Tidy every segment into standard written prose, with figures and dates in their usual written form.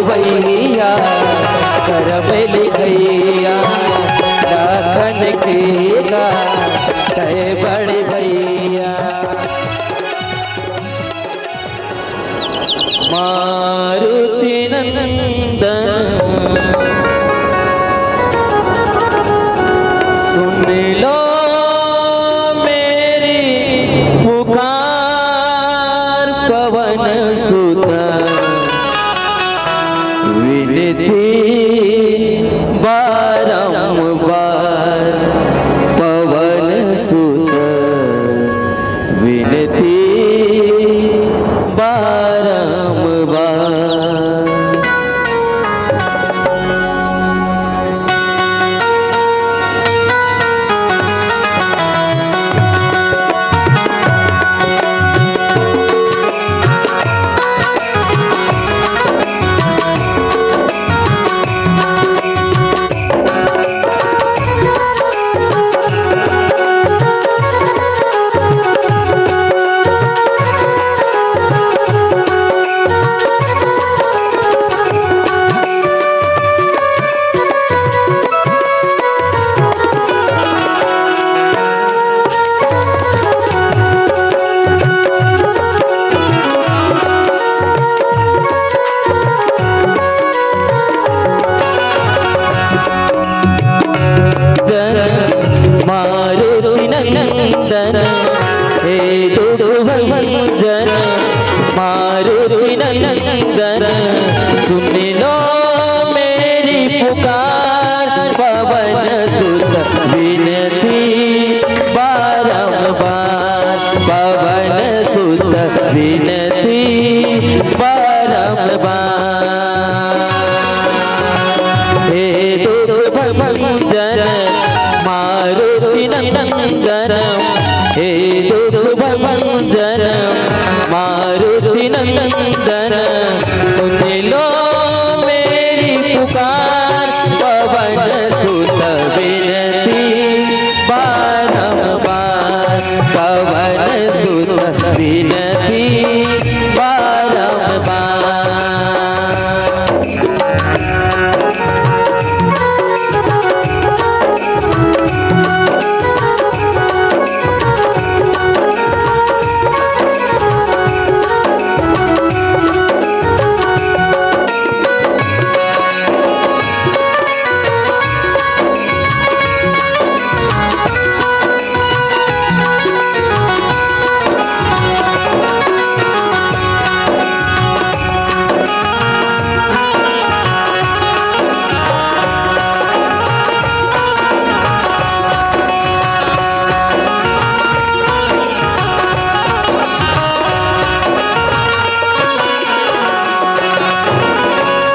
भैया करम लिखैया राखन केगा तय बड़े भैया। मारुति नंदन सुन लो मेरी पुकार पवन सुत विनती बारंबार पवन सुत विनती बारंबार। मारुति नंदन हे दुर्भंजन मारुति नंदन सुन लो मेरी पुकार पवन सुत विनती बारंबार पवन सुत विनती बारंबार। हे दुर्भंजन मारुति नंदन हे दुर्भंजन मारुति नंदन सुन लो मेरी पुकार पवन सुत विनती बारंबार पवन सुत विनती बारंबार।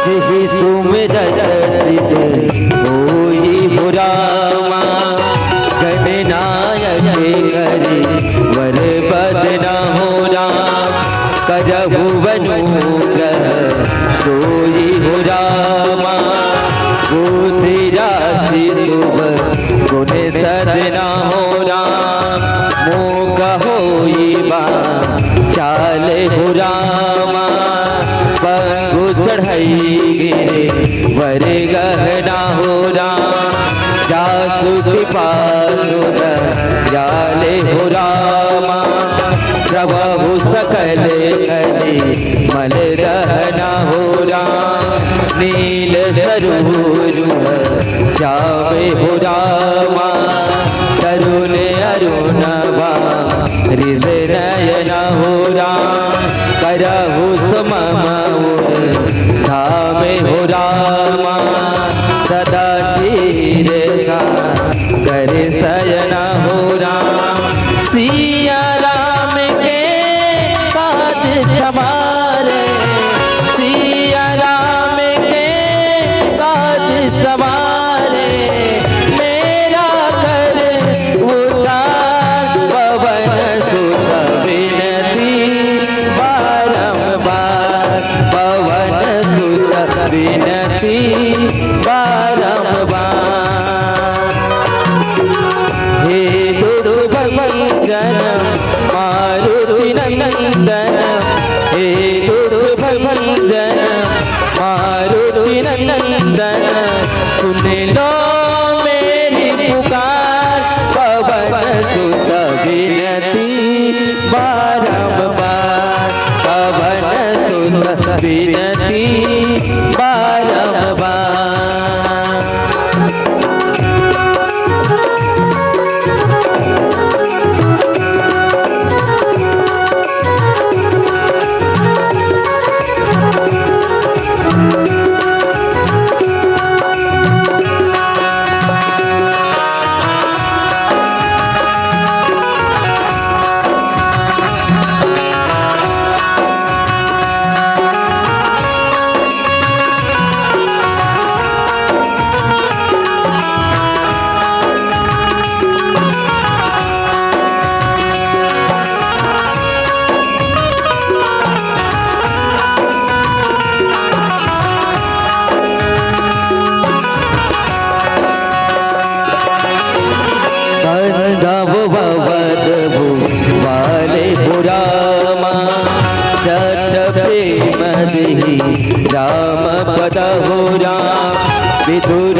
जिहि सुमिरत सिद्ध होई हो रामा गणनायक करि वर बदना हो राम करहु अनुग्रह सोई हो रामा बुद्धि राशि शुभ गुण सदना हो राम मोह होई बा चाल हो रामा पंगु चढ़ाई गिरे वर गहना हो राम जासु कृपा जाले हो रामा प्रभु सकल कले मल रहना हो राम नील सरूरु श्याम हो रामा तरुण अरुण रिज नयना हो राम करहु सुमम धामे हो रामा सदा चीर सा कर सयना हो राम सिया राम के काज समारे सिया राम के काज समारे मेरा कर उतार पवन सुत विनती बारंबार पवन सुत विनती बारंबार। अद्भुत वाले हो रामा चट प्रेम देहि राम पद हो राम विदुर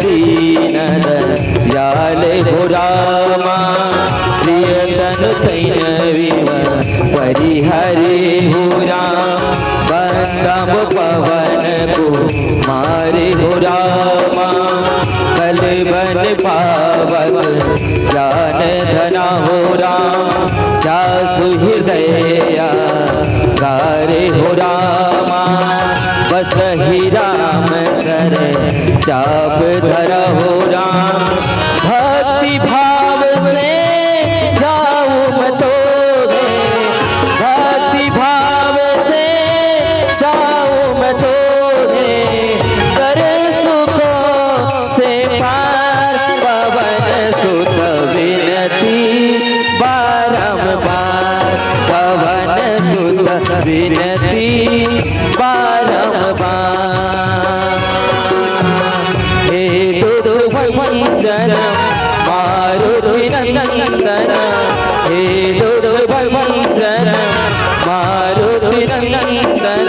दीन दयाले हो रामा प्रियतन तैन परिहरे हो राम बंदम पवन को मारे हो रामा कल बन पावक जान धना हो राम जासु हृदय गारे हो रामा बस ही राम सर चाप धर हो राम भक्ति भाव से जाऊं मैं तो भक्ति भाव से जाऊं मैं तो कर सुखों से पार पवन सुत विनती बारंबार पवन सुत विनती बारंबार हे दुर्भंजन मारुति नंदन हे दुर्भंजन मारुति नंदन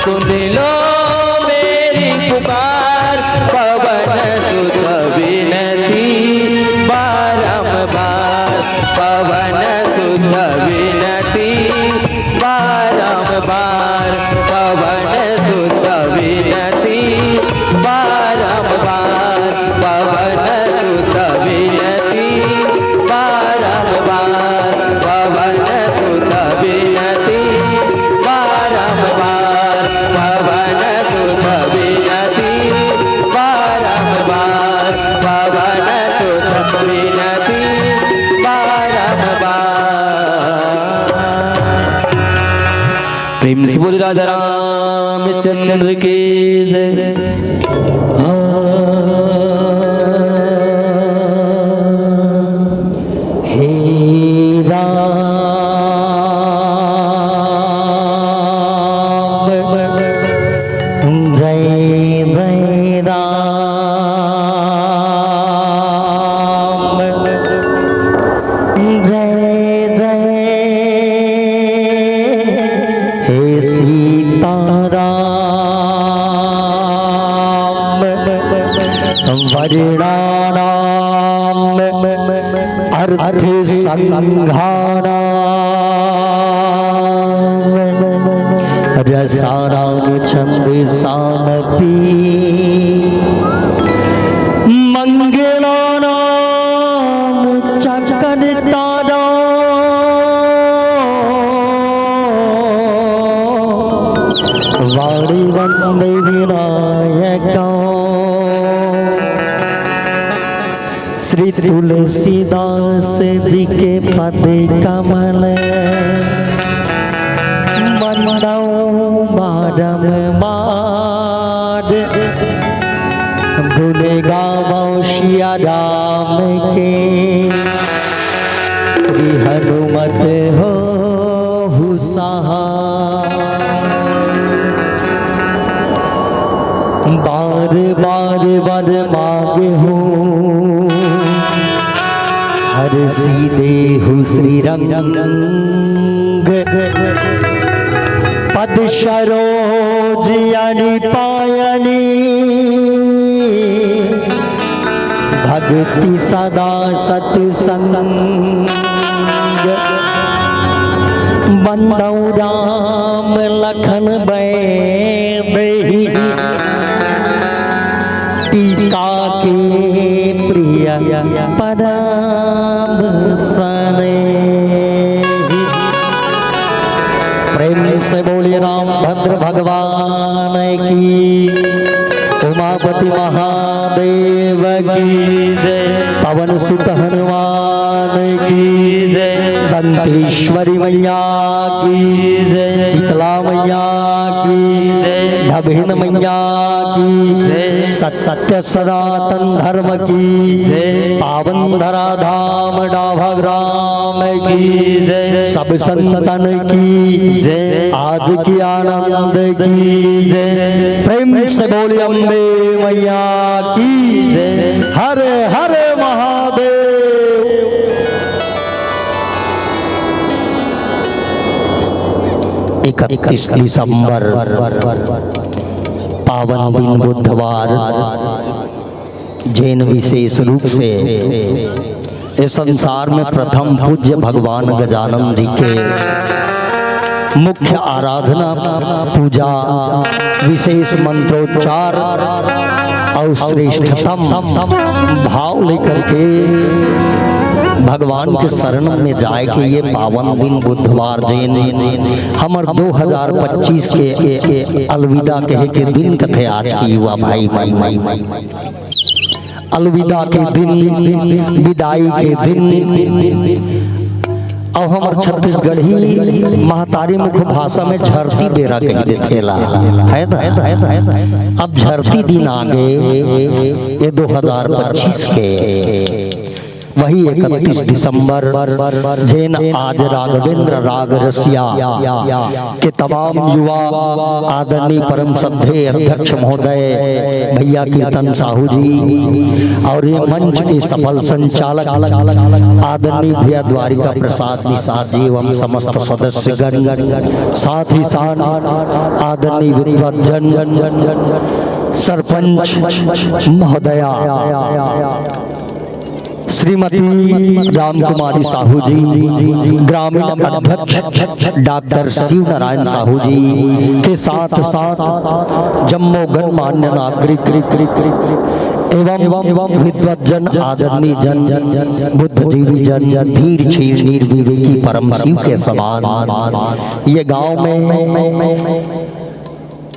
सुन लो मेरी पुकार पवन सुत विनती बारंबार पवन सुत विनती बारंबार पवन सुत विनती बारंबार पवन सुत विनती बारंबार पवन सुत विनती बारंबार पवन सुत विनती बारंबार पवन सुत विनती बारंबार। प्रेम से बोले राधा रामचंद्र की जय। हे राम जय जय राम जय जय हे सीताराम वर्णानाम अर्थ संघानाम रसानाम छंदसामपि मंगलानाम चकनितानाम वाणी वंदे विनायकम् श्री तुलसीदास जी के पद कमल मनऊ बारंबार भूले गावो सिया राम के श्री हनुमत हो बार बार वर मांगे हूँ हर सीधे हूँ श्री रंग पद सरोज यानी पायनी भक्ति सदा सत्संग बंदौ राम लखन बैदेही टीका के प्रिय परम सने। प्रेम से बोलिए रामभद्र भगवान की, उमापति महादेव की जय, पवन सुत हनुमान की जय, दंतेश्वरी मैया की जय, शीतला मैया की जय, भभिन मैया की जय, सत्य सनातन धर्म की जय, पावन धरा धाम डाभग्राम की जय, सब संतन की जय, आज की आनंद की जय। प्रेम से बोलिए अम्बे मैया की जय। हरे हरे महादेव। 31 दिसंबर पावन दिन बुधवार जैन विशेष रूप से इस संसार में प्रथम पूज्य भगवान गजानन जी के मुख्य आराधना पूजा विशेष मंत्रोच्चार और श्रेष्ठतम भाव लेकर के भगवान के शरण में जाए के ये पावन दिन बुधवार जैन हमर 2025 के अलविदा कहे के दिन कथे आज की युवा भाई अलविदा के दिन विदाई के दिन और हमार छत्तीसगढ़ी महतारी मुख भाषा में झरती बेरा कह देखेला है ना। अब झरती दिन आगे ये 2025 के वही 31 दिसंबर जैन आज राघवेंद्र राग रसिया के तमाम युवा आदरणीय परम श्रद्धेय अध्यक्ष महोदय भैया कीर्तन साहू जी और ये मंच के सफल संचालक आदरणीय भैया द्वारिका प्रसाद निषाद जी एवं समस्त सदस्यगण साथ ही साथ आदरणीय विद्वज्जन सरपंच महोदया श्रीमती रामकुमारी साहू जी ग्रामीण अध्यक्ष डॉक्टर शिव नारायण साहू जी के साथ साथ जम्मू गणमान्य नागरिक एवं विद्वज्जन आदरणीय जन बुद्धिजीवी जन धीर क्षीर नीर विवेकी परम शिव के समान ये गांव में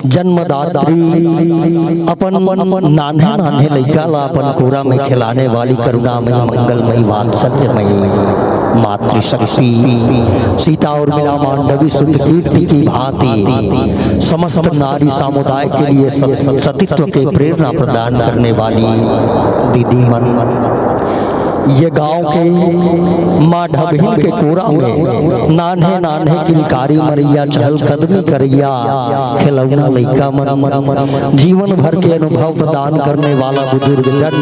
जन्मदात्री अपन नान्हे लड़का ला अपन कोरा में खिलाने वाली करुणामयी मंगलमयी वात्सल्यमयी मातृशक्ति सीता और मीरा मांडवी शुद्ध कीर्ति की भांति समस्त नारी समुदाय के लिए सतीत्व के प्रेरणा प्रदान करने वाली दीदी मन ये गांव के माँ ढबहिन के कोरा में नान्हे किलकारी मरैया चहल कदमी करैया खिलौना लइका मन जीवन भर के अनुभव प्रदान करने वाला बुजुर्ग जन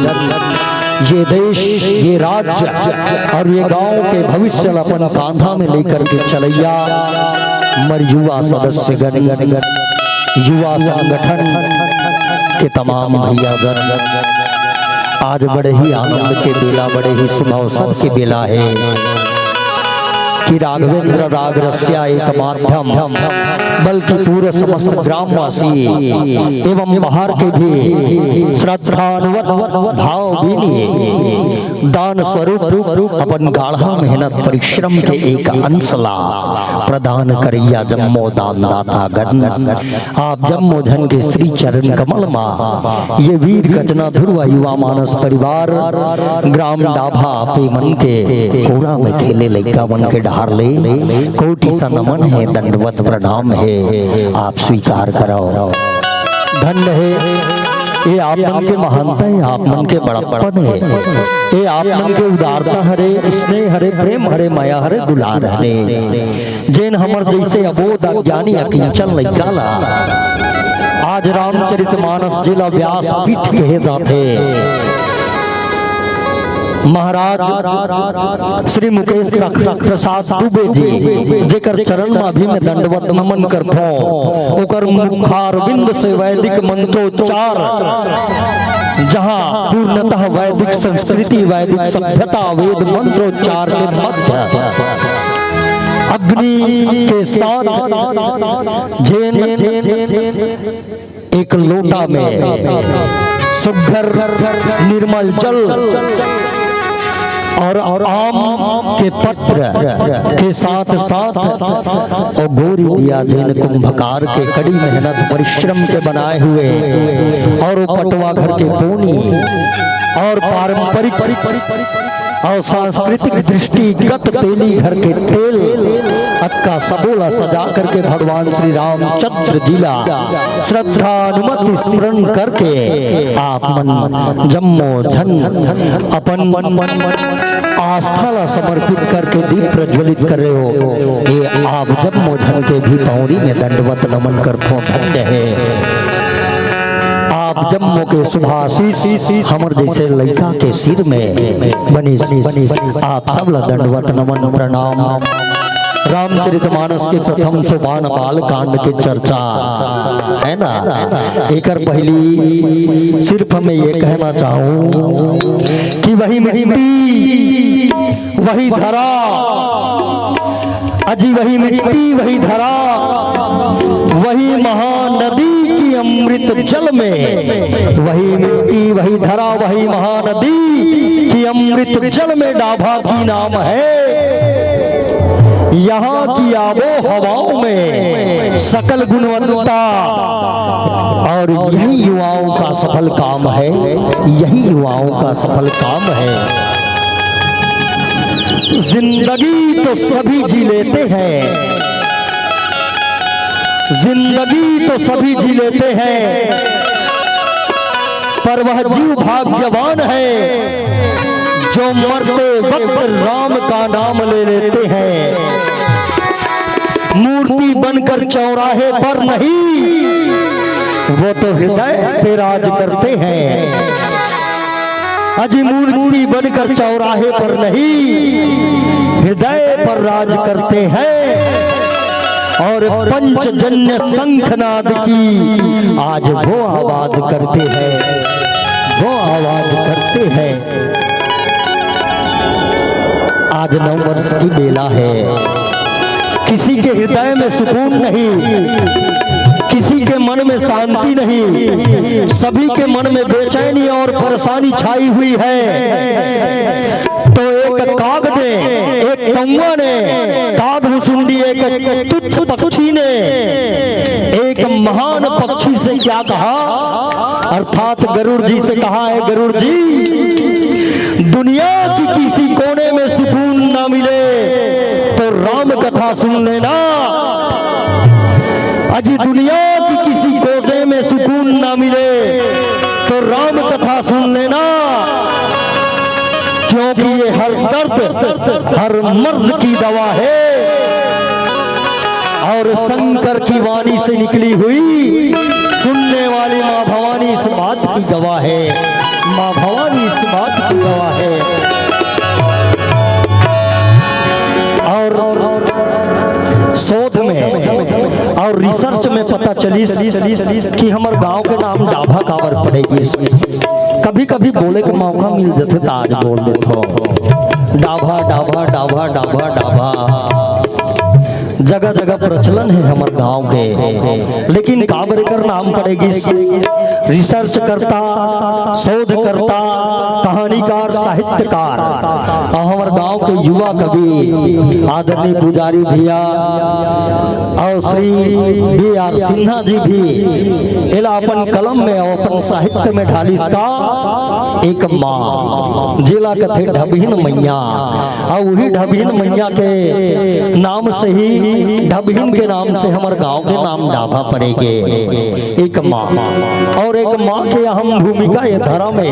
ये देश ये राज्य और ये गांव के भविष्य अपन कांधा में लेकर के चलैया मर युवा सदस्य युवा संगठन के तमाम भैया गण आज बड़े ही आनंद के बेला बड़े ही शुभ अवसर के बेला है कि राघवेंद्र राग रसिया एक माध्यम बल्कि पूरे समस्त ग्रामवासी एवं बाहर के भी श्रद्धानुवत भाव भी दान स्वरूप अपन गाढ़ा मेहनत परिश्रम के एक अंशला प्रदान करिया जम्मो दान दाता गण आप जम्मो धन के श्री चरण कमल माँ ये वीर कचना ध्रुव युवा मानस परिवार ग्राम डाभा पे मन के कोरा में खेले लइका मन के हार ले कोटि सा नमन है दंडवत प्रणाम है आप स्वीकार करो धन्य है ये आप मन के महानता है आप मन के बड़प्पन है ये आप मन के उदारता हरे स्नेह हरे प्रेम हरे माया हरे दुलार हरे जैन हमर जैसे अबोध अज्ञानी अकिंचन लइकाला आज रामचरितमानस जिला व्यास पीठ कहे जाते महाराज श्री मुकेश प्रसाद दुबे जी जेकर चरण में अभी में दंडवत नमन करथो ओकर मुखारविंद से वैदिक मंत्रोच्चार जहां पूर्णतः वैदिक संस्कृति वैदिक सभ्यता वेद मंत्रोच्चार के मध्य अग्नि के साथ झेन एक लोटा में सुघर निर्मल जल और आम के पत्र के साथ साथ और गोरी दिया जैन कुंभकार के कड़ी मेहनत परिश्रम के बनाए हुए और पटवा घर के पोनी और पारंपरिक और सांस्कृतिक दृष्टिगत तेली घर के तेल अक्का सबोला सजा करके भगवान श्री रामचंद्र जिला श्रद्धानुमति स्मरण करके आप मन जम्मो झन अपन आस्था समर्पित करके दीप प्रज्वलित कर रहे हो ये आप जम्मो झन के भी पौड़ी में दंडवत नमन करते धन्य है आप जम्मू के शुभाशीष हमर जैसे लड़का के सिर में बनी आप सब दंडवत नमन प्रणाम रामचरितमानस के प्रथम सोपान बाल कांड के चर्चा है ना। एक पहली सिर्फ मैं ये कहना चाहूं कि वही मिट्टी वही धरा, अजी वही मिट्टी वही धरा, वही महानदी की अमृत जल में, वही मिट्टी वही धरा वही महानदी की अमृत जल में डाभा की नाम है। यहाँ की आबो हवाओं में सकल गुणवत्ता, और यही युवाओं का सफल काम है, यही युवाओं का सफल काम है। जिंदगी तो सभी जी लेते हैं, जिंदगी तो सभी जी लेते हैं, पर वह जीव भाग्यवान है जो मरते वक्त राम का नाम ले लेते हैं। मूर्ति बनकर चौराहे पर नहीं, वो तो हृदय पे राज करते हैं। अजी मूर्ति बनकर चौराहे पर नहीं, हृदय पर राज करते हैं। और पंचजन्य शंखनाद की आज वो आवाज करते हैं, वो आवाज करते हैं। आज 9 वर्ष की बेला है, किसी के हृदय में सुकून नहीं, किसी के मन में शांति नहीं, सभी के मन में बेचैनी और परेशानी छाई हुई है। तो एक काग ने, एक कौवा ने, काग हुसुंडी एक तुच्छ पक्षी ने एक महान पक्षी से क्या कहा, अर्थात गरुड़ जी से कहा है, गरुड़ जी दुनिया की किसी कोने में सुकून ना मिले तो राम कथा सुन लेना। अजी दुनिया की किसी कोने में सुकून ना मिले तो राम कथा सुन लेना, क्योंकि ये हर दर्द हर मर्ज की दवा है। और शंकर की वाणी से निकली हुई सुनने वाली माँ भवानी इस बात की गवाह है, माँ भवानी इस बात की गवाह है। और शोध में और रिसर्च में पता चली कि हमारे गांव के नाम डाभा कावर पड़ेगी। कभी कभी बोले के मौका मिल जाते तो आज बोल देते, डाभा डाभा डाभा डाभा डाभा जगह जगह प्रचलन है हमारे गांव के, लेकिन काबर कर नाम पड़ेगी। रिसर्च करता, शोध करता, कहानीकार, साहित्यकार और हमारे गांव के युवा कवि आदरणीय पुजारी भैया और श्री B.R. सिन्हा जी भी इला अपन कलम में और अपन साहित्य में ढाली इसका एक माँ जिला कथे ढबहीन मैया, और वही ढबहीन मैया के नाम से ही, ढबहीन के नाम से हमारे गांव के नाम डाभा पड़ेगे। एक माँ और एक माँ की अहम भूमिका ये धरा में,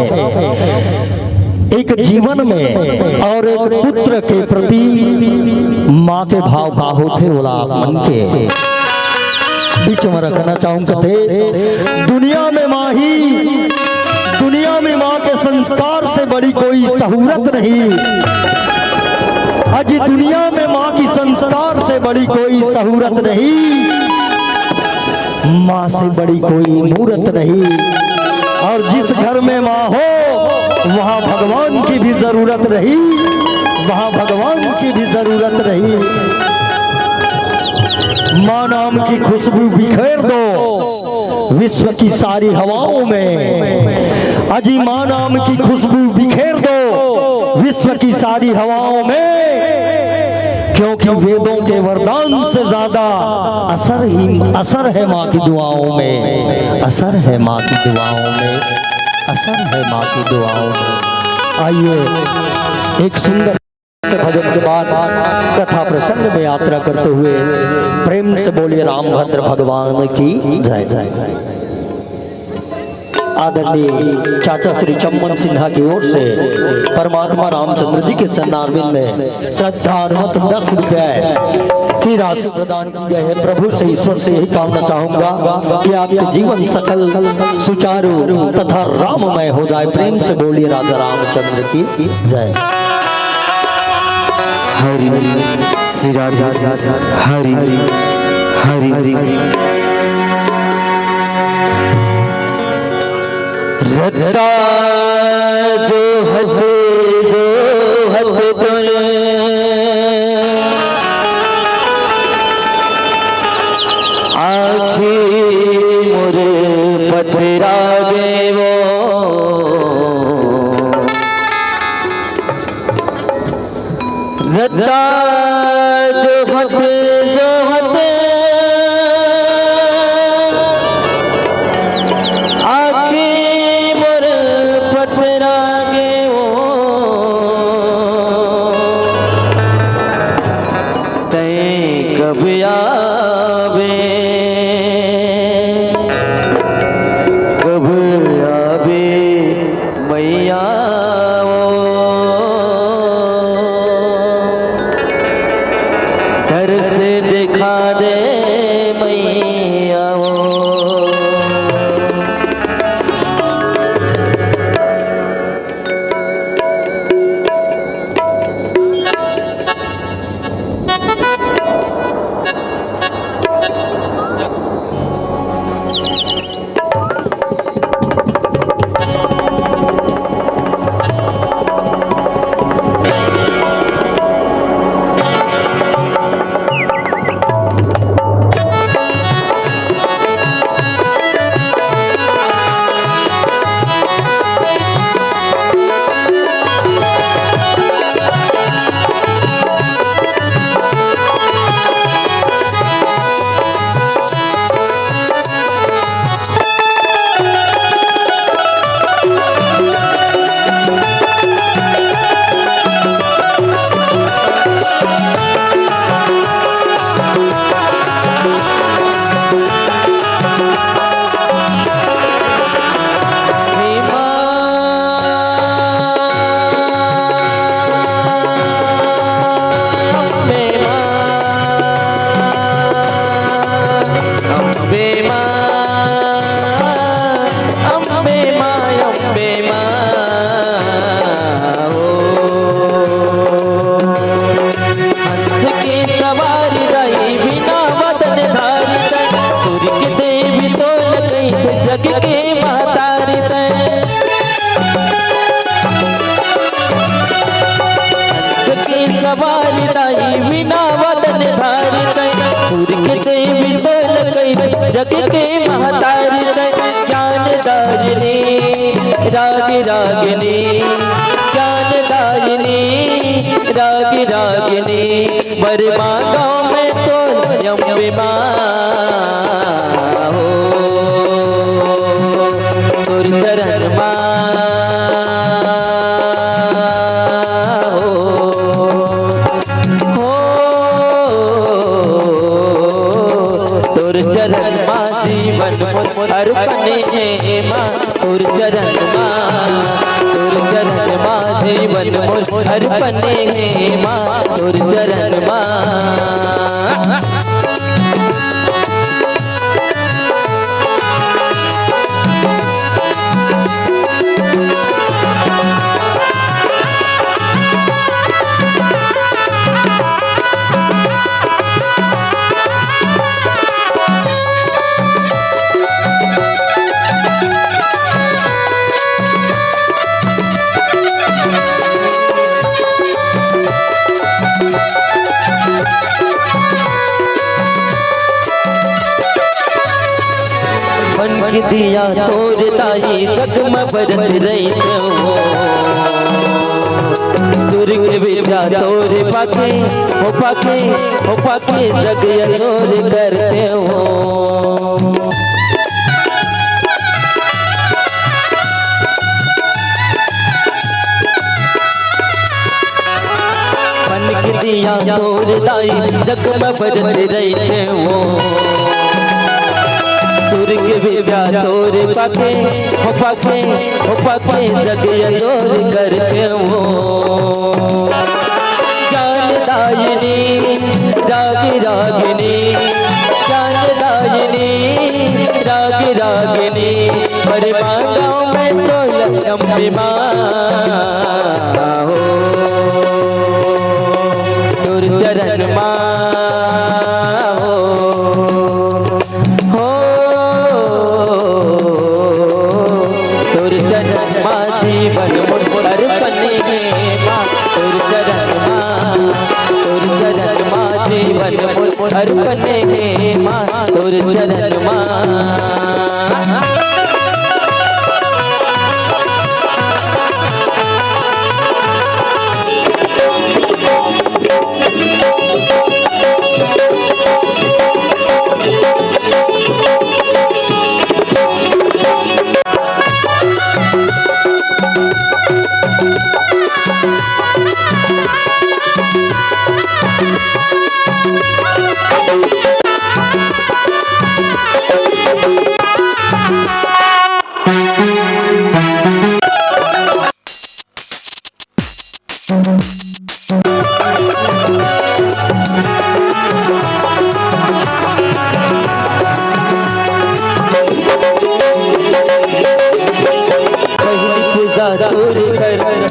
एक जीवन में और एक पुत्र के प्रति माँ के भाव का होते वाला मन के बीच में रखना चाहूंगा। दुनिया में माँ ही, दुनिया में माँ के संस्कार से बड़ी कोई सहूरत नहीं। आज दुनिया में माँ की संस्कार से बड़ी कोई सहूरत नहीं, माँ से बड़ी कोई मूरत नहीं। और जिस घर में माँ हो वहाँ भगवान की भी जरूरत रही, वहाँ भगवान की भी जरूरत रही। माँ नाम की खुशबू बिखेर दो विश्व की सारी हवाओं में, अजी माँ नाम की खुशबू बिखेर दो विश्व की सारी हवाओं में, क्योंकि वेदों के वरदान से ज्यादा असर है माँ की दुआओं में, असर है माँ की दुआओं में, असर है माँ की दुआओं में। आइए एक सुंदर से भजन के बाद कथा प्रसंग में यात्रा करते हुए प्रेम से बोलिए रामभद्र भगवान की जय जय। आदरणीय चाचा श्री चम्मन सिन्हा की ओर से परमात्मा रामचंद्र जी के चरणारविंद में श्रद्धानुमत 10 रुपए की राशि प्रदान की गई है। प्रभु से ईश्वर से यही कामना चाहूंगा कि आपके जीवन सकल सुचारू तथा राममय हो जाए। प्रेम से बोलिए राजा रामचंद्र की जय। हरि श्री राधे हरि हरि रता जो हत तुल आखी मोरे पथरा गे वो रता जो हत आखी मोरे पथरा गे वो तय कब आवे मैया घर से दिखा दे मैया सवारी दाई बिना वदन धारी सूर्य के देवी तोल कई जग के महतारी ज्ञान दायिनी रागिनी ज्ञान दायिनी रागिनी बरमा गाँव में तोल अम्बे माँ हो तुर चरण माँ जीवन अर्पण है माँ तुर चरण माँ जीवन अर्पण है माँ तुर चरण माँ दिया तोर ताई जगमग बरत रही हो सूर्य विद्या तोर पाके जग तोर करते हो मन दिया तोर ताई जगमग बरत रही हो सूर्य विद्या तोर पाके जग तोर करते हो ज्ञान दायिनी रागिनी ज्ञान दायिनी रागिनी बरमा गाँव में तोल अम्बे माँ हो तुर चरण चरणमा हो तोर चरणमा जीवन मोर अर्पण हे माँ तोर चरणमा जीवन मोर अर्पण हे माँ तोर चरणमा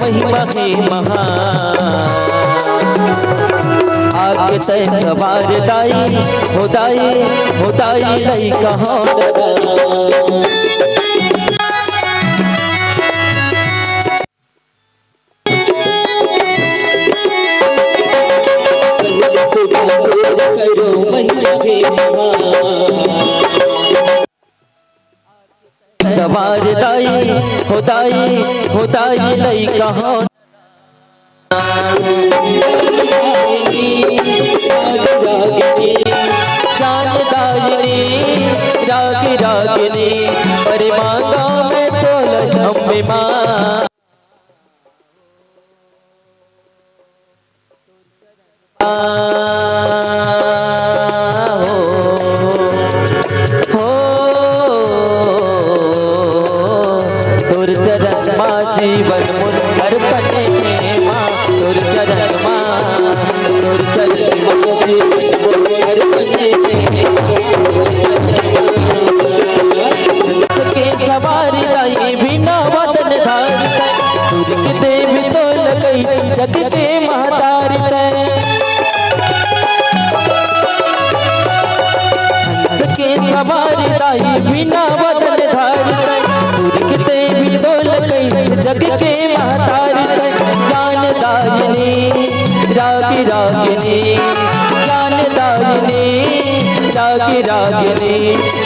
महिमा है महान आगे तय सवार दाई लई कहाँ सवार दाई लई कहाँ रागिनी परे मांगा में तो लम्बे माँ जीवन मोर अर्पण हे माँ तोर चरणमा के सवारी आई बिना वतन धार सूर्य के देवी तो लगई जग के महतारी के सवारी आई बिना वतन धार सूर्य के देवी तो लगई जग के महतारी ज्ञानदायिनी रागिनी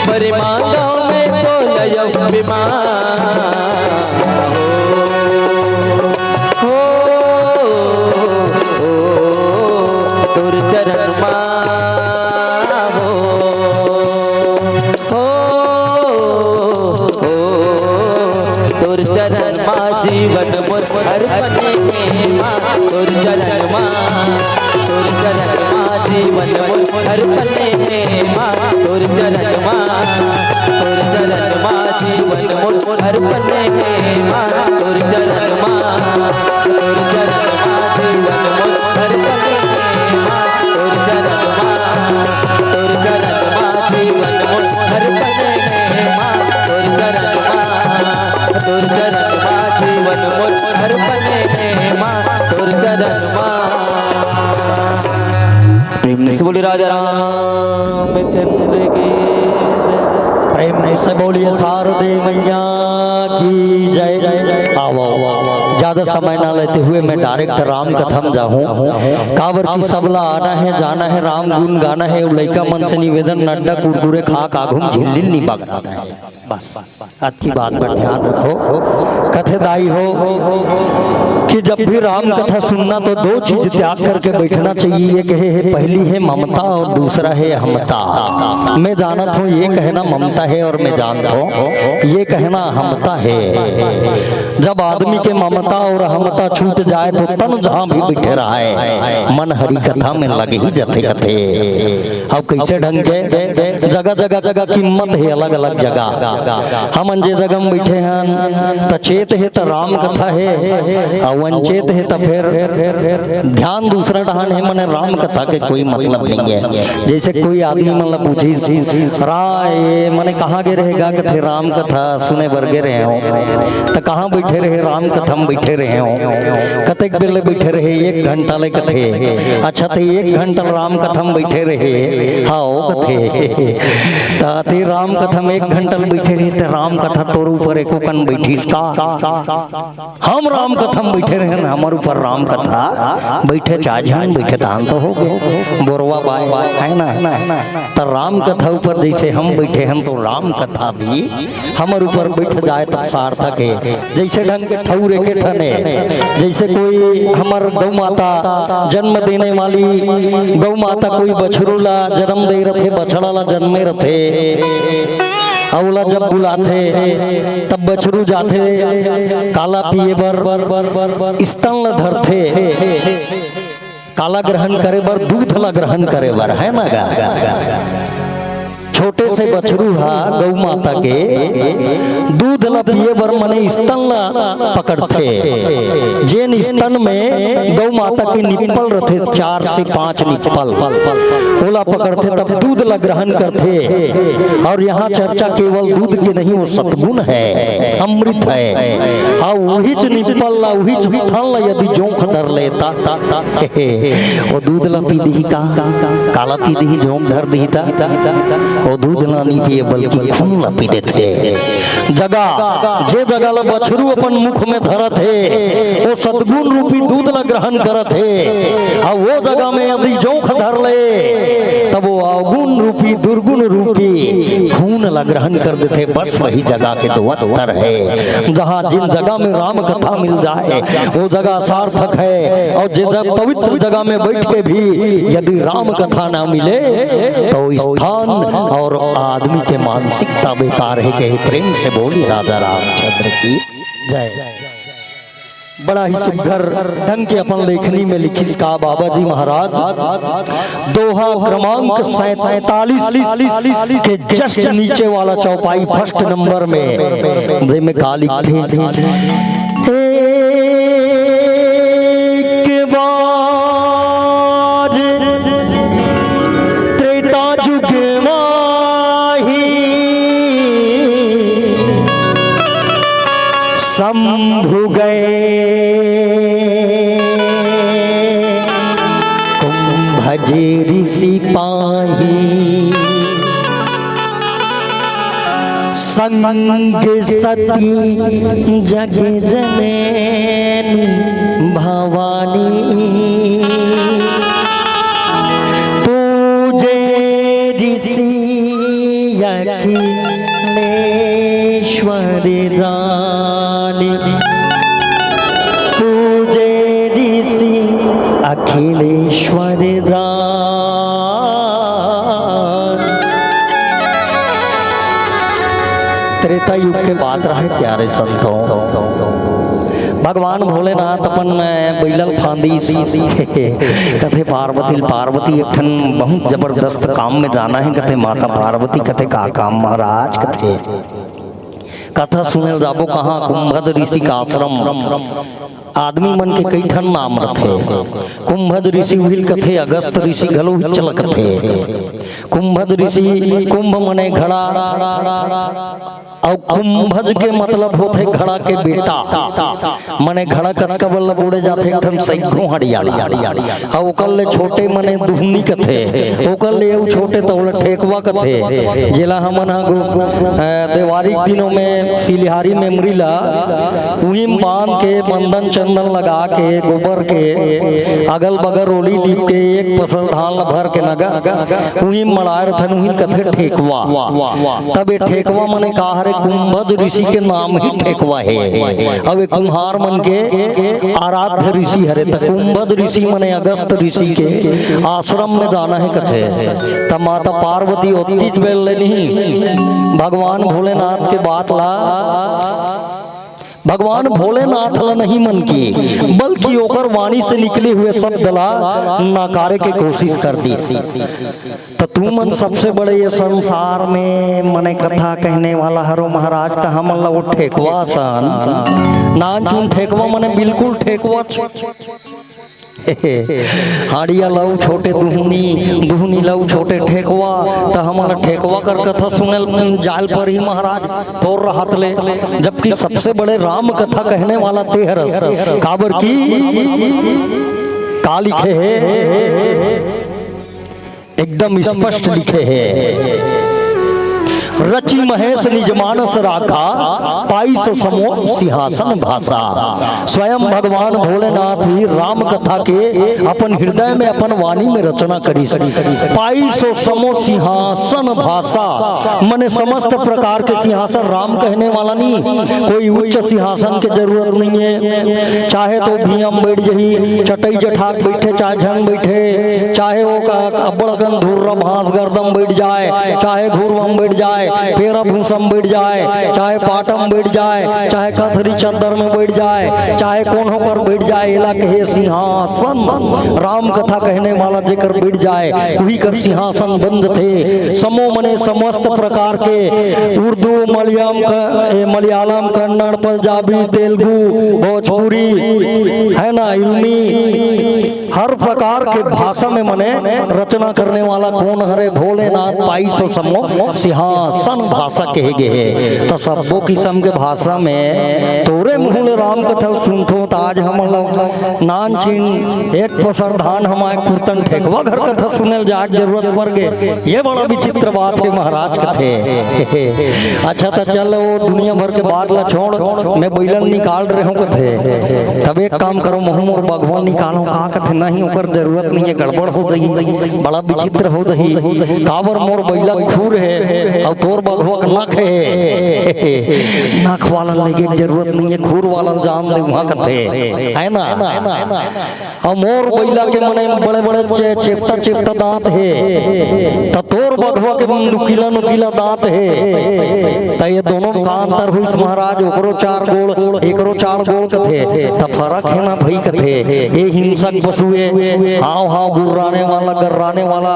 परे मांगा में तो लयम हो तोर चरणमा हो तोर चरणमा जीवन मोर अर्पण हे माँ तोर चरणमा जीवन मोर अर्पण हे माँ तोर चरणमा जीवन मोर अर्पण हे माँ तोर चरणमा जीवन मोर अर्पण हे माँ तोर चरणमा जीवन मोर अर्पण हे माँ तोर चरणमा जीवन मोर अर्पण हे माँ तोर चरणमा प्रेम से बोली राजा रामचंद्र के प्रेम से बोलिए शारदे मैया की जय जय। आओ ज्यादा समय ना लेते हुए मैं डायरेक्ट राम कथा में जाऊँ। कावर की सबला आना है जाना है राम गुण गाना है लैका मन से निवेदन नड्डा कुरकुरे खा काघुम झिल्लिल नहीं पकड़ना है बस अच्छी बात पर ध्यान रखो। कथेदाई हो कि जब भी राम कथा सुनना तो दो चीज त्याग करके बैठना चाहिए। एक है पहली है ममता और दूसरा है हमता। मैं जानता हूँ ये कहना ममता है और मैं जानता हूँ ये कहना हमता है। जब आदमी के ममता और हमता छूट जाए तो तन जहाँ भी बैठे रहा है मन हरि कथा में लगे ही जथे कथे। अब कैसे ढंग के जगह कीमत है अलग अलग जगह। हम जे जगह में बैठे हैं तो चेत चेत है तो राम कथा है, और वंचेत है तो फिर ध्यान दूसरा डहान है। मने राम कथा के कोई मतलब नहीं है। जैसे कोई आदमी मतलब पूछी राय मने कहाँ गे रहेगा, कथे राम कथा सुने वर्गे रहे हो, तो कहाँ बैठे रहे राम कथा में बैठे रहे हो, कतेक बेले बैठे रहे 1 घंटा ले कथे। अच्छा तो 1 घंटा राम कथा में बैठे रहे, हाँ कथे ताते राम कथा में 1 घंटा बैठे रहे, तो राम कथा तोर ऊपर एको कन बैठीस का, हम राम कथा में बैठे रहे हमारे ऊपर राम कथा बैठे, चाझान बैठे धान तो हो गए बोरवा बाय है ना। तो राम कथा ऊपर जैसे हम बैठे हैं तो राम कथा भी हमारे ऊपर बैठ जाए तो सार्थक है। जैसे ढंग के ठौरे के ठने, जैसे कोई हमार गौ माता जन्म देने वाली गौ माता कोई बछरूला जन्म दे रथे, बछड़ा जन्मे रथे, अवला जब बुलाथे तब बछरू जाथे काला पिए बर स्तन ल धरथे, काला ग्रहण करे बर दूध ला ग्रहण करे बर है ना गा। छोटे से बछरू हा गौ माता के दूध ला पिए बर मने स्तन ला पकड़थे। जेन स्तन में गौ माता की निप्पल रथे 4 से 5 निप्पल ओला पकड़थे तब दूध ला ग्रहण करथे। और यहाँ चर्चा केवल दूध की नहीं, वो सतगुण है, अमृत है। और वही निप्पल ला वही थन ला यदि जोंक धर लेता वो दूध ला पी दी का, काला पी दी जोंक धर दी था वो दूध ना नहीं पिए बल्कि खून ला पी देते। जगह जे जगह ला बछरू अपन मुख में धरत है वो सद्गुण रूपी दूध ला ग्रहण करत है। और वो जगह में यदि जोंक धर ले तब वो अवगुण रूपी दुर्गुण रूपी खून ला ग्रहण कर देते। बस वही जगह के दो उत्तर है। जहाँ जिन जगह में राम कथा मिल जाए वो जगह सार्थक है, और जिस पवित्र जगह में बैठ के भी यदि राम कथा ना मिले तो स्थान और आदमी के मानसिकता बेकार है। कहे प्रेम से बोली राजा रामचंद्र की जय। बड़ा ही सुंदर ढंग के अपन लेखनी में लिखी का बाबा जी महाराज दोहा क्रमांक 47 के जस्ट नीचे वाला चौपाई फर्स्ट नंबर में जिसमें का लिखते शंभु गए कुंभज ऋषि पाही, संग सती जग जननी भवानी, पूजे ऋषि अखिलेश्वर जानी, पूजे ऋषि अखिलेश्वर त्रेता युग के बात रहे प्यारे संतों। भगवान भोलेनाथ अपन बैलल फांदी कथे पार्वती एकठन बहुत जबरदस्त काम में जाना है। कथे माता पार्वती कथे का काम महाराज कथे कथा सुने जाबो कहाँ कुंभद ऋषि का आश्रम। आदमी मन के कई ठन नाम रखे। कुंभद ऋषि हुई कथे, अगस्त ऋषि घलो चल कथे। कुंभद ऋषि कुंभ मने घड़ा और कुंभज के मतलब होते घड़ा के बेटा। मने घड़ा कनका बल्ला बोड़े जाते ठन सैकड़ों हरियाली और ओकर ले छोटे मने दुहनी कथे, ओकर ले छोटे तौला ठेकवा कथे। जेला हमन देवारी दिनों में सिलिहारी मेमोरी ला उही बांध के बंधन चंदन लगा के गोबर के अगल बगल रोली लीप के एक पसर धान भर के नगा उही मड़ार थन उही कथे ठेकवा। तब ये ठेकवा मने कहा रे कुंभद ऋषि के नाम ही ठेकवा है। अब कुम्हार मन के आराध्य ऋषि हरे त कुंभद ऋषि मने अगस्त ऋषि के आश्रम में जाना है कथे। तब माता पार्वती उत्तीत बेल नहीं भगवान भोलेनाथ के बात ला भगवान भोलेनाथ ला नहीं मन की, बल्कि ओकर वाणी से निकले हुए शब्द ला नकारे के कोशिश कर दी। तो तू मन सबसे बड़े ये संसार में मने कथा कहने वाला हरो महाराज, तो हम ला वो ठेकवा सन नान चुन ठेकवा मने बिल्कुल ठेकवा हाड़िया लाऊ छोटे दुहनी, दुहनी लाऊ छोटे ठेकवा, तो हमारा ठेकवा कर कथा सुने जाल पर ही महाराज तोड़ रहत ले, जबकि सबसे बड़े राम कथा कहने वाला तेहरस काबर की का लिखे है, एकदम स्पष्ट लिखे है, रचि महेश निज मानस राखा, पाई सो समो सिंहासन भाषा। स्वयं भगवान भोलेनाथ ही राम कथा के अपन हृदय में अपन वाणी में रचना करी, पाई सो समो सिंहासन भाषा, मने समस्त प्रकार के सिंहासन राम कहने वाला नहीं, कोई उच्च सिंहासन की जरूरत नहीं है, चाहे तो भीम बैठ जही चटई जठाक बैठे, चाहे झंग बैठे, चाहे वो अब्बड़गन धुर्रा भांस गर्दम बैठ जाए, चाहे घूरवम बैठ जाए, पेरा भूसम बैठ जाए, चाहे पाटम बैठ जाए, चाहे कथरी चद्दर में बैठ जाए, चाहे कोन्हों पर बैठ जाए, एला कहे सिंहासन। राम कथा कहने वाला जेकर बैठ जाए वही कर सिंहासन बंद थे। समो मने समस्त प्रकार के उर्दू, मलयालम, कन्नड़, पंजाबी, तेलुगु, भोजपुरी है ना, इल्मी, हर प्रकार के भाषा में मने रचना करने वाला कौन हरे भोलेनाथ, पाई सो समो सिंहासन भाषा कहे गए। तो सबो किस्म के भाषा में तोरे मुँह राम कथा सुनथो, तो आज हम लोग नान चीन एक पसर धान हमारे कीर्तन ठेकवा घर कथा सुने जा जरूरत पड़ गए, ये बड़ा विचित्र बात है महाराज कथे। अच्छा तो चल वो दुनिया भर के बात ला छोड़, मैं बैलन निकाल रहे हूँ कथे, तब एक काम करो मुँह और भगवान निकालो का कथे, नहीं ओकर जरूरत नहीं है, गड़बड़ हो गई, बड़ा विचित्र हो गई, काबर मोर बैला खूर है और तोर बघवा नख है, नख वाला लेके जरूरत नहीं है, खूर वाला जान दे वहाँ कथे है ना। और मोर बैला के मने बड़े बड़े चेपटा चेपटा दांत है, तो तोर बघवा के नुकीला नुकीला दांत है, तो ये दोनों का अंतर हुई महाराज, ओकरो 4 गोड़ एकरो 4 गोड़ कथे, तो फर्क है ना भाई कथे। ये हिंसक पशुए हाव हाव गुर्राने वाला गर्राने वाला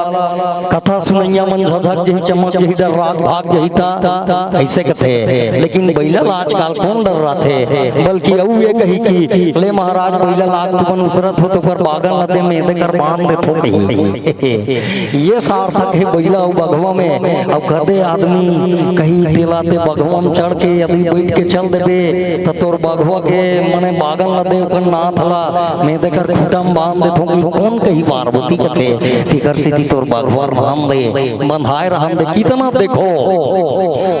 कथा सुनैया मन झझक जही चमक जही डर रात भाग जही था ऐसे कथे, लेकिन बैलल आजकल कौन डर रहा थे, बल्कि अऊ ये कही कि ले महाराज बैलल आग तुमन उतरत हो तो कर बागन लदे में दे कर बांध दे थो कही। ये सार्थक है बैला और बघवा में। अब कदे आदमी कहीं दिलाते बघवा में चढ़ के यदि बैठ के चल देबे तो तोर बघवा के मने बागन लदे ओकर नाथ ला में दे कर खुटम बांध दे थो, कौन कही पार्वती कथे तिकर सिटी तोर बघवा नाम दे बंधाए रहम दे। कितना देखो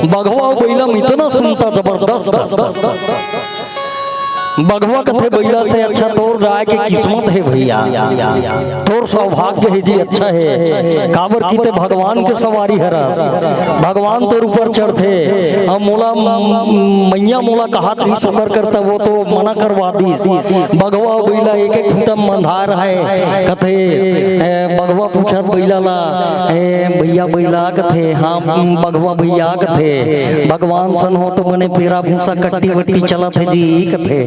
बघवा बैला में इतना सुनता जबरदस्त, बघवा कथे बैला से अच्छा तोर राय के किस्मत है भैया, तोर सौभाग्य है जी अच्छा है, काबर की ते भगवान के सवारी हरा, भगवान तोर ऊपर चढ़ते, हम मोला मैया मोला कहा थी सफर करता वो तो मना करवा दी। बघवा बैला एक एक घंटम बंधार है कथे, बघवा पूछा बैला ला भैया बैला कथे, हाँ बघवा भैया कथे, भगवान सन हो तो मने पेरा भूसा कट्टी वट्टी चलत है जी कथे,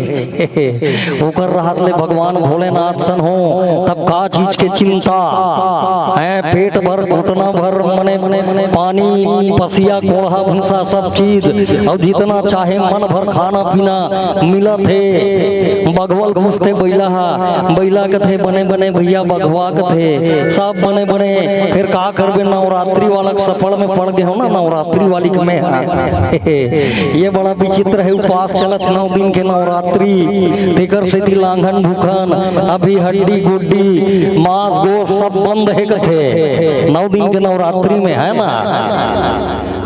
ओकर राहत ले भगवान भोलेनाथ सन हो तब का चीज के चिंता है, पेट भर घुटना भर मने पानी पसिया कोढ़ा भूसा सब चीज और जितना चाहे मन भर खाना पीना मिला थे। बघवल घुसते बैला बैला कथे बने बने भैया बघवा कथे सब बने बने, फिर का करबे नवरात्रि वाला सफल में पड़ गए हो ना, नवरात्रि वाली में ये बड़ा विचित्र है, उपवास चलत 9 दिन के नवरात्रि, फिकर से लांघन भूखन अभी हड्डी गुड्डी मांस गोश्त सब बंद है कथे 9 दिन के नवरात्रि में है ना।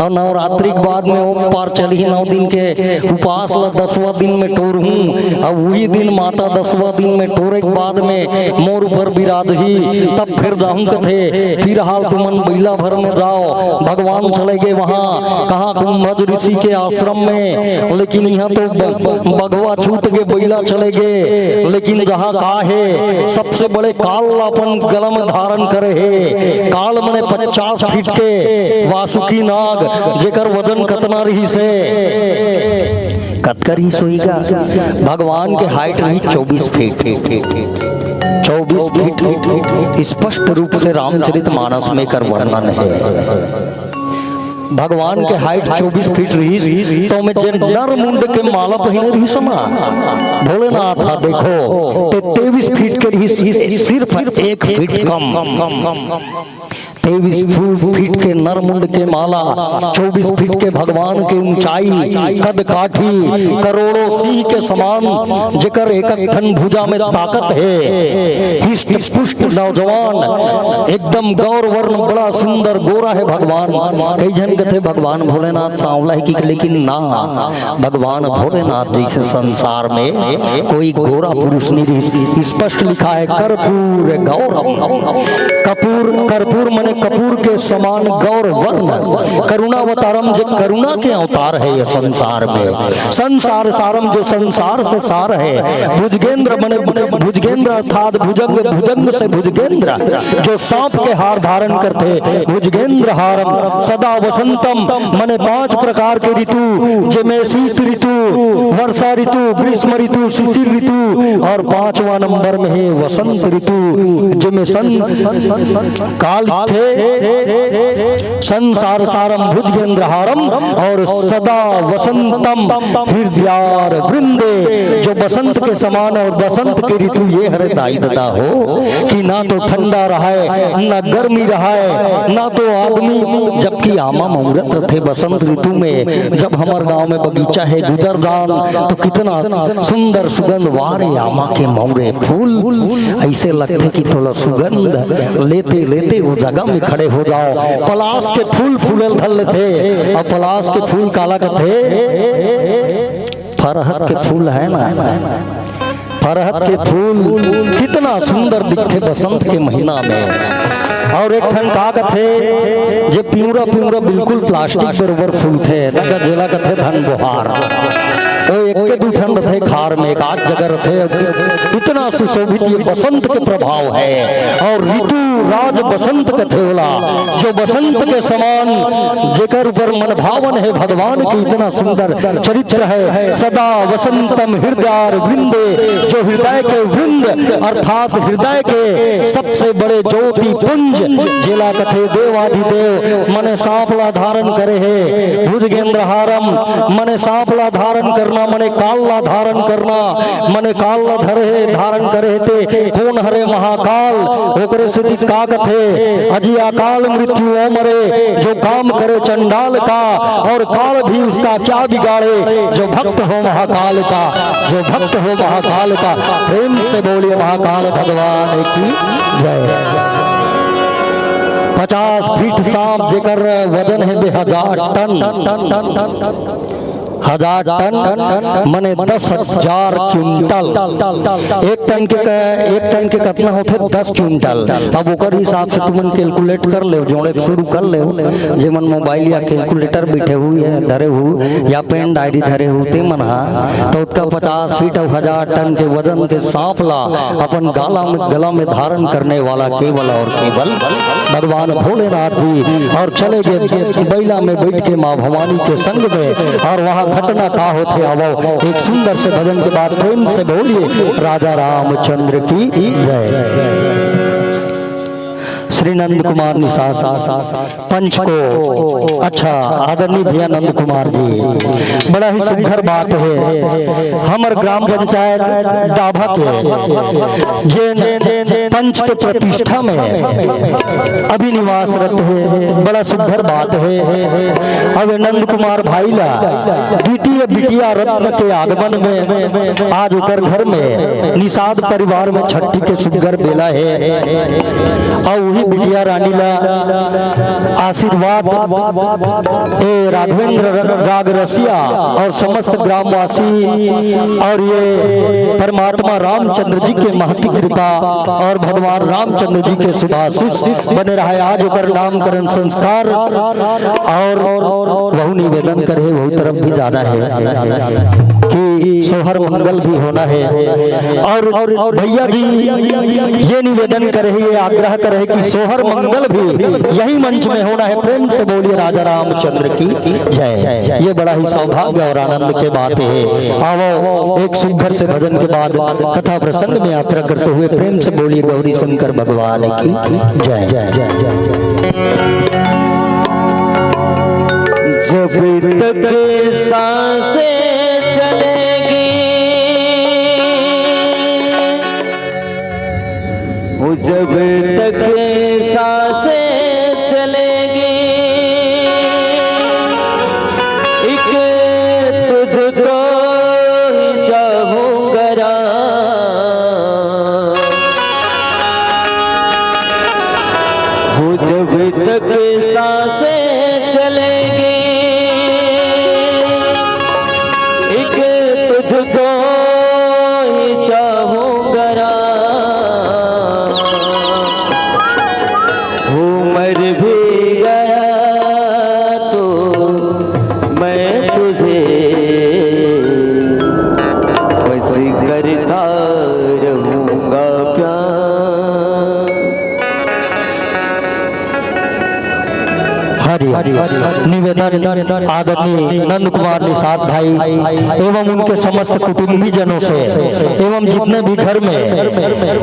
और नवरात्रि के बाद में वो पार चली 9 दिन के उपवास ला 10वां दिन में टोर हूँ, अब वही दिन माता 10वां दिन में टोरे के बाद में मोर ऊपर बिराद ही, तब फिर जाऊँ कथे फिर हाल तुमन बैला भर में जाओ, भगवान चले गए वहाँ कहाँ कुंभज ऋषि के आश्रम में, लेकिन यहाँ तो बघवा छूट के बैला चले गए, लेकिन जहाँ का है सबसे बड़े काल अपन गला में धारण करे है। काल मने 50 फीट के वासुकी नाग, जेकर वजन कतना रही से कतकर ही सोईगा। भगवान के हाइट रही 24 फीट। 24 फीट स्पष्ट रूप से रामचरितमानस में कर वर्णन है। भगवान के हाइट 24 फीट रही तो में नर मुंड के माला पहने रही समा भोलेनाथ था देखो तो 23 फीट के रही, सिर्फ 1 फीट कम। 23 फीट के नर मुंड के माला, 24 फीट के भगवान के ऊंचाई, कद काठी करोड़ों सिंह के समान, जेकर एक खन भुजा में ताकत है। हिष्ट पुष्ट नौजवान, एकदम गौर वर्ण, बड़ा सुंदर गोरा है भगवान। कई जन कहते भगवान भोलेनाथ सांवला है, लेकिन ना, भगवान भोलेनाथ जैसे संसार में कोई गोरा पुरुष नहीं। स्पष्ट लिखा है कर्पूर गौरम। कर्पूर मने कपूर के समान गौर वर्ण, करुणावतारम, जो करुणा के अवतार है ये संसार में। संसार सारम, जो संसार से सार है। भुजगेंद्र मने भुजगेंद्र अर्थात भुजंग, भुजंग से भुजगेंद्र, जो सांप के हार धारण करते। भुजगेंद्र हारम सदा वसंतम मने 5 प्रकार के ऋतु, जिनमें शीत ऋतु, वर्षा ऋतु, ग्रीष्म ऋतु, शिशिर ऋतु, और 5वां नंबर में है वसंत ऋतु, जिनमें काल थे संसार सारम भुजगेंद्र हारम, और सदा वसंतम हृदयार वृंदे, जो बसंत के समान। और बसंत के ऋतु ये हृदय दाता हो कि ना तो ठंडा रहा है ना गर्मी रहा है, ना तो आदमी, जबकि आमा मुहूर्त थे बसंत ऋतु में। जब हमारे गांव में बगीचा है गुजर जान, तो कितना सुंदर सुगंध वारे आमा के मौरे फूल, ऐसे लगते कि थोड़ा सुगंध लेते लेते वो जगह में खड़े हो जाओ। पलाश के फूल फूलल धल थे, और पलाश के फूल काला का थे, फरहत के फूल है ना, फरहत के फूल कितना सुंदर दिखते बसंत के महीना में। और एक ठन का थे जो पिंगरा पिंगरा बिल्कुल प्लास्टिक बराबर फूल थे, जिला का थे धन बुहार, तो एक के 2 ठन थे खार में, एक आध जगह थे। इतना सुशोभित ये बसंत के प्रभाव है। और ऋतु राज बसंत कथे होला, जो बसंत के समान, जेकर ऊपर मन भावन है भगवान की, इतना सुंदर चरित्र है। सदा वसंतम हृदयार वृंदे, जो हृदय के वृंद अर्थात हृदय के सबसे बड़े ज्योति पुंज, जिला कथे देवाधिदेव मने सांपला धारण करे है। भुजगेंद्र हारम मने सांपला धारण करना, मने कालला धारण करना, मने कालला धरे धारण करे थे। कौन हरे महाकाल, ओकरे सिद्धि का कथे अजी अकाल मृत्यु ओ मरे, जो काम करे चंडाल का, और काल भी उसका क्या बिगाड़े। जो भक्त हो महाकाल का, जो भक्त हो महाकाल का, प्रेम से बोलिए महाकाल भगवान की जय। 50 फीट सांप, जेकर वजन है 1000 टन, 1000 टन मने 10,000 क्विंटल। एक टन के कितना होते 10 क्विंटल। अब ओकर हिसाब से तुमन कैलकुलेट कर ले, जोड़े शुरू कर ले। जेमन मोबाइल या कैलकुलेटर बैठे हुए है धरे हुए, या पेन डायरी धरे हुए मन, तो उसका 50 फीट और 1000 टन के वजन के सांप ला अपन गला में धारण करने वाला केवल और केवल भगवान भोलेनाथ जी। और चले गए बैला में बैठ के माँ भवानी के संग में, और वहाँ घटना का होते आवो। एक सुंदर से भजन के बाद प्रेम से बोलिए राजा रामचंद्र की जय। श्री नंद कुमार निषाद पंच को, अच्छा आदरणीय भैया नंद कुमार जी, बड़ा ही सुंदर बात है। हमारे ग्राम पंचायत डाभा के जे पंच के प्रतिष्ठा में अभी निवासरत है, बड़ा सुंदर बात है। अब नंद कुमार भाई ला द्वितीय बिटिया रत्न के आगमन में आज ओकर घर में निषाद परिवार में छठी के सुंदर बेला है। और ओही बिटिया रानी ला आशीर्वाद ए राघवेंद्र राग रसिया और समस्त ग्रामवासी और ये परमात्मा रामचंद्र जी के महती कृपा और भगवान रामचंद्र जी के शुभाशीष बने रहा है। आज ओकर नामकरण संस्कार और बहु निवेदन करे वही तरफ भी ज्यादा है कि सोहर मंगल भी होना है। और भैया जी ये निवेदन करे, ये आग्रह करे कि सोहर मंगल भी यही मंच में होना है। प्रेम से बोलिए राजा रामचंद्र की जय। ये बड़ा ही सौभाग्य और आनंद के बात है। आओ एक सुंदर से भजन के बाद कथा प्रसंग में यात्रा करते हुए प्रेम से बोलिए गौरी शंकर भगवान की जय। जब तक सांसें चलेगी जब तक सांसें चलेगी एक तुझको ही चाहूँगा वो जब तक सांसें चलेगी तुझको ही चाहूँगा वो मर भी गया तो मैं तुझे बस करता रहूँगा प्यार। निवेदन आदरणीय नंद कुमार निषाद भाई एवं उनके समस्त कुटुंबी जनों से एवं जितने भी घर में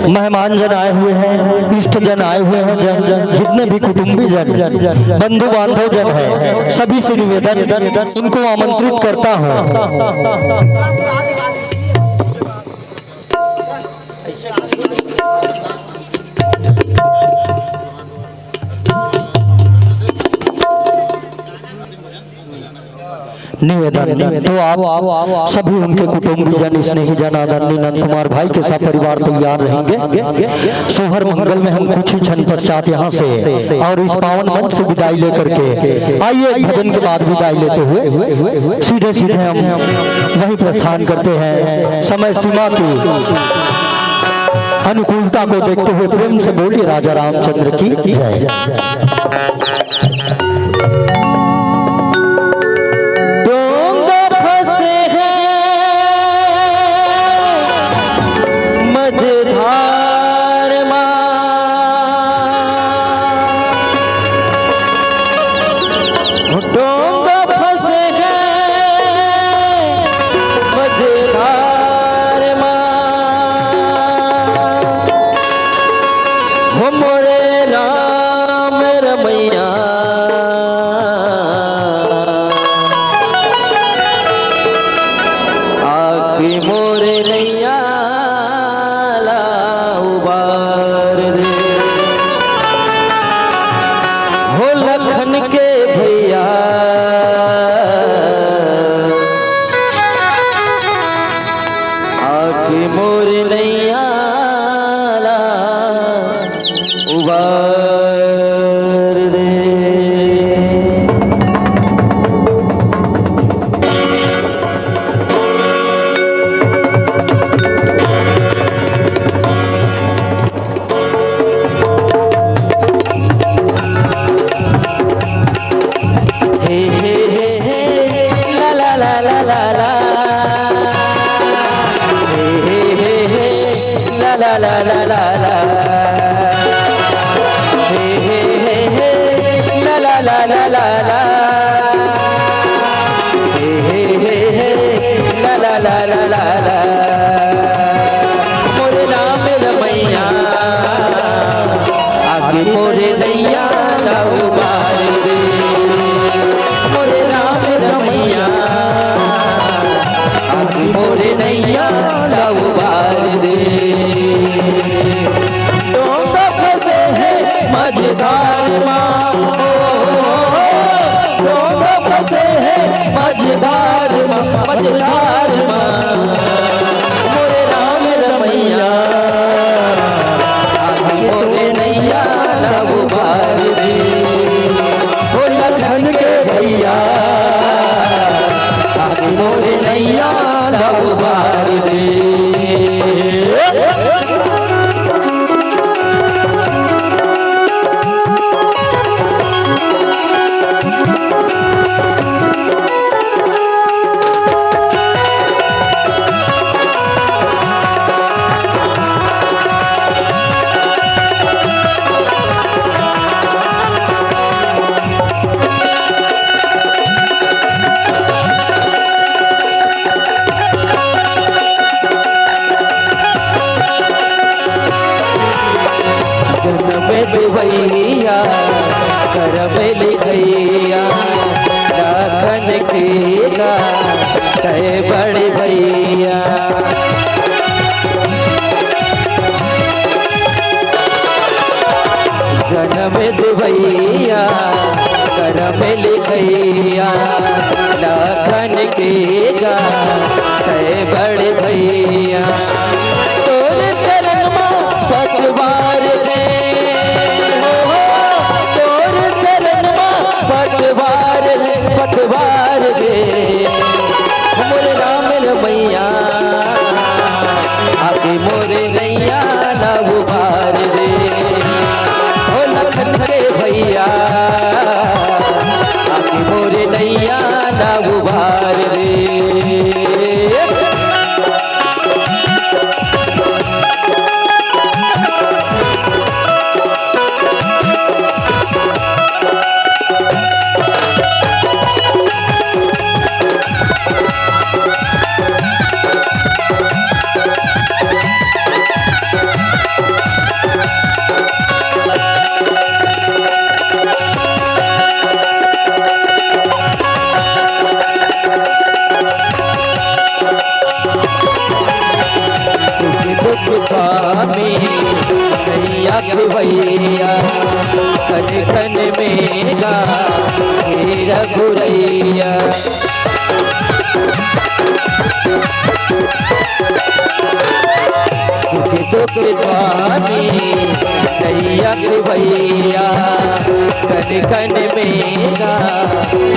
मेहमान जन आए हुए हैं, इष्ट जन आए हुए हैं, जितने भी कुटुंबी जन बंधु बांधव जन है, सभी से निवेदन उनको आमंत्रित करता हूँ। निवेदन तो आप सभी उनके कुटुंबी जन स्नेही जन आदरणीय नंद कुमार भाई के साथ परिवार तैयार रहेंगे। सोहर मंगल में हम कुछ ही क्षण पश्चात यहाँ से और इस पावन मंच से विदाई लेकर के आइए भजन के बाद विदाई लेते हुए सीधे सीधे हम वही प्रस्थान करते हैं। समय सीमा की अनुकूलता को देखते हुए प्रेम से बोलिए राजा रामचंद्र की जय। मोरे राम रमैया मोरे नैया कर में लिखैया लाखन के गा कहे बड़े भैया। जन्म भैया कर में लिखैया लाखन के गा कहे बड़े भैया। तोर चरण में पतवार दे तोर चरण में पतवार दे मोरे राम रमैया आगे मोरे नैया ना उबार दे लखन के भैया आगे मोरे नैया ना उबार दे। स्वामी नैया भैया कन कन में गा मेरा गुरैया। सुख दुख स्वामी नैया भैया कन कन में गा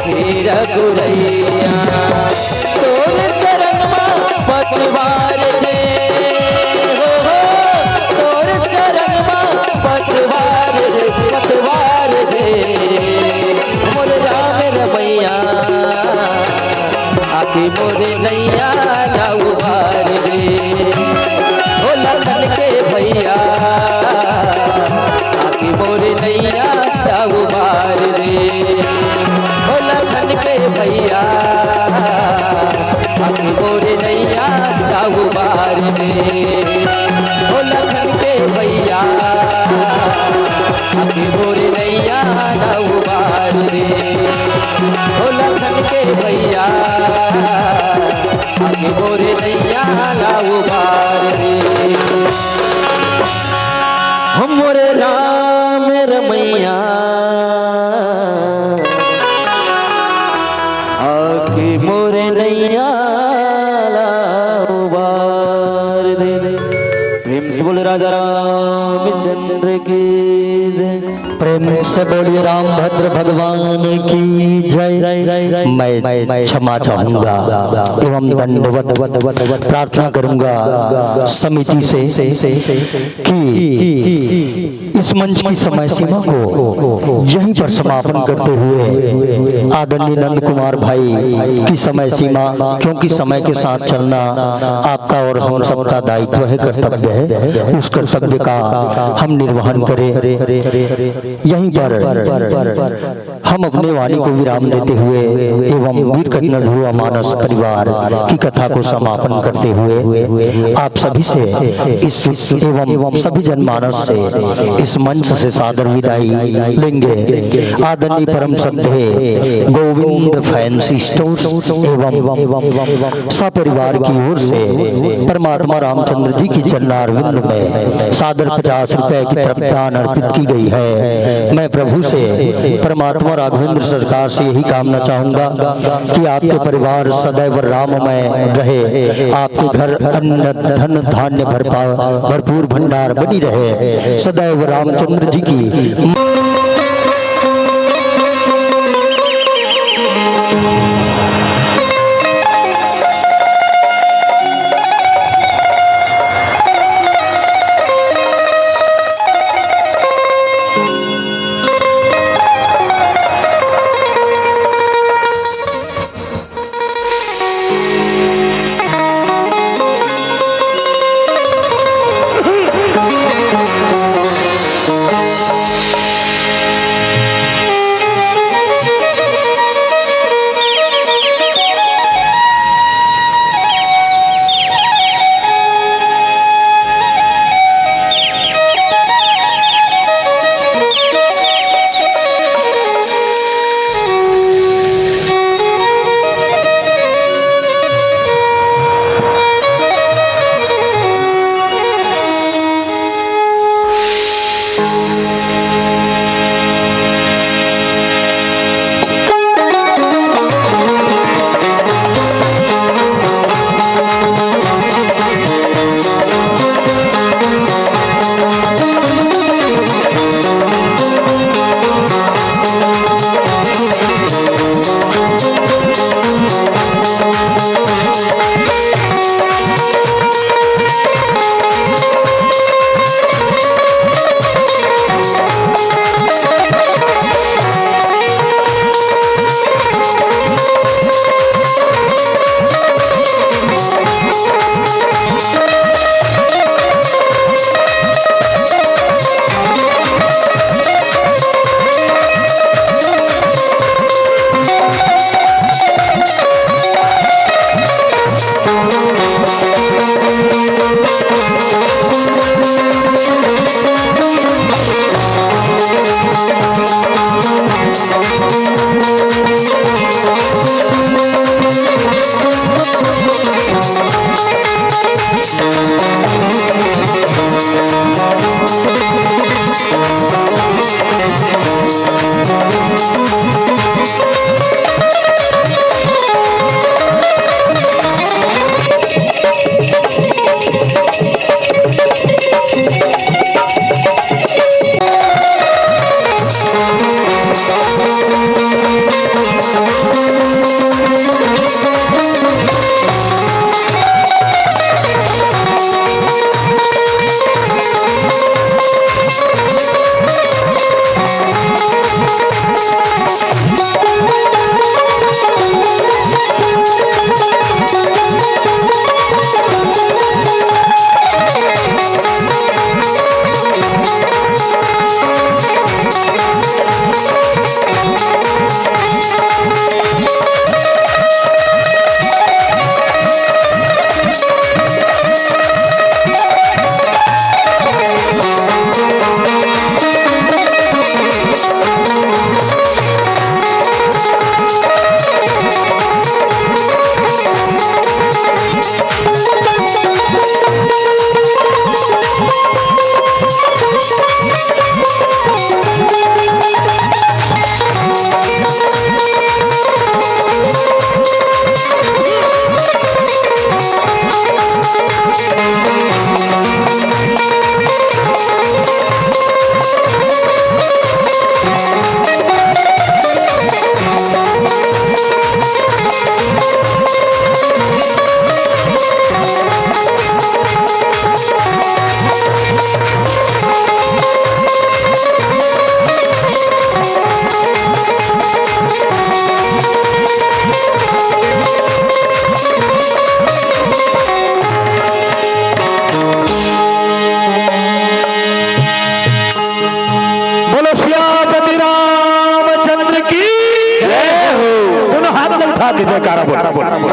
मेरा गुरैया। तोर चरण में पतवार दे पतवार दे मोरे राम रमैया आके मोरे नैया ना उबार दे ओ लखन के भैया आके मोरे नैया ना उबार दे ओ लखन के भैया आके मोरे नैया ना उबार दे ओ लखन के भैया आगे मोरे नैया ना उबार दे ओ लखन के भैया आगे मोरे नैया ना उबार दे। हम मोरे राम रमैया आगे मोरे नैया ना उबार दे। प्रेम से बोले राजा रामचंद्र की प्रेम से बोलिए राम भद्र भगवान की जय। मैं क्षमा चाहूंगा एवं दंडवत प्रार्थना करूंगा समिति से कि इस मंच की समय सीमा को यहीं पर समापन करते हुए आदरणीय नंद कुमार भाई की समय सीमा, क्योंकि समय के साथ चलना आपका और हम सबका दायित्व है, कर्तव्य है, उस कर्तव्य का हम निर्वहन करें। यहीं पर हम अपने वाणी को विराम देते हुए एवं वीर कन्या ध्रुव मानस परिवार की कथा को समापन करते हुए आप सभी से इस एवं सभी जनमानस से इस मंच से सादर विदाई लेंगे। आदरणीय परम श्रद्धेय गोविंद फैंसी स्टोर्स एवं सपरिवार की ओर से परमात्मा रामचंद्र जी की चरणारविंद में सादर 50 रुपए की तरफ दान अर्पित की गई है। मैं प्रभु से परमात्मा राघवेंद्र सरकार से यही कामना चाहूंगा कि आपके परिवार सदैव राममय रहे, आपके घर अन्न धन धान्य भरपूर भंडार बनी रहे, सदैव रामचंद्र जी की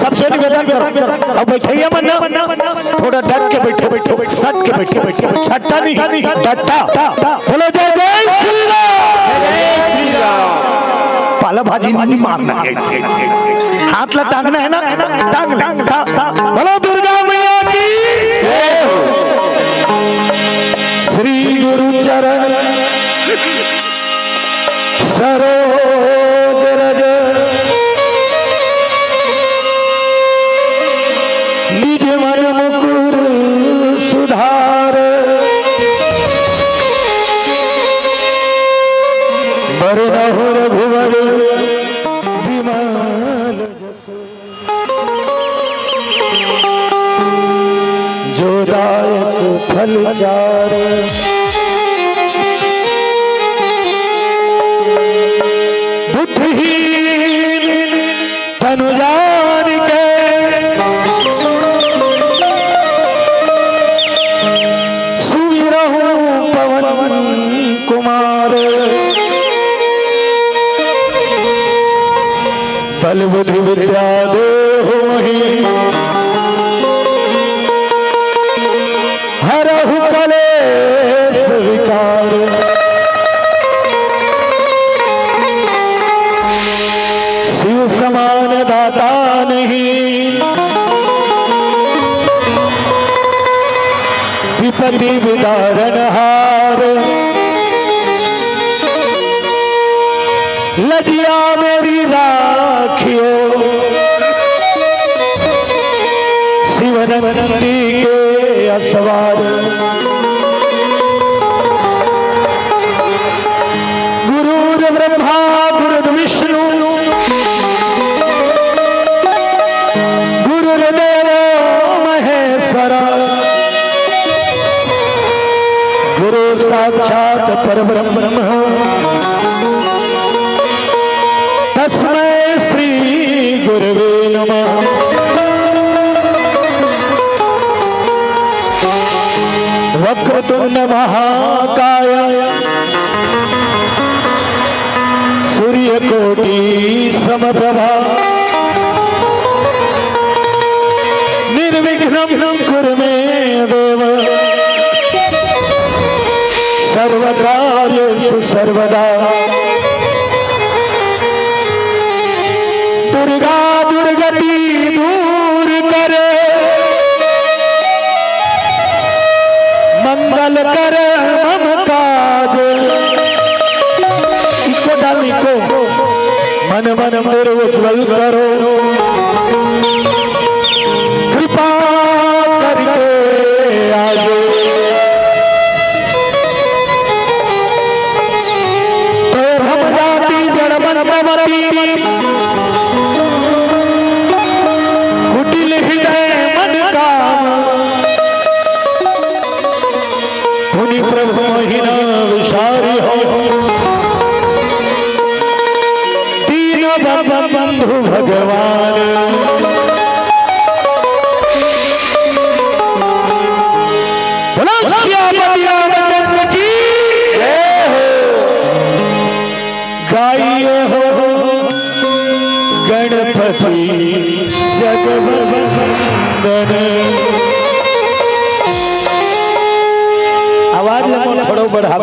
सबसे निवेदन करो अब बैठिए मन थोड़ा डट के बैठे बैठे सट के बैठे छट्टा नहीं डट्टा बोलो जय जय श्री राम। पाला भाजी नहीं मारना है, हाथ ला टांगना है ना, टांग ले। बोलो दुर्गा मैया की जय हो। श्री गुरु चरण सरोज रज निज मन मुकुर सुधार बरनहु रघुवर विमल जसु जो दायक फल चार बुद्धिहीन तनु जान के कुमार बल बुद्धि विद्या देहु ही हरहु कलेश विकार शिव समान दाता नहीं विपत्ति विदारण हार लजिया मेरी राखियो शिवनंदी के असवार गुरुर ब्रह्मा गुरुर विष्णु गुरुर्देव महेश्वरा गुरु साक्षात परब्रह्म तस्मै श्री गुरवे नमः। वक्रतुंड महाकाय सूर्यकोटि समप्रभा निर्विघ्नं कुरु मे देव सर्वकार्येषु सर्वदा। दुर्गा दुर्गति दूर करे मंगल करे मम काज इको डाली को मन मन मेरे उज्ज्वल करो कृपा करके आजो तो हम जाति जड़ मन प्रवती बंधु भगवान गाइए हो गणपति जगवंदन। आवाज थोड़ा बढ़ा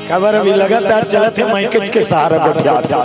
खबर अभी लगातार चलते माइकेज के सहारा बैठा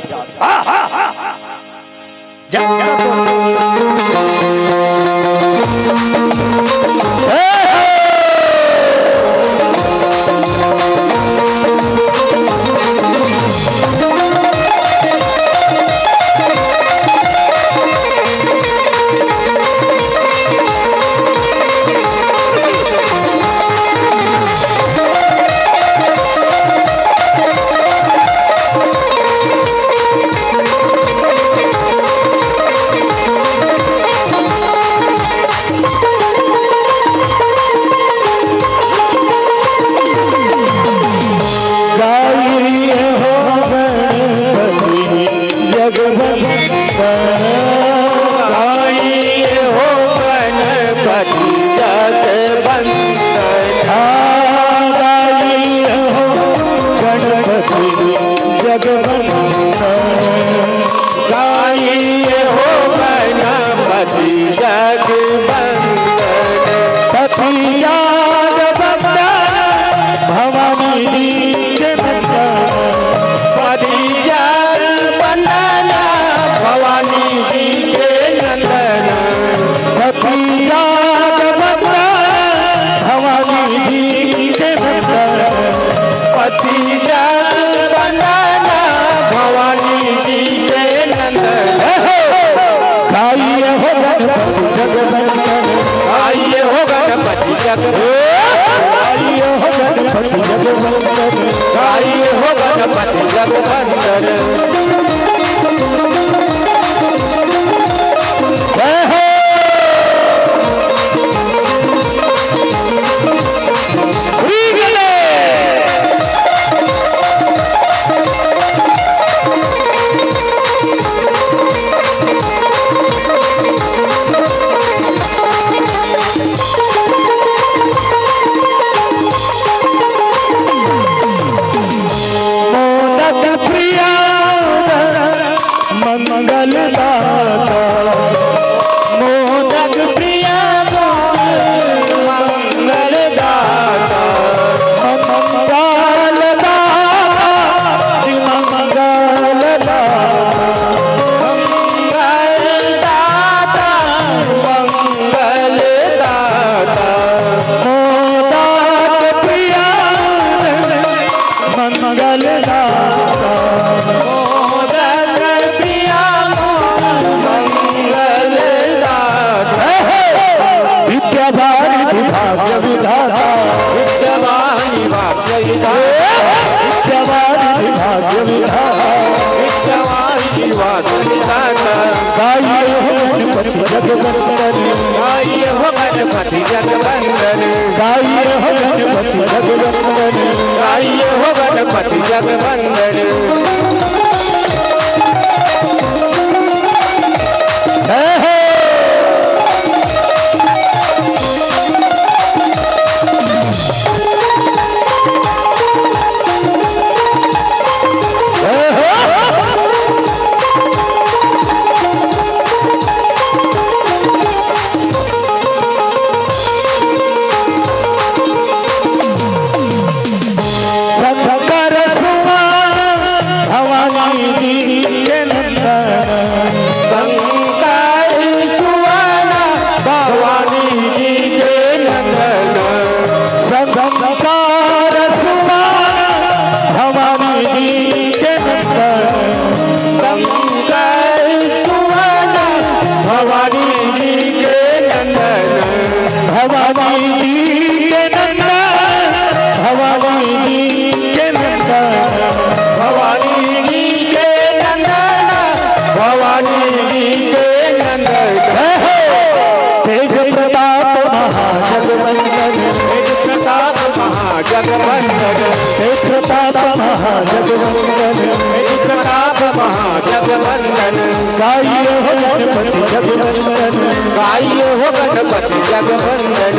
महाजगवंदन गाइए हो गणपति जगवंदन गाइए हो गणपति जगवंदन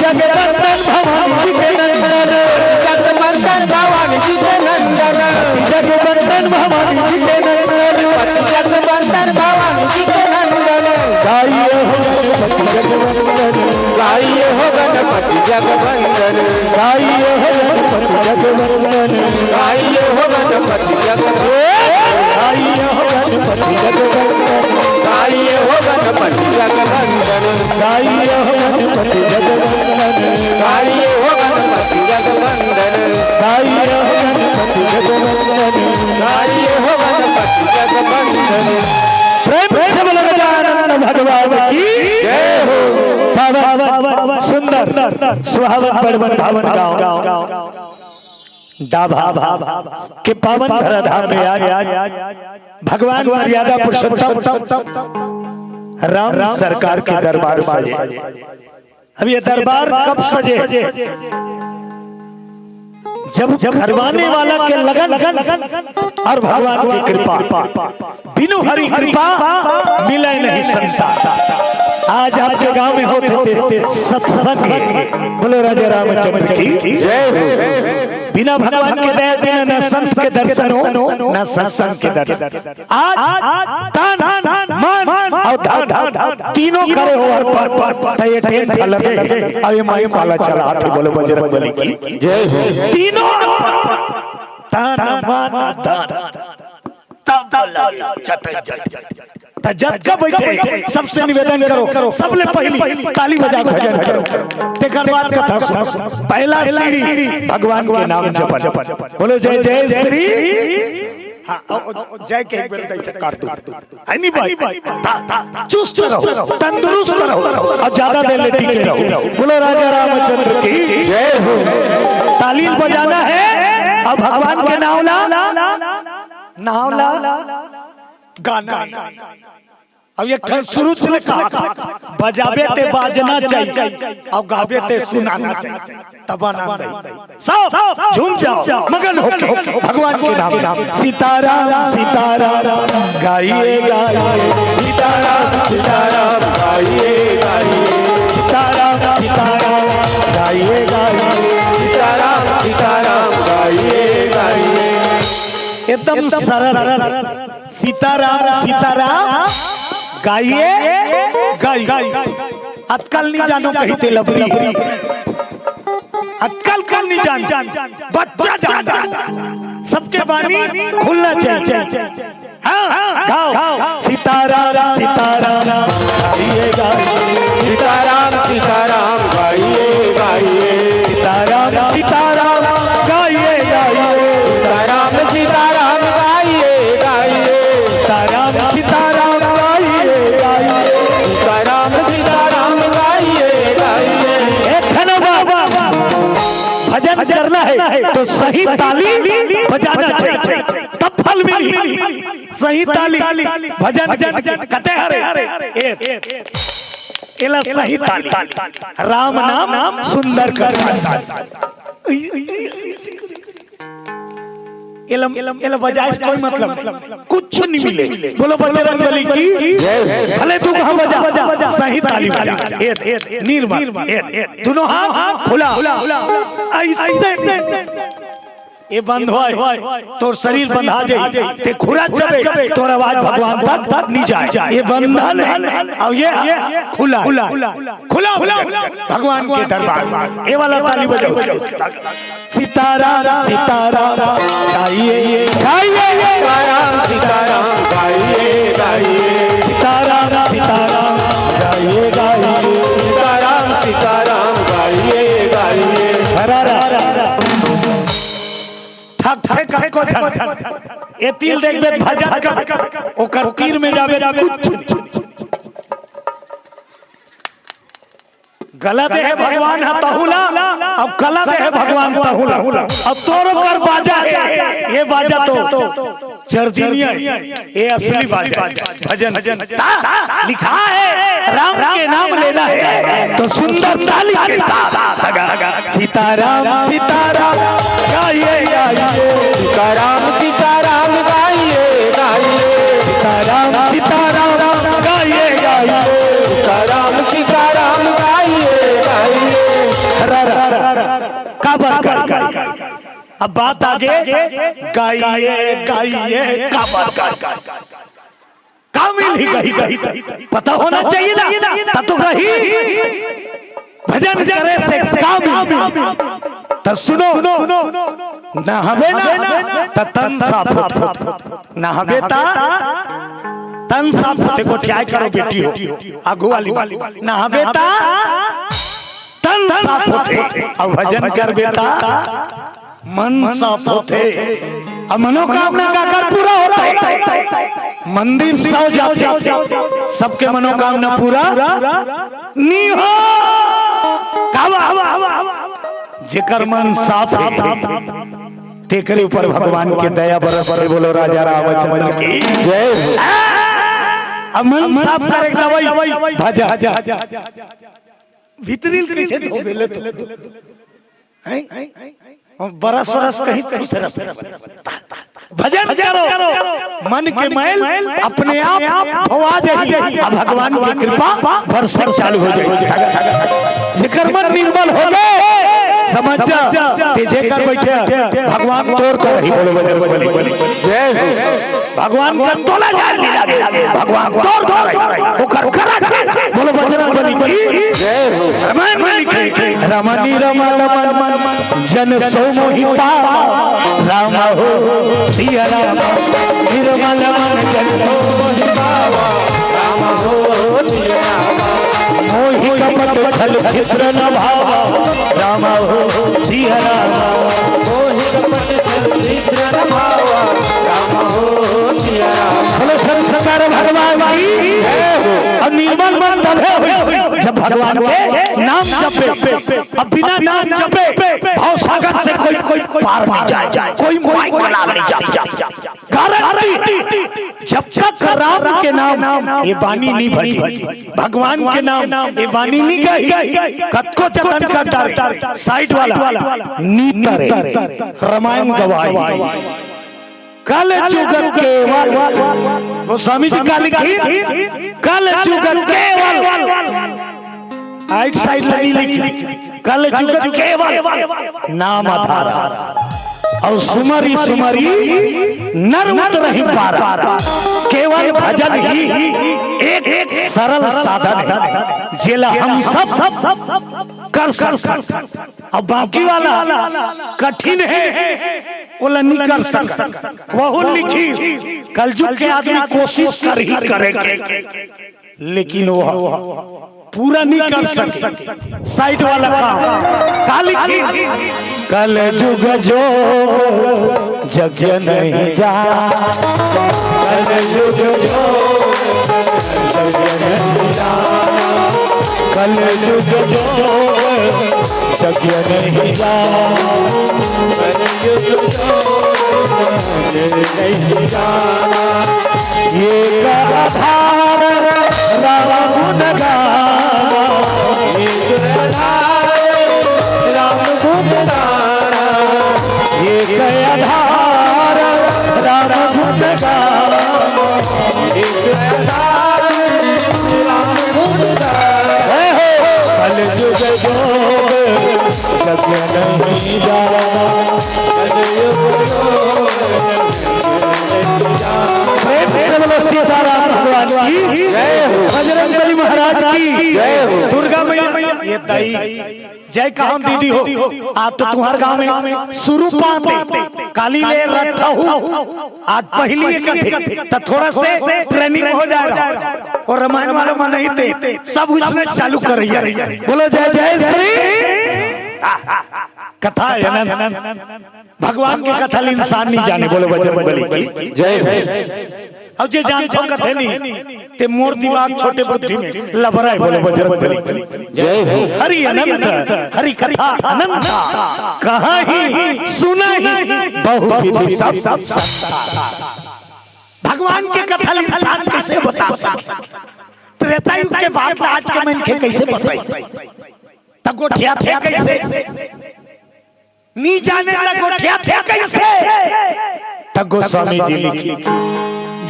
जगवंदन भवानी जी के नंदन जगवंदन भवानी जी के नंदन जगवंदन भवानी जी के नंदन गाइए हो गणपति जगवंदन गाइए हो गणपति जगवंदन गाइए हो गणपति जगवंदन गाइए हो गणपति जगवंदन गाइए हो गणपति जगवंदन गाइए हो गणपति जगवंदन गाइए हो गणपति जगवंदन गाइए हो गणपति जगवंदन गाइए हो गणपति जगवंदन प्रेम से बोलो गजानन भगवान की जय हो पावन सुंदर सुहावन बड़बड़ भावन गाँव डाभा के पावन धराधाम में आज भगवान मर्यादा पुरुषोत्तम राम सरकार के दरबार सजे। अब ये दरबार कब सजे? जब घरवाने वाला के लगन और भगवान की कृपा, बिनु हरि कृपा मिले नहीं संसार। आज आपके गांव में होते सत्संग, बोलो राजा रामचंद्र की जय हो बिना भगवान के दया बिना न संत के दर्शन हो न सत्संग के दर्शन। आज तन मन और धन तीनों करे हो और पर ये टेन लगे अब ये माई माला चला हाथ बोलो बजरंग बली की जय हो तीनों तन मन धन तब जब का बैठे सबसे निवेदन करो सबले पहली ताली बजा भजन करो तेकर बाद कथा सुनो। पहला सीढ़ी भगवान के नाम जपन बोलो जय जय श्री हाँ जय के एक बार काट दो है नहीं भाई चुस्त रहो तंदुरुस्त रहो और ज्यादा देर टिके रहो। बोलो राजा रामचंद्र की जय हो ताली बजाना है और भगवान के नाम ला गाना। अब एक शुरू से कहा बजावे ते बाजना चाहिए और गावे ते सुनाना चाहिए तब आनंद सब झूम जाओ मगन होके भगवान के नाम सीताराम सीताराम गाइए गाइए सीताराम सीताराम गाइए गाइए सीताराम सीताराम गाइए गाइए सीताराम सीताराम गाइए गाइए एकदम सरल सीताराम सीताराम गाइए गाइए अतकल नहीं जानो कहीं ते लबरी अतकल कर नहीं जान बच्चा जान सबके बानी खुलना चाहिए। हाँ गाओ सीताराम सीताराम गाइए गाइए सीताराम सीताराम गाइए गाइए सीताराम सीताराम गाइए गाइए सीताराम सीताराम गाइए गाइए सीताराम सीताराम गाइए गाइए सीताराम सीताराम गाइए गाइए भजन करना है तो सही ताली बजाना चाहिए तब फल मिली। सही ताली भजन कहते हरे एला सही ताली राम नाम सुंदर कर एला बजाए कोई मतलब कुछ नहीं मिले। बोलो बजरंग बली की भले तू कहाँ बजा सही ताली बजा निर्मल दोनों हाथ खुला ऐसे ये बंद हो तोर शरीर बंधा जाए ते खुरा चबे तोर आवाज भगवान तक नहीं जाए। ये बंधन है और ये खुला खुला खुला भगवान के दरबार ये वाला ताली बजाओ सीताराम सीताराम गाइए गाइए सीताराम सीताराम गाइए गाइए सीताराम सीताराम गाइए गाइए सीताराम सीताराम गाइए गाइए ठक ठक को ए तिल देखबे भजन का ओकर तीर में जावे कुछ गलत है भगवान है तहुला अब गलत है भगवान तहुला अब तोरो कर बाजा है ये बाजा तो चरदिनिया ये असली बाजा भजन लिखा है राम के नाम लेना है तो सुंदर ताली के साथ सीताराम सीताराम गाइए गाइए सीताराम सीताराम गाइए गाइए बात आगे गाइए गाइए का बात का मिली गई पता होना चाहिए ना तो गई भजन करे से काम तो सुनो ना हमें ना तन साफ ना हमें तन साफ होते को क्या करो बेटी हो आगू वाली ना हमें तन साफ होते अब भजन कर बेटा मन साफ होते अब मनोकामना का कर पूरा होता है मंदिर सौ जाते सबके मनोकामना पूरा नहीं हो जेकर मन साफ है तेकरे ऊपर भगवान के दया बरस से बोलो राजा रामचंद्र की जय। अब मन साफ करे दवाई भजा भीतरी कैसे धोबेले तो हैं बरस बरस कहीं तरफ भजन करो मन के मैल अपने आप धोआ जाएगी अब भगवान की कृपा बरसक चालू हो जाएगी जेकर मन निर्मल हो गए समझ जा तेजे कर बैठे भगवान तोड़ कर ही बोलो जय हो भगवान का तोला जान ली भगवान तोड़ कर ओकर करा बोलो बजरंग बली की जय हो रामायण में लिखे रमणी रमण जन सो मोहि पावा राम हो सिया राम निर्मल मन जन सो मोहि पावा राम हो सिया राम मोहि कपट छल छिद्र न भावा राम हो सिया राम मोहि कपट छल छिद्र न भावा राम हो सिया राम बोलो शंकर भगवान की जय हो अब निर्मल मन तब जब भगवान के नाम जपे अब बिना नाम जपे भाव सागर से कोई पार नहीं जाए कोई मोह कला नहीं जा गारंटी जब तक राम के नाम ये बानी नहीं भजी भगवान के नाम ये बानी नहीं गई कतको चतन का डर साइड वाला नी तरे रामायण गवाई कल जुग केवल गोस्वामी जी का लिखी कल जुग केवल आइट साइड लिखी कल जुग केवल नाम आधार और सुमरी नर उतर ही पारा केवल भजन ही एक सरल साधन है जेला हम सब कर अब बाकी वाला कठिन है बोला नहीं कर सकता वह लिखी कलयुग के आदमी कोशिश कर ही करेंगे लेकिन वो पूरा नहीं कर सकते साइड वाला काम काली कल जुग जो जग नहीं जा कल जुग जो जग नहीं जा कल जुग जो जग नहीं जा कल जुग जो जग नहीं जा ये आधार राम गुण गाना राम गुण गाना एक आधार राम गुण गाना एक आधार राम गुण गाना कल जुग जोग जग नहीं जाना कल युग बजरंगबली महाराज की दुर्गा मैया ये दाई जय कहाँ दीदी हो आज तो तुम्हारे गांव में शुरू पाते काली ले रखा हूँ आज पहली कथी तो थोड़ा से ट्रेनिंग हो जाएगा और रामायण वालों में नहीं थे सब उसमें चालू कर रही है बोलो जय जय श्री कथा है भगवान की कथा इंसान नहीं जाने बोलो बजरंगबली की जय अब जे जान तो कथे नहीं ते मोर दिमाग छोटे बुद्धि में लबराए बोले बजरंगबली जय हो हरि अनंत हरि कथा अनंत कहा ही सुना ही बहु विधि सब भगवान के कथा इंसान कैसे बता सकता त्रेता युग के बाद आज के मन के कैसे बताई तब गोठिया थे कैसे नी जाने तक गोठिया थे कैसे तब गोस्वामी जी लिखी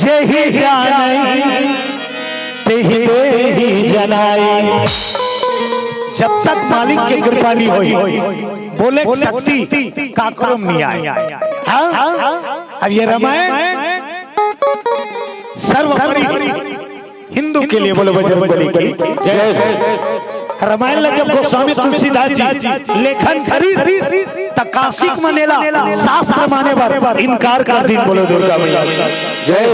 जेहि जानाई तेहि देहि जनाई जब तक मालिक की कृपा नहीं हुई बोले शक्ति का करो मिया। अब ये रामायण सर्वोपरि हिंदू के लिए बोलो बजरंगबली की जय। रामायण ला जब गोस्वामी तुलसीदास जी लेखन करी त काशी मनेला शास्त्र माने बार इनकार कर दिन बोलो दुर्गा मैया जय।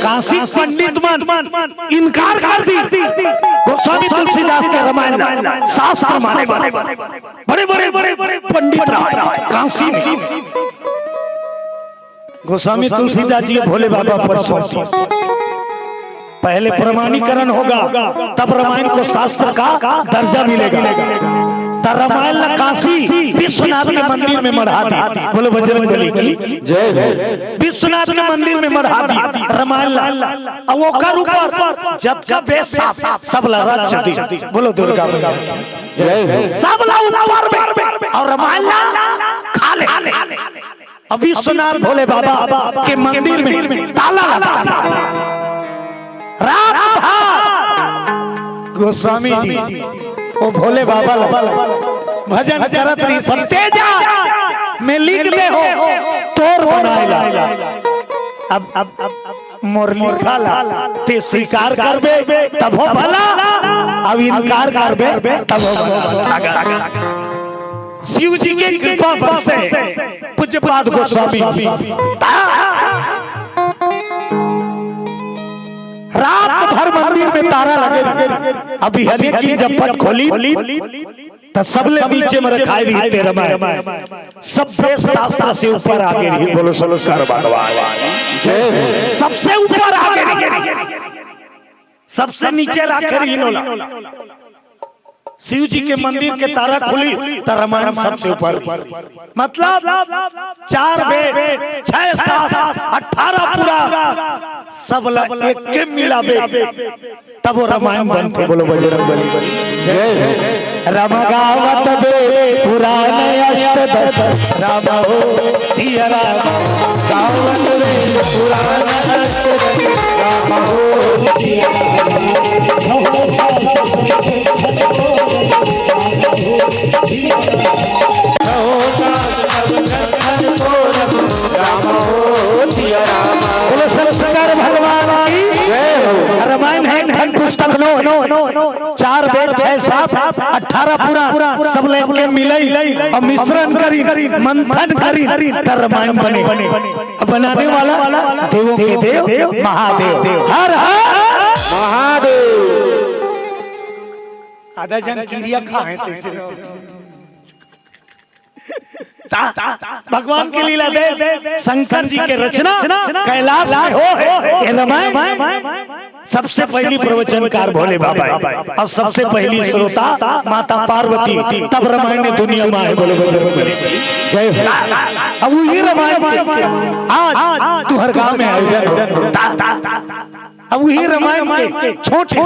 काशी पंडित मन इनकार कर दी गोस्वामी तुलसीदास के रामायण शास्त्र माने बड़े बड़े बड़े पंडित रहा काशी में। गोस्वामी तुलसीदास जी भोले बाबा पर सौंपी पहले प्रमाणीकरण होगा तब रामायण को शास्त्र का दर्जा मिलेगा। तब रामायण काशी विश्वनाथ के मंदिर में मढ़ा दी बोलो बजरंगबली की जय। विश्वनाथ के मंदिर में मढ़ा दी रामायण अब वो कर ऊपर जब का बेस सब रच दी बोलो दुर्गा मैया जय। सब ऊपर में और रामायण खा ले। अब विश्वनाथ भोले बाबा के मंदिर में ताला लगा गोस्वामी जी वो भोले बाबा भजन करत रही सब तेजा में लिख दे हो तोर बनाएला। अब मोर लिखाला ते स्वीकार करबे तब हो भला अब इनकार करबे तब हो भला। शिव जी की कृपा बरसे पूज्यपाद गोस्वामी रात भर मंदिर में तारा लगे। अभी हने की जब पट खोली तो सबले नीचे में रखाई रही तेरा रामायण सबसे शास्त्र से ऊपर आगे रही बोलो सोलो कर भगवान जय। सबसे ऊपर आगे रही सबसे नीचे रखे रही नोला। शिव जी के मंदिर के तारा खुली तो रामायण सबसे ऊपर मतलब 4 वेद 6 शास्त्र 18 पूरा सब एक के मिलावे तब वो रामायण बनते बोलो बजरंगबली जय। राम गावत बे पुराण अष्टदश राम हो सिया राम गावत बे पुराण अष्टदश राम हो सिया रामायण है धन पुस्तक नो 4 वेद 6 शास्त्र 18 पूरा सब लेके मिलई और मिश्रण करी मंथन करी तर रामायण बने। बनाने वाला देवों के देव महादेव हर हर महादेव। आधा जन क्रिया खाए भगवान की लीला दे शंकर जी के रचना कैलाश में हो रामायण। सबसे पहली प्रवचनकार भोले बाबा और सबसे पहली श्रोता माता पार्वती तब रामायण ने दुनिया में आए बोले बजरंगबली जय। अब वही रामायण आज तुहर गांव में आयोजन अब वही रामायण के छोटे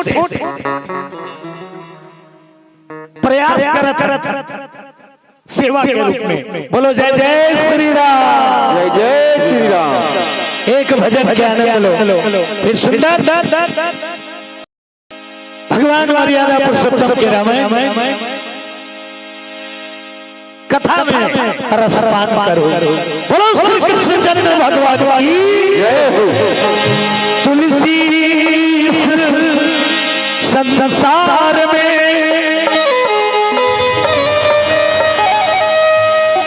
प्रयास करत सेवा के रूप में बोलो जय जय श्री राम जय जय श्री राम। एक भजन के आनंद लो फिर सुंदर भगवान मर्यादा पुरुषोत्तम के रामायण कथा में रसपान करो बोलो श्री कृष्ण जन्म भगवान की तुलसी संसार में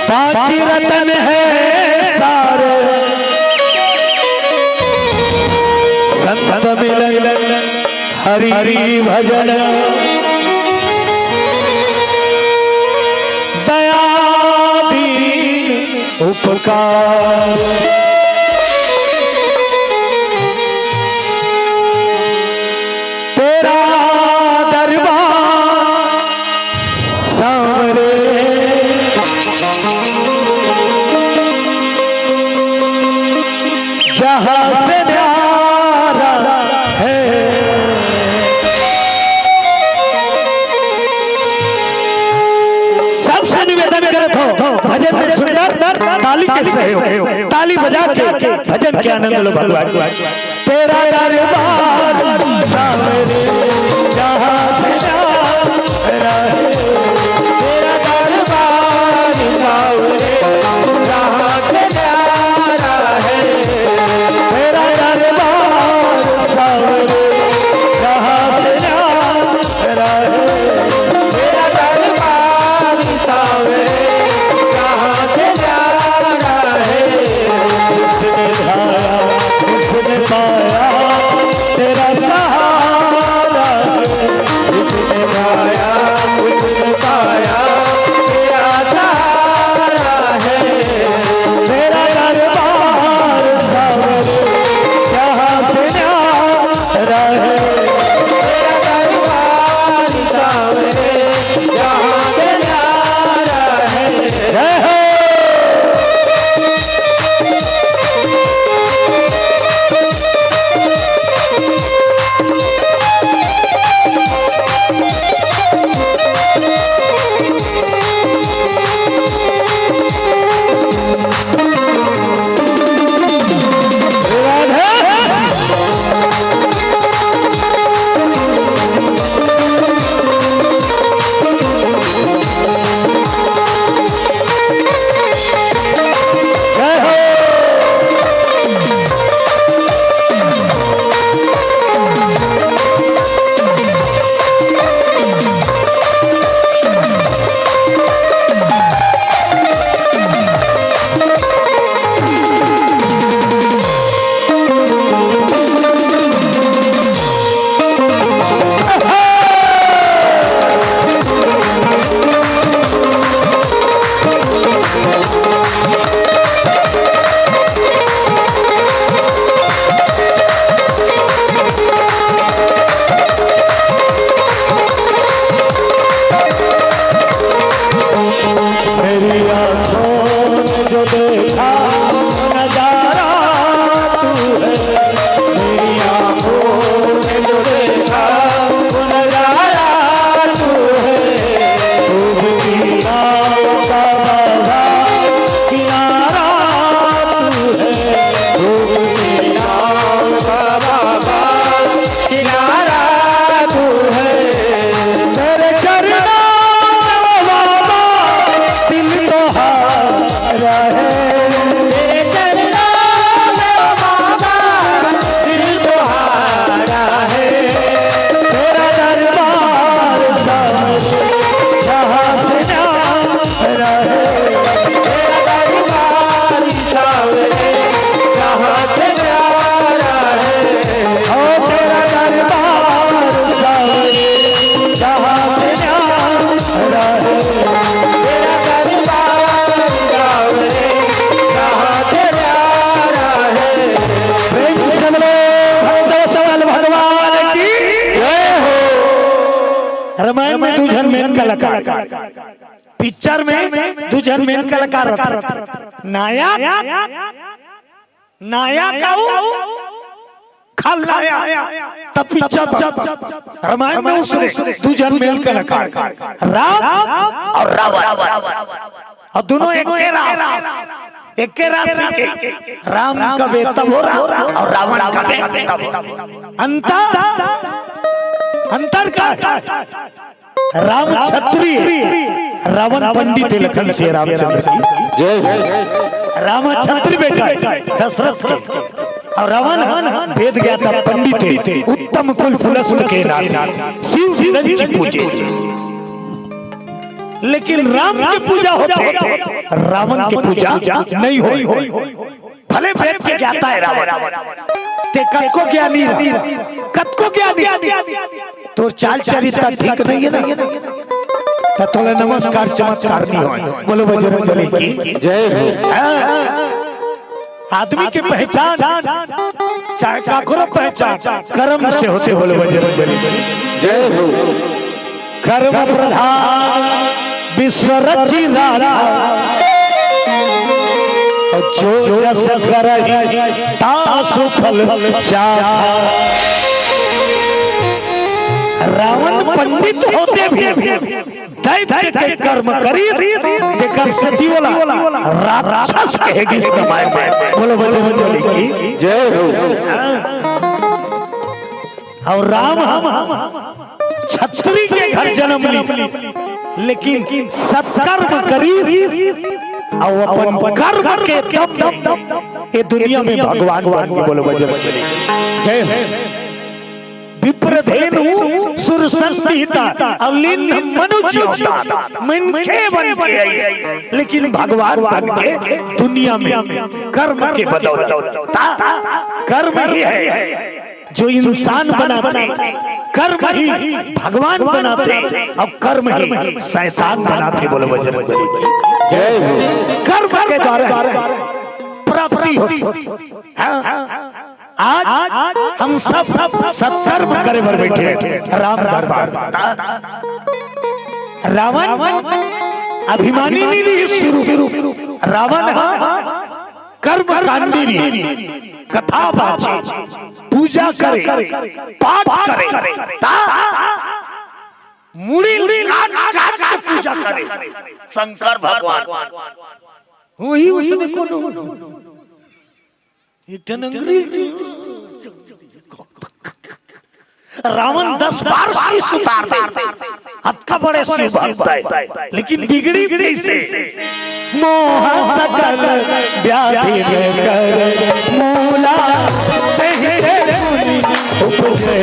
साची रतन है सारे संत मिलन हरि भजन दया दीन उपकार तेरा दरबार सामने जहाँ से न्यारा है सबसे निवेदन करत हो भजन में सुंदर ताली के सहयोग ताली बजा के भजन के आनंद लो भगवान। तेरा दरबार सामने जहाँ से न्यारा है तेरा दरबार मेन कलाकार, पिक्चर में दो जन मेन कलाकार रहता, नायक खलनायक, तब पिक्चर रामायण में उसने दो जन मेन कलाकार, राम और रावण, और दोनों एक के राशि के, राम का बेटा हो रहा और रावण का बेटा हो, अंतर का राम क्षत्रिय, रावण पंडित, लखन से रामचंद्र की राम क्षत्रिय बेटा दशरथ के, और रावण वेद ज्ञाता पंडित थे, उत्तम कुल पुलस्त के नाते शिव जी पूजे, लेकिन राम की पूजा होते, रावण की पूजा नहीं होई। भले वेद के ज्ञाता है रावण, ते कतको ज्ञानी, तो चाल चरित्र ठीक नहीं है ना, तो नमस्कार चमत्कार नहीं हो। बोलो बजरंगबली की जय हो। आदमी की पहचान चाहे काकरो पहचान कर्म से होते, बोलो बजरंगबली जय हो। कर्म प्रधान विश्व रचिता, जो यश करहि तासु फल चाहा। रावण पंडित होते भी दैत्य के कर्म करी, तेकर सती वाला राक्षस कहेगी इस रामायण में। बोलो बजरंगबली की जय हो। और राम हम क्षत्रिय के घर जन्म ली, लेकिन सत्कर्म करी और अपन कर्म के दम ये दुनिया में भगवान बन गए। बोलो बजरंगबली जय हो। विप्रधेनु सुर संहिता अवलीन मनुष्य मनखे बन के, लेकिन भगवान बन के दुनिया में कर्म के बदौलत, कर्म ही है जो इंसान बनाते, कर्म ही भगवान बनाते, अब कर्म ही शैतान बनाते। बोलो बजरंगबली जय हो। कर्म के द्वारा प्राप्ति होती। आज हम सब सत्कर्म करे बर बैठे राम दरबार। रावण अभिमानी नहीं शुरू, रावण कर्म कांडी, कथा बाचे, पूजा करे, पाठ करे, मुड़ी काट के पूजा करे शंकर भगवान। वही उसने कोनो एक अंग्रेजी रावण 10 बार शीश उतार दे, हत्था बड़े शिव भक्त है, लेकिन बिगड़ी कैसे? मोह सकल व्याधि में कर मूला, सही मुनि उपजे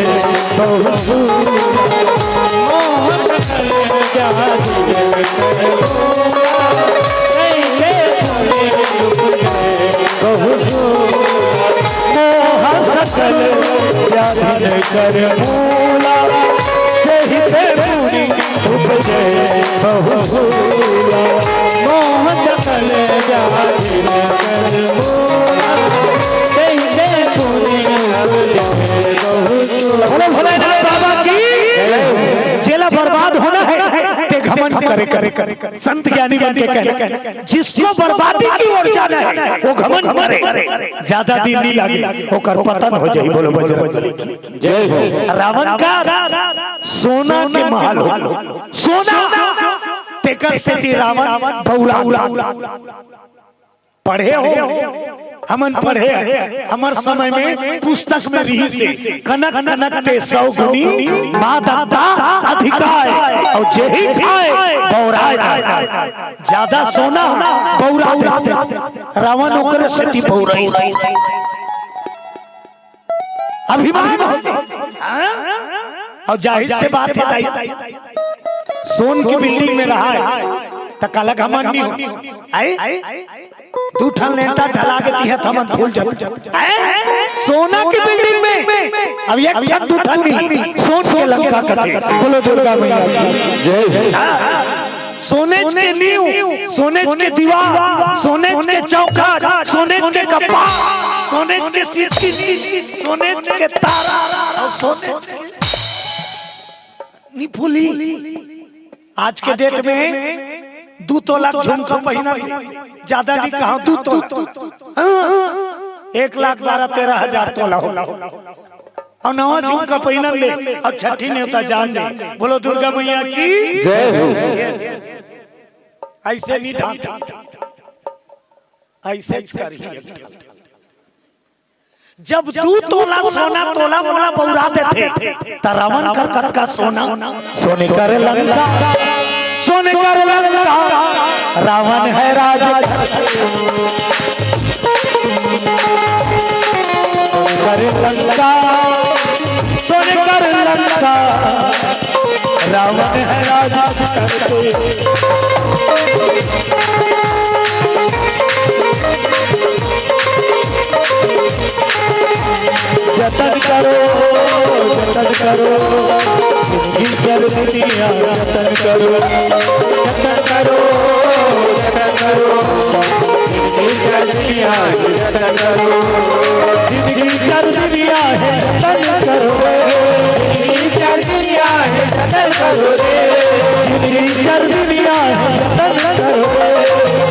बहु सूला। मोह सकल व्याधि में कर मूला, सही मुनि उपजे बहु सूला। मोह सकल व्याधि में कर मूला, सही मुनि उपजे बहु सूला। मोह सकल व्याधि में कर मूला, सही मुनि उपजे बहु सूला। बोलो भोलेनाथ बाबा की चेला बर्बाद होना है ते घमंड करे। संत ज्ञानी बन के कहे, जिसको बर्बादी की ओर जाना है वो घमंड करे, ज्यादा दिन नहीं लगे होकर पतन हो जाए। बोलो बजरंगबली की जय हो। रावण का सोना के महल हो, सोना तेकर से रावण बौरा। पढ़े हो, हमन पढ़े, हमार समय में पुस्तक में रही से कनक कनक ते 100 गुनी मादा अधिकार, और जेही खाए बौराए। ज्यादा सोना बौरा, रावण ओकरे से बौराई। अभिमान और जाहिर से बात है, सोन की बिल्डिंग में रहा है तो काला घमंड नहीं हो। आए तू ठन लेंटा ढला के दिहत हमन फूल जब सोना की बिल्डिंग में अब एक दू ठन नहीं सोन के लंका करके। बोलो दुर्गा मैया की जय हो। सोने के नींव, सोने के दीवार, सोने के चौखट, सोने के कप्पा, सोने के सीढ़ी, सोने के तारा, और सोने निपुली आज के डेट में 2 तोला झुमका पहना ज्यादा नहीं कहा 2 तोला 1,12,13,000 तोला होला और नवा झुमका पहना ले और छठी नेता जान ले। बोलो दुर्गा मैया की जय हो। ऐसे नहीं ढांक ऐसे करिए। जब 2 तोला सोना तोला मोला बौरा देते त रावण कर का सोना सोने कर लंका सोने कर लंका रावण है राजा कर लंका सोने कर लंका रावण है राजा जतन करो जतन करो दुनिया जतन करो जतन करो जतन करो दुनिया जतन करो जिंदगी चल दुनिया है जतन करो जिंदगी चल दुनिया है जतन करो जिंदगी चल दुनिया है जतन करो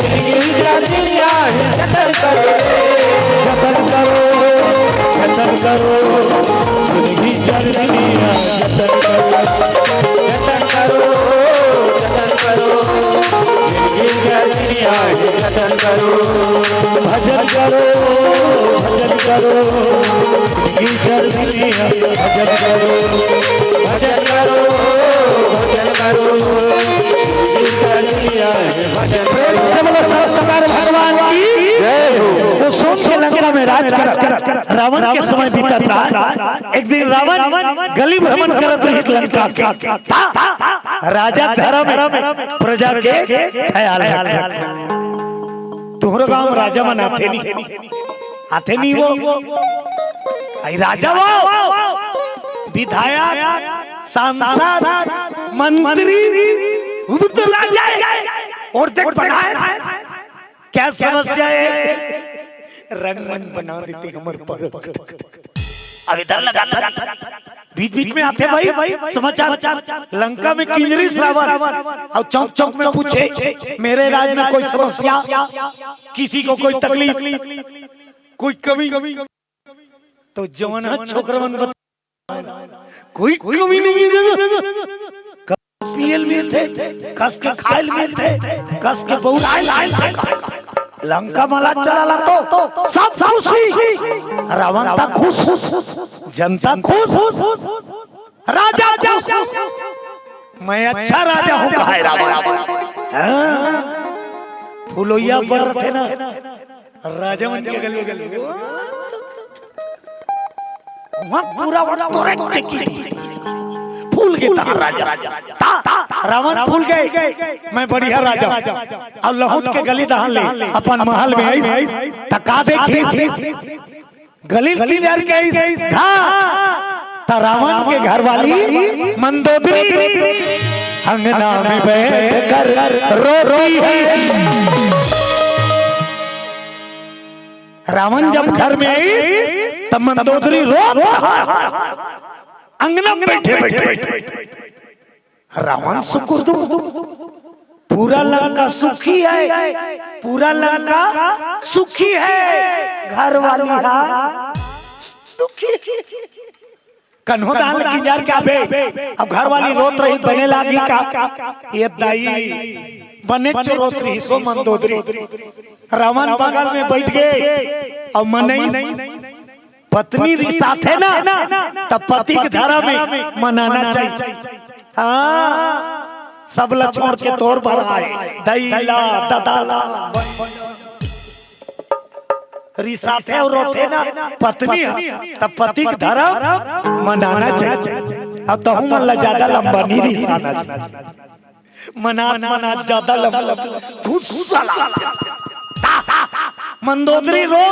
जिंदगी चल दुनिया है जतन करो जतन करो जतन करो जिंदगी चल दुनिया जतन करो जतन करो जतन करो जिंदगी चल दुनिया जतन करो भजन करो भजन करो जिंदगी चल दुनिया भजन करो भजन करो भजन करो जिंदगी चल दुनिया भजन करो। भगवान की जय हो। वो सोम के लंका में राज कर रावण के समय बीता था। एक दिन रावण गली भ्रमण करत रहित लंका के राजा धर्म प्रजा के ख्याल है। तुहरो गांव राजा मन आते नहीं वो आई राजा वो विधायक सांसद मंत्री तो राजा और देख बनाए क्या समस्या है रंगमंच बना देते हमर पर अब इधर लगा बीच बीच में आते भाई समाचार लंका में किंजरी रावण और चौक चौक में पूछे मेरे राज में कोई समस्या किसी को कोई तकलीफ कोई कमी तो जवान छोकरवन कोई कमी नहीं पीएल मिलते कस के खाइल मिलते कस के बहुराइल लंका मला चला तो सब खुशी रावण था खुश जनता खुश राजा मैं अच्छा राजा हूँ कहा है रावण फुलोइया पर थे ना राजा मन के गले गले वहाँ पूरा फूल गया राजा रावण फूल गए मैं बढ़िया राजा अब लहुट के गली दहन ले अपन महल में आई टका देखी गली क्लियर के रावण के घर वाली मंदोदरी अंगना में बैठ कर रो रही है। रावण जब घर में आई तब मंदोदरी रो अंगना में बैठे बैठे रावण शुक्र पूरा लंका सुखी है पूरा लंका सुखी है घर वाली दुखी कन्हो दाल की जार क्या बे अब घर वाली रोत रही बने लागी का ये दाई बने रोत रही सो मंदोदरी रावण बगल में बैठ गए और मनई पत्नी साथ है ना तब पति के धारा में मनाना चाहिए। हाँ सब ला छोड़ के तोर भर आए दैला ददाला रिसाते और रोते ना पत्नी तब पति के धारा मनाना चाहिए। अब तो हम ला ज्यादा लंबा नहीं रिसाना मना ज्यादा लंबा तू साला मंदोदरी रो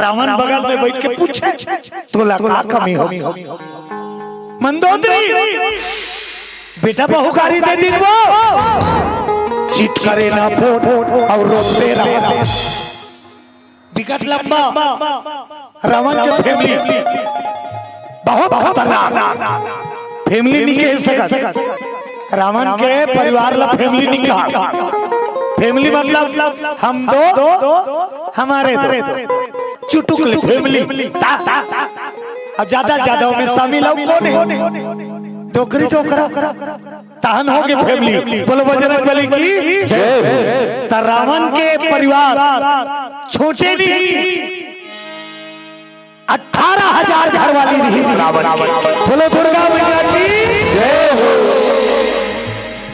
रावण बगल में बैठ के पूछे तो लगा कमी हो मंदोदरी बेटा बहुकारी दे दिन वो चिट करे ना फोट और रोते रहा विकट लंबा रावण के फैमिली बहुत खतरनाक फैमिली नहीं कह सकत रावण के परिवार ला फैमिली निकाह। फैमिली मतलब हम दो हमारे दो चुटुकले फैमिली। और ज्यादा में शामिल हो कौन है? डोगरी टोकरा तहन हो गए फैमिली। बोलो बजरंग बली की जय। तो रावण के परिवार छोटे नहीं, 18,000 घर वाली नहीं रावण। बोलो दुर्गा मैया की जय हो।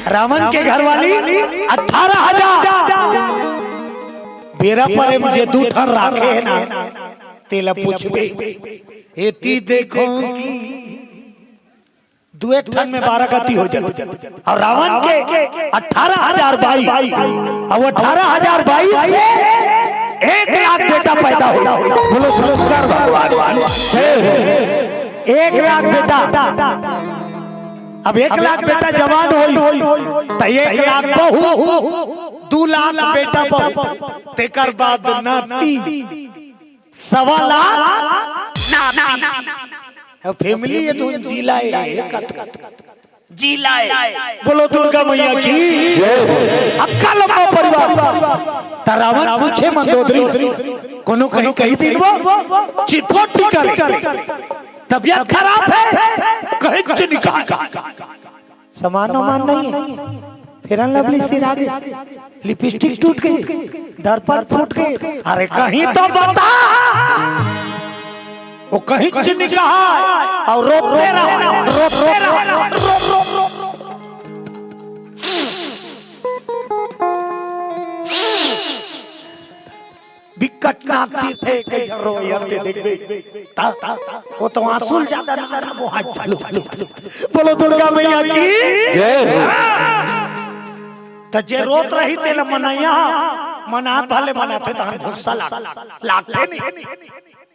रावण के घर वाली 18,000। बेरा पर मुझे दूठन राखे है ना तेला पूछबे एती देखो की दुए ठन में 12 गति हो जाए। और रावण के 18,022 और 18,022 से 1,00,000 बेटा पैदा हो। बोलो सुरेश्वर भगवान 1,00,000 बेटा। अब 1,00,000 बेटा जवान हो तो 1,00,000 बहू, 2,00,000 बेटा बहू, तेकर बाद नाती, 1,25,000 फैमिली है। तो जिलाए बोलो दुर्गा मैया की अक्का लंबा परिवार। रावण पूछे मंदोदरी कोनो कहीं कहीं दिलवा चिटपट करे तबियत खराब है कहीं कुछ निकाल समान नहीं है। फेयर एंड लवली सिर आ गई, लिपस्टिक टूट गई, दर्पण फूट गए। अरे कहीं तो बता वो कहीं कुछ नहीं कहा और रोते रहा। बिकट नाकती थे कैसे रोयते देखबे वो तो आंसू ज्यादा नजर वो हाथ चालू। बोलो दुर्गा मैया की जय। त जे रोत रही तेल मनैया मनात भले मनाते त हम गुस्सा लागते नहीं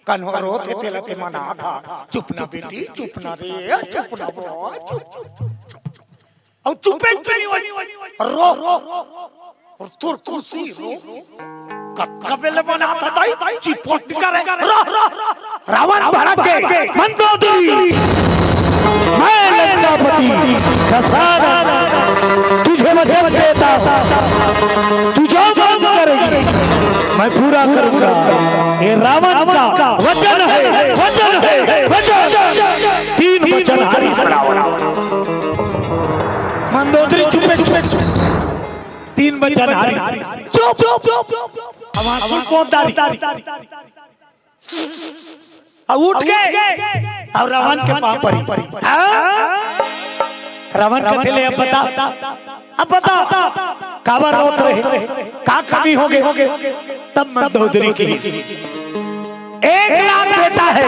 कन्हो रोते तेल ते मना था। चुप ना बेटी चुप ना रे चुप ना बो और चुपे रो और तुर खुशी रो कबेले बनाता दाई चिपट करे रावण भड़क के मंदोदरी मैं लंकापति खसारा तुझे बचाता तुझे काम करेगी मैं पूरा करूंगा। ये रावण का वचन है 3 वचन हरि रावण। मंदोदरी चुपे 3 वचन हरि चुप हमारा पोदारी उठ गए और रावण के पांव पर रावण कहते ले अब बता काबर रोत रहे का कमी हो गए। तब मंदोदरी की 1,00,000 बेटा है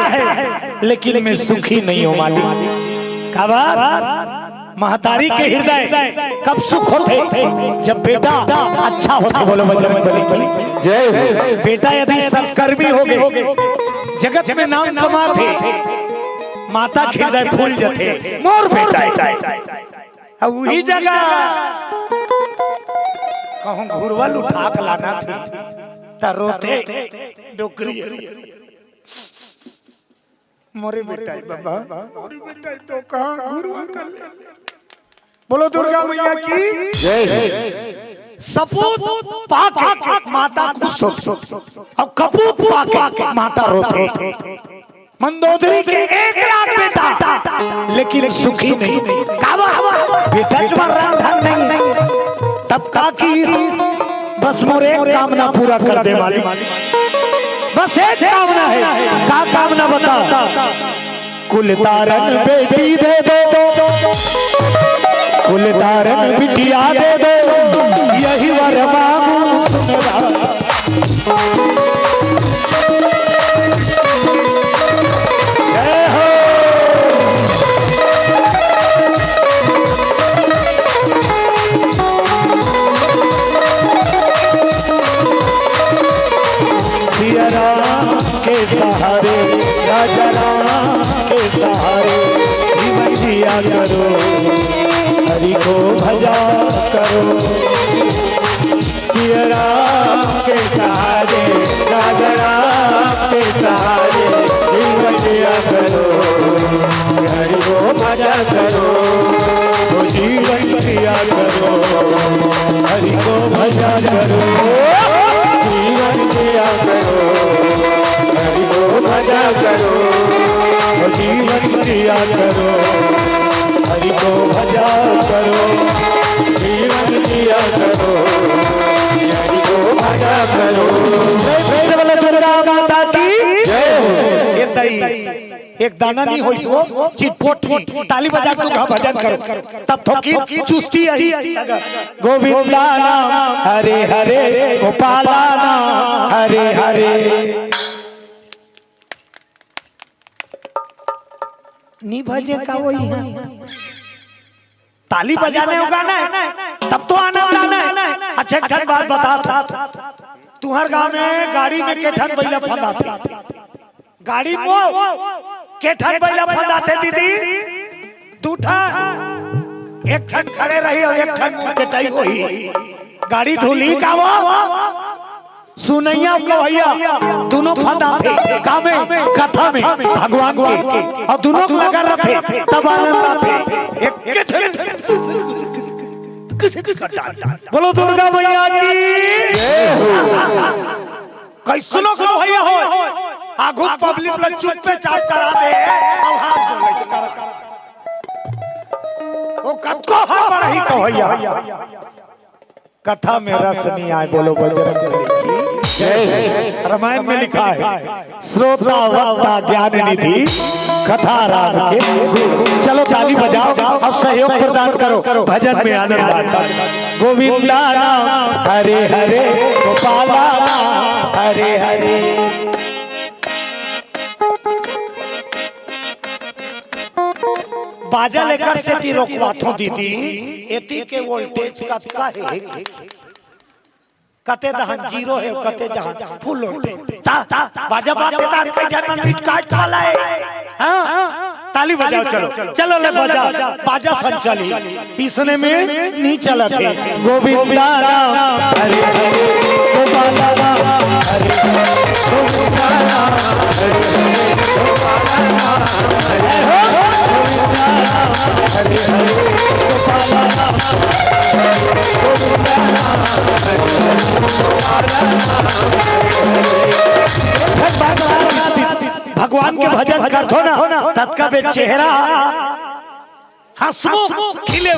लेकिन मैं सुखी नहीं हूँ मालिक। काबर महतारी के हृदय कब सुख होते जब बेटा अच्छा होता। बोलो बजरंग बली की जय। बेटा यदि सत्कर्मी हो गए जगत में नाम कमाते माता के हृदय फूल जाते मोर बेटा अब वही जगह कहूं घुरवल उठा के लाना थी त रोते डोकरी मोरे बेटा बाबा मोरे बेटा तो कहां घुरवा कर। बोलो दुर्गा मैया की जय। सपूत पाके माता खुश होती अब कपूत पाके माता रोते। मंदोदरी के 1,00,000 बेटा लेकिन सुखी नहीं। बेटा धन नहीं तब का की बस मोरे कामना पूरा कर दे मालिक। बस एक कामना है का कामना बता। कुल तारन बेटी दे दो कुल तारन बिटिया दे दो यही वर मांगू के सहारे राजा राम के सहारे जीवन दिया करो हरि को भजा करो। राम के सहारे राजा राम के सहारे जीवन दिया करो हरि को भजा करो जीवन जिया करो, हरि को भजा करो, जीवन जिया करो, हरि को भजा करो, जीवन जिया करो, हरि को भजा करो, जीवन जिया करो, हरि को भजा करो। दुर्गा माता की जय हो। एक दाना नहीं होई सो चिटपोट नहीं, ताली बजा के तुम भजन करो, तब थोकी चुस्ती आई। गोविंदा नाम हरे हरे, गोपाला नाम हरे हरे। नहीं भजे का वही है, ताली बजाने होगा ना, तब तो आनंद आना है। अच्छा एक बात बता, तुम्हारे गांव में गाड़ी में केठन बैला फंदाते, गाड़ी में केठन बैला फंदाते दीदी, दूठा एक ठन खड़े रही और एक ठन मुंह केटाई होई, गाड़ी धुली का वो सुनैया को भैया दोनों फंदाते कामे कथा में भगवान के, और दोनों को लगा रखे तब आनंद आते। एक केठन बोलो दुर्गा मैया की कैसनो को भैया हो, आगू पब्लिक में चुप पे चाप करा दे और हाथ जोड़े से कर वो कतको हा पढ़ी को भैया कथा में रस नहीं आए। बोलो बजरंग बली की जय। रामायण में लिखा है श्रोता वक्ता ज्ञान निधि कथा राम के। चलो ताली बजाओ और सहयोग प्रदान करो, भजन में आनंद आता। गोविंदा नाम हरे हरे, गोपाला नाम हरे हरे। बाजा लेकर से ती रोकवाथो दीदी, एती के वोल्टेज कतका है, कते दहन जीरो है, कते जहां फुल वोल्टेज। बाजा बाते तार के जन्म मीट काट वाला है। हां ताली बजाओ, चलो चलो ले बजा, बाजा संचली पीसने में नहीं चला थे। गोविंदा नाम हरे हरे, गोपाला नाम हरे हरे, गोविंदा नाम हरे हरे, गोपाला नाम हरे हरे, गोविंदा नाम हरे हरे, गोपाला नाम गोविंदा नाम हरे हरे, गोपाला नाम भगवान के भजन करथो ना, तत्का बे चेहरा हंसमुख खिले,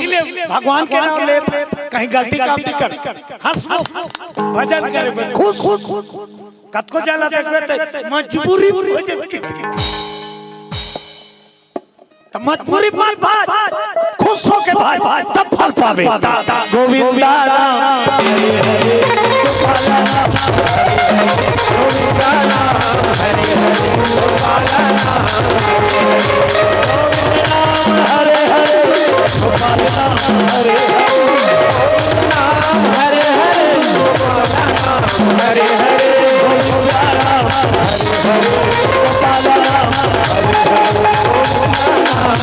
भगवान के नाम ले कहीं गलती काम नहीं कर, हंसमुख भजन करे खुश कतको जाला देखबे त मजबूरी हो जाती, त मजबूरी पर बात खुश हो के भाई तब फल पावे। गोविंदा नाम हरे हरे, गोपाला नाम गोविंदा नाम हरे हरे, गोपाला नाम हरे हरे, गोपाला नाम हरे हरे, नाम हरे हरे, गोपाला नाम हरे हरे, गोविंदा नाम हरे हरे, गोपाला नाम हरे हरे,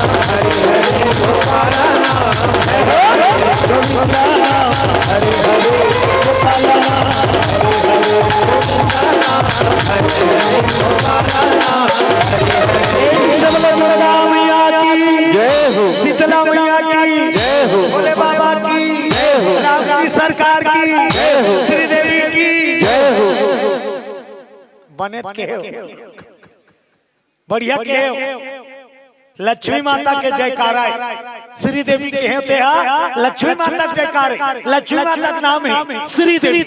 हरे हरे, गोपाला नाम हरे हरे, गोविंदा नाम हरे हरे, गोपाला नाम हरे हरे, गोविंदा नाम हरे हरे, गोपाला नाम हरे हरे। दुर्गा मैया की जय हो, शीतला मैया की जय हो, भोले बाबा की जय हो, राम की सरकार की जय हो, श्री देवी की जय हो। बने के हो बढ़िया के हो, लक्ष्मी माता के जयकारा है, श्री देवी के होते हैं लक्ष्मी माता के जयकारे। लक्ष्मी माता का नाम है श्री देवी,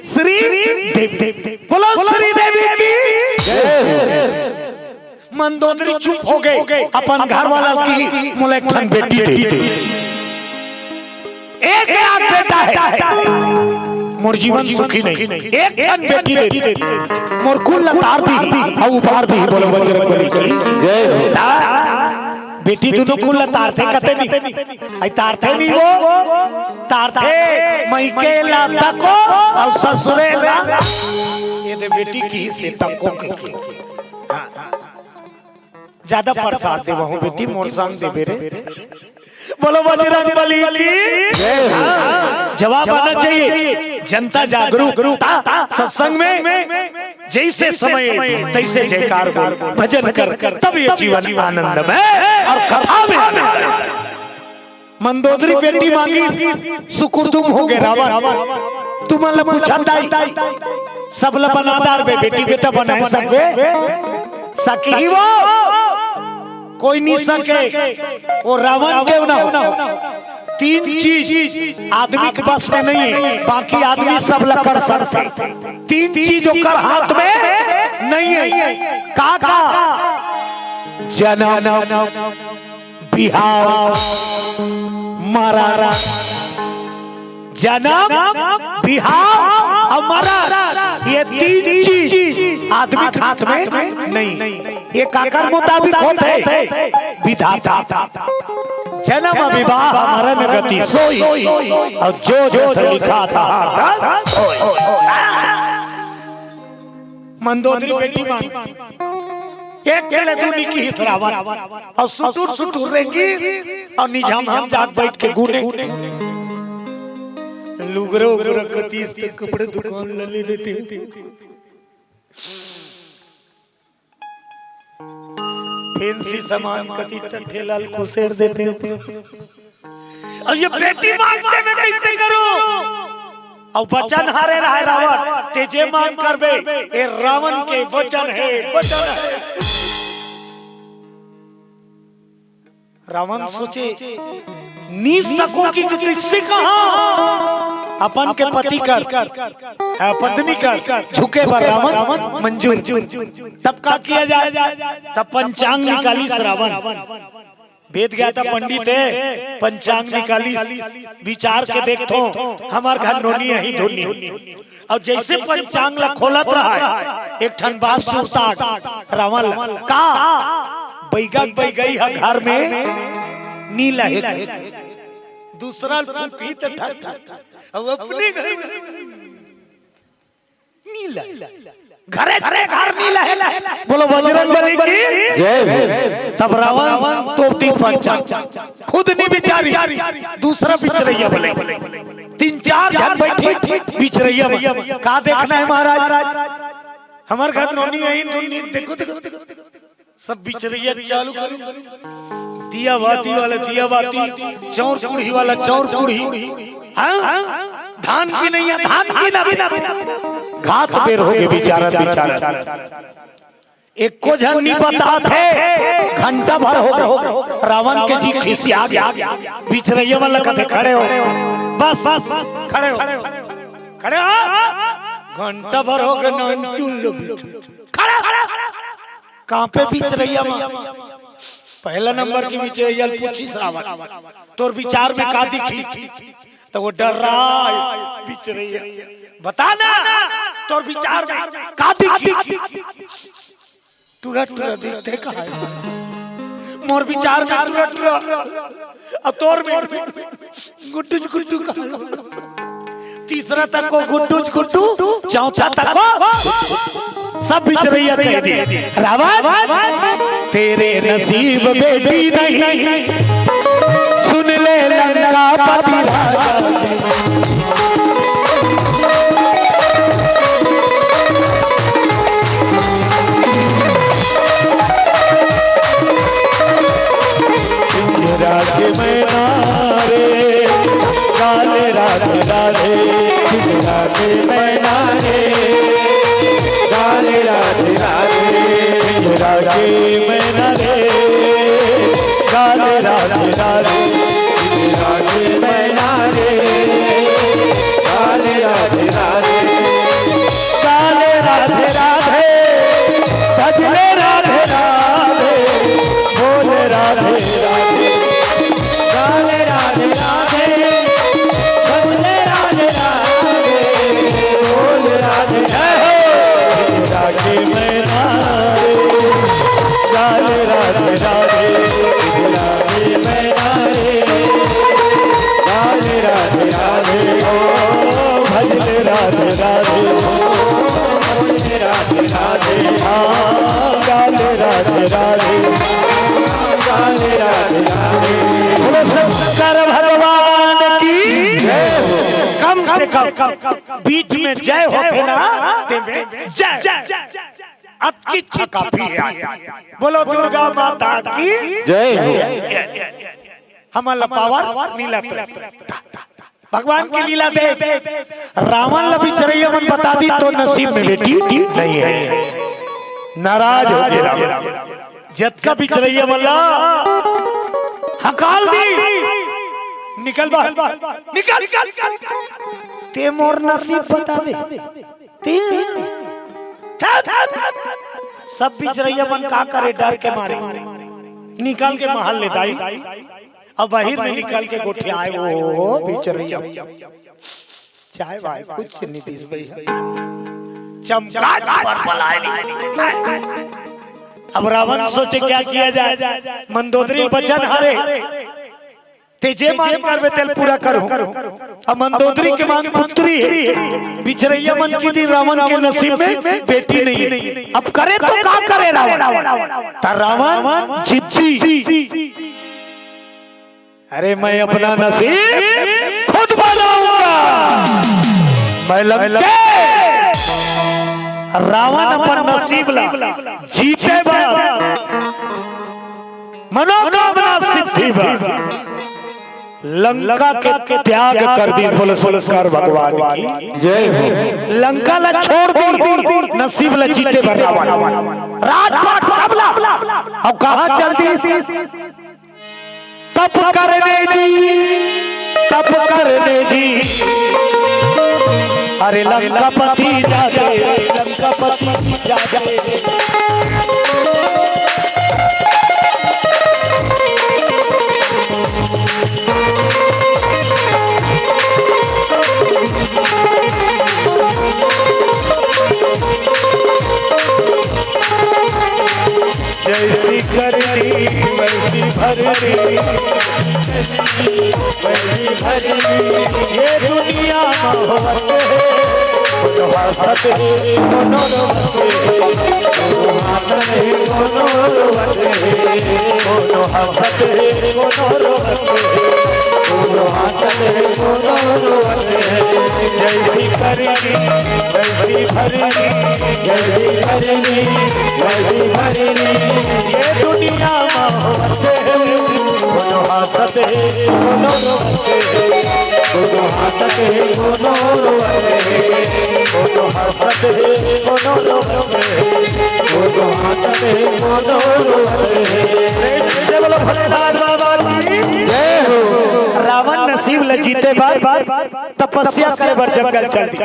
श्री देवी बोलो श्री देवी की जय। मंदोदरी चुप हो गए, अपन घर वाला की मुलेखन बेटी दे, एक बेटा है मोर जीवन सुखी नहीं, एक बेटी दे मोर कुल लतार दी और उपहार दी। बोलो बजरंग बली की जय हो। बेटी दोनों कुल तारथे कते नहीं, आई तारथे नहीं वो तारथे मईके ला तको और ससुरे ला ये दे बेटी की से तको के। ज्यादा प्रसाद दे वहु बेटी मोर संग दे बेरे। बोलो बजरंग बली की जवाब आना चाहिए। जनता जागरूक सत्संग में जैसे समय तैसे जयकार बोल भजन कर तब ये जीवन आनंद में और कथा में आनंद। मंदोदरी बेटी मांगी सुकुर तुम हो गए रावण तुम पूछा दाई सब बनादार बे बेटी बेटा बनाए सकवे सकी वो कोई नहीं सके वो रावण क्यों ना हो। तीन चीज आदमी के बस में नहीं है, बाकी आदमी सब कर सकते। तीन चीज कर हाथ में नहीं है। काका जन्म बिहार मरा जन्म बिहार और मरा ये तीन चीज आदमी के हाथ में नहीं। ये काकर मुताबिक होते विधाता जन्म विवाह मरण गति सोई और जो लिखा था मंदोदरी बेटी मांगी एक केले दूनी की हित रावण और सुटुर रहेंगी और निजाम हम जाग बैठ के गुने लुगरो गति कपड़े दुकान ले लेते फैंसी सामान कति ठेला को शेर देते और ये बेटी मांगते मैं कैसे करूं और वचन हारे रहा रावण तेजे मांग करबे ये रावण के वचन है रावण सोचे नी सको की किससे कहा अपन के पति कर पत्नी कर झुके पर रावण मंजूर। तब का किया जाए तब पंचांग निकाली रावण वेद गया था पंडित है पंचांग निकाली विचार के देखो हमार घर नोनी है ही धोनी और जैसे पंचांग ला खोलत रहा है एक ठन बात सुनता रावण का बैगा बह गई है घर में नीला है दूसरा अब अपने घर नीला घरे घरे घर नीला है बोलो बजरंग बली की जय। तब रावण तोपती पंचांग खुद नहीं बिचारी दूसरा बिचरैया बोले तीन चार जन बैठी बिचरैया का देखना है महाराज हमार घर नोनी है देखो सब बिचरैया चालू करूं दिया बाती वाला दिया बाती चौर कुड़ी वाला चौर कुड़ी धान की नहीं है धान की ना घात बेर हो गए बेचारा एक को जन नहीं पता थे घंटा भर हो गए रावण के जी खिसिया गया बिचरैया वाला कहते खड़े हो बस खड़े हो घंटा भर हो गए ना चुन लो खड़े कहां पे बिचरैया पहला नंबर की विचरैया पूछी रावण तोर विचार में का दिखी तो वो डर रहा विचरैया बता ना तोर विचार में का दिखी टूरा दिखते कहां मोर विचार में टूरा अब तोर में गुड्डू तीसरा तक को गुड्डू चौथा तक को सब बिचरैया कह दिए रावण तेरे नसीब बेटी नहीं सुन ले लंका पति राधे में नारे काले राधे राधे राधे में नारे काले राधे राधे राधे में नारे काले राधे राधे राधे में नारे काले राधे राधे काले राधे राधे सजने राधे राधे बोले राधे राधे काले राधे राधे सजने राधे राधे बोले राधे राधे में नारे काले राधे राधे राधे में नारे काले राधे राधे ओ भजने राधे राधे भजने राधे राधे काले राधे राधे काले राधे राधे शंकर भगवान की कम से कम बीच में जय होते ना जय अच्छी काफी है बोलो दुर्गा माता की जय। हमारा पावर नीला भगवान की लीला दे। रावण लबी चरैया मन बता दी तो नसीब में बेटी नहीं है, नाराज हो गए रावण। जत का बिचरैया मल्ला हकाल दी, निकल बाहर, निकल ते मोर नसीब बतावे ते सब बिचरैया मन का करे डर के मारे निकल के महल ले दाई। अब बाहर में निकल के गोठे आए वो बिचरैया चाहे भाई कुछ नीतीश भाई चमकाट पर बुलाए। अब रावण सोचे क्या किया जाए, मंदोदरी वचन हरे तेजे मांग करवे तेल पूरा करो। अब मंदोदरी के मांग पुत्री है, बिचरैया मन की दी रावण के नसीब में बेटी नहीं है। अब करे तो क्या करे रावण, रावण जिद्दी, अरे मैं अपना नसीब खुद बनाऊंगा। मैं लंके रावण अपन नसीब ला जीते बाद मनोकामना सिद्धि बाद लंका के त्याग कर दी। बोलो कर भगवान की जय हो। लंका ला छोड़ दी, नसीब ला जीते भर रावण राजपाट सब ला। अब कहां चल दी तप करने जी, अरे लंकापति जागे, लंकापति जागे। जैसी करनी वैसी भरनी, वैसी भरनी ये दुनिया मोहब्बत है। दोनों हाथ है दोनों हाथ है दोनों हाथ है दोनों हाथ है दोनों। जैसी करनी वैसी भरनी, जैसी करनी वैसी भरनी ये दुनिया मोहब्बत है। दोनों हाथ है दोनों हाथ है दोनों हाथ है दोनों हाथ है दोनों। रावण नसीब ल जीते बाद तपस्या करे बर जंगल चल दी।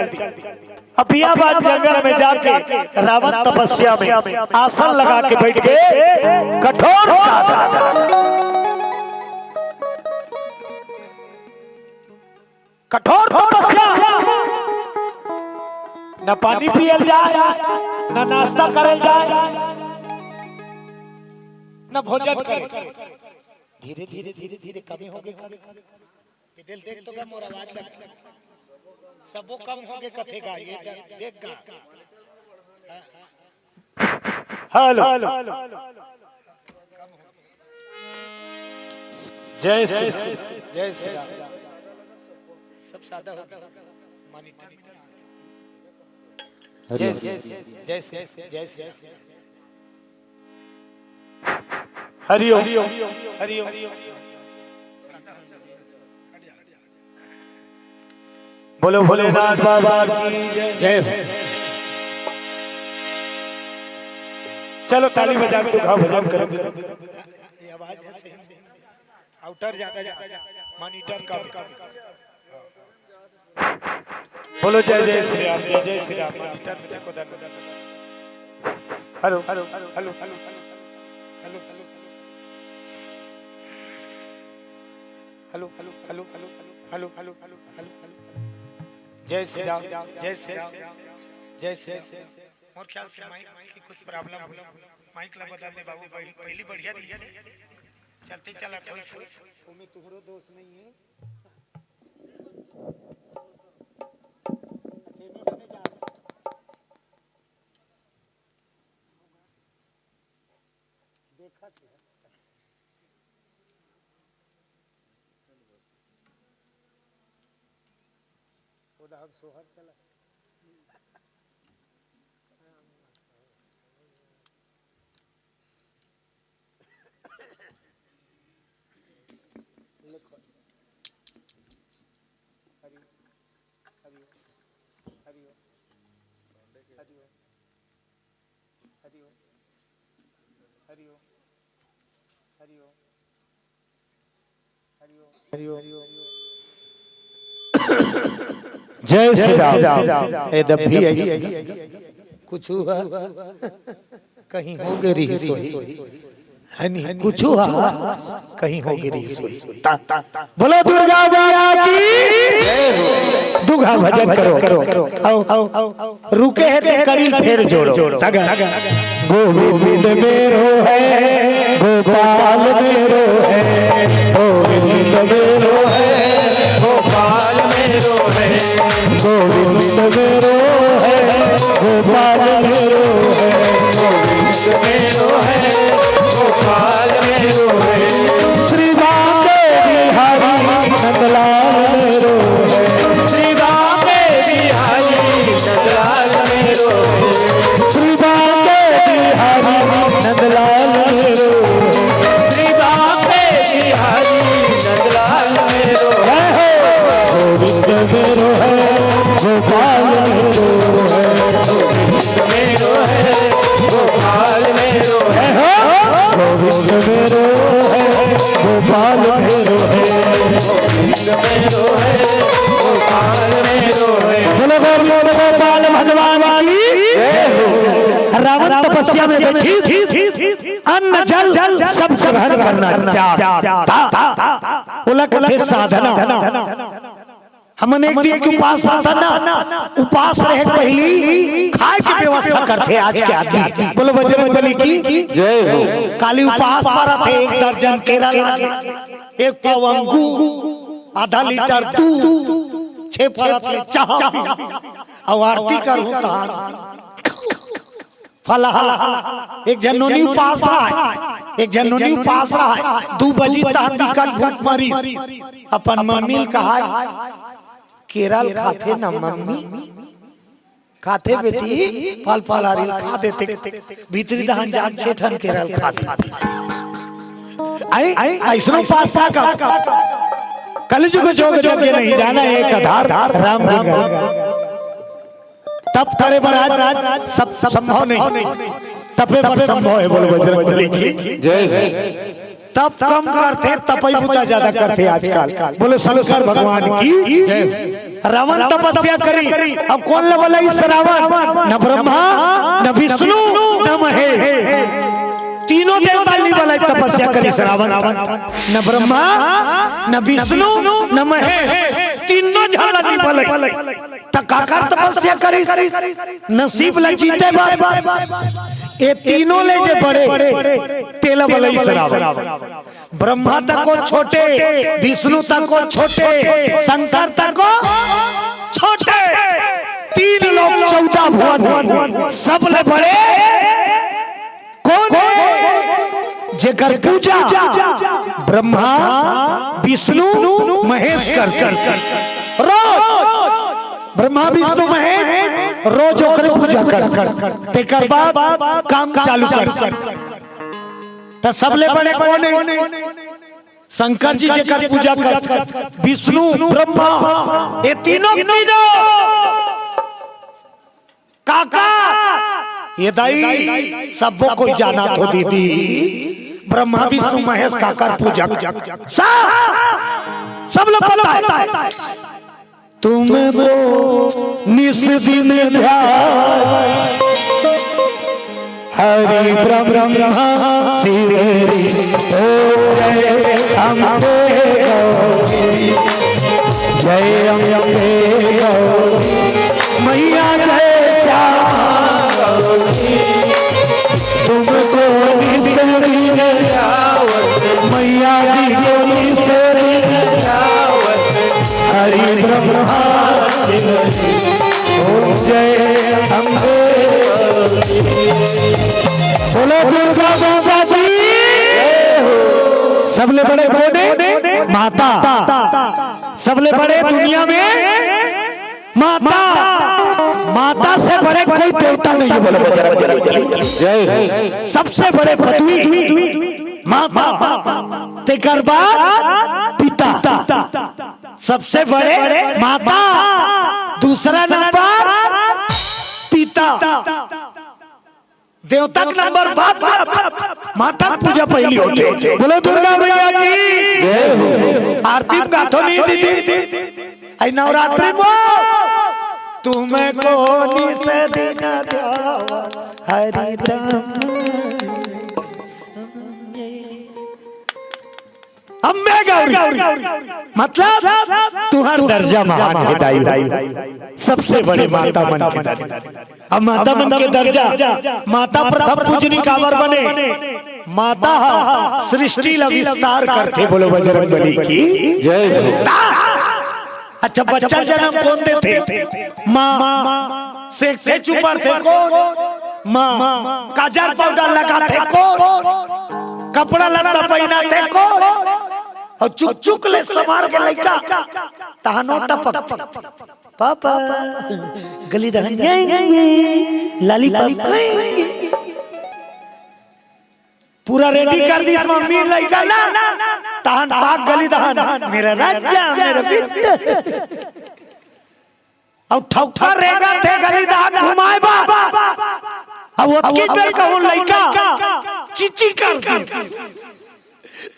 अब यह बात जंगल में जाके रावण तपस्या में आसन लगा के बैठ गए, कठोर कठोर तपस्या। न पानी पियल जाए, न नाश्ता करल जाए, न भोजन करे। धीरे धीरे धीरे धीरे कमी हो गई। दिल देख तो कम और आवाज लग सबो कम हो गए कथेगा ये देख गा। हेलो जय श्री जय श्री राम। सब सादा हो गया मॉनिटर। जय जय जय जय जय हरिओम हरिओम। बोलो भोलेनाथ बाबा की जय। चलो ताली बजा के दुखा भजन करो। ये आवाज है सही से आउटर ज्यादा मॉनिटर का। बोलो जय जय श्री राम, जय जय श्री राम। मॉनिटर में देखो दर hello hello hello hello hello hello hello hello hello hello hello hello hello. जय श्री राम, जय श्री राम, जय श्री राम। और ख्याल से माइक की कुछ प्रॉब्लम हो, माइक ला बदल दे बाबू। पहली बढ़िया दी चलते चला कोई में तुहरो दोष नहीं है। देखा खुदा सोहर चला। जय श्री राम। ए दब भी ऐसी कुछ हुआ कहीं हो गिरी सोई है नहीं, कुछ हुआ कहीं हो गिरी सोई। बोलो दुर्गा मैया की दुर्गा भजन करो। आओ रुके है ते कड़ी फेर जोड़ो। गोविंद मेरो है गोपाल मेरो है, गोविंद मेरो है गोपाल मेरो है, गोविंद मेरो है गोपाल मेरो है, गोविंद मेरो है गोपाल मेरो है, श्री राम बिहारी नंदलाल मेरो है, श्री राम बिहारी नंदलाल मेरो है, श्री राम बिहारी नंदलाल मेरो है, श्री राम बिहारी नंदलाल मेरो है, गोविंद मेरो है गोपाल मेरो है, गोविंद मेरो है गोपाल मेरो है, गोविंद मेरो है गोपाल मेरो है, गोविंद मेरो है गोपाल मेरो है। बोलो गोविंद गोपाल भगवान की। रावण तपस्या में बैठी थी, अन्न जल सब ग्रहण करना त्याग उलक थे साधना। हमने एक दिन की उपास साधना उपास रहे पहली खाए की व्यवस्था करते आज के आदमी। बोलो बजरंग बली की जय हो। काली उपास पर थे 1 दर्जन केला, 1 पाव अंगूर, आधा लीटर दूध, 6 परत चाह और आरती कर होता फलाहार। एक जनोनी उपास रहा है, एक जनोनी उपास रहा है। 2 बजे तक टिकट भूख मरी अपन मम्मी कहा केरल खाते ना मम्मी खाते बेटी फल फलारी खा देते भीतरी दहन जाग 6 ठन केरल खाते आई ऐसनो पास का कलयुग जोग जोगे नहीं जाना एक आधार राम तब करे महाराज सब संभव नहीं, तपे पर संभव है। बोलो बजरंग बली की जय। तब कम करते तपई बुता ज्यादा करते आजकल। बोलो शंकर भगवान की जय। रावण तपस्या करी, अब कौन बोला इस रावण न ब्रह्मा न विष्णु न महेश, तीनों देवता नहीं बोला तपस्या करी रावण, न ब्रह्मा न विष्णु न महेश, तीनों झाला नहीं बोले तकाकर तपस्या करी नसीब लजीते ये तीनों ले जे बड़े तेला बोले इस रावण। ब्रह्मा तक को छोटे, विष्णु तक को छोटे, शंकर तक को छोटे, 3 लोग 14 भुवन सबसे बड़े कौन है? जेकर पूजा ब्रह्मा विष्णु महेश कर रोज ब्रह्मा विष्णु महेश रोज ओकरे पूजा कर तेकर बाद काम चालू कर। तो सबले बड़े कौन है? शंकर जी जेकर पूजा कर, विष्णु ब्रह्मा, ये तीनों काका ये दाई सबको कोई जाना तो दीदी ब्रह्मा विष्णु महेश काकर पूजा सब लोग पता है। तुमको निस दिन ध्यान हरि ब्रह्मा सिरेरी हमसे गौरी जय अम्बे गौरी मैया जय श्याम गौरी। तुमको निस दिन मैया जी को निस दिन हरि ब्रह्मा ओम जय अम्बे। बोलो दुर्गा माता की। सबले बड़े बोले माता, सबले बड़े दुनिया में माता, माता से बड़े कोई देवता नहीं है। बोलो जय। सबसे बड़े पृथ्वी माता, तेकर बाद सबसे बड़े माता, दूसरा नंबर सीता देवता का नंबर बाद माता पूजा पहली होती। बोलो दुर्गा मैया की आरती गाथो नहीं दीदी आई नवरात्रि में तुम्हें कोनी से देना द्यावा हरि ब्रह्म अम्बे गौरी मतलब तुम्हारा दर्जा महान है दाई सबसे बड़ी माता मन के दर्जा। अब माता मन के दर्जा माता प्रथम पूजनी कावर बने माता सृष्टि विस्तार करते। बोलो बजरंग बली की जय। अच्छा बच्चा जन्म कौन देते? माँ से चुपर थे कौन? माँ काजल पाउडर लगाते कौन? कपड़ा लत्ता पहनाते कौन? और चुक चुक ले समार के लइका तहनो टपक पापा गली दहन लाली पूरा रेडी कर दिया मम्मी लइका ना तहन पाक गली दहन मेरा राजा मेरा बेटा अब ठौठा रेगा थे गली दहन घुमाए बा अब वो की बेर कहूं लइका चिची कर दी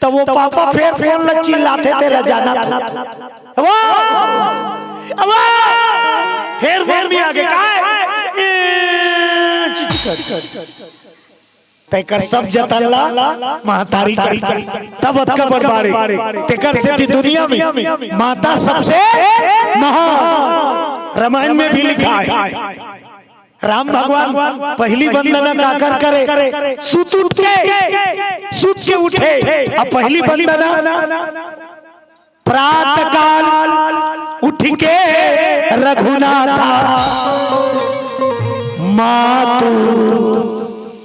तब वो पापा फिर फोन लग चिल्लाते तेरा जाना था वो फिर मम्मी आगे तेकर सब जतल्ला महतारी तब का बड़बारे तेकर से दुनिया में माता सबसे महान। रामायण में भी लिखा है राम भगवान पहली वंदना काकर करे सुत के उठे अब पहली वंदना प्रातः काल उठ के रघुनाथ मातु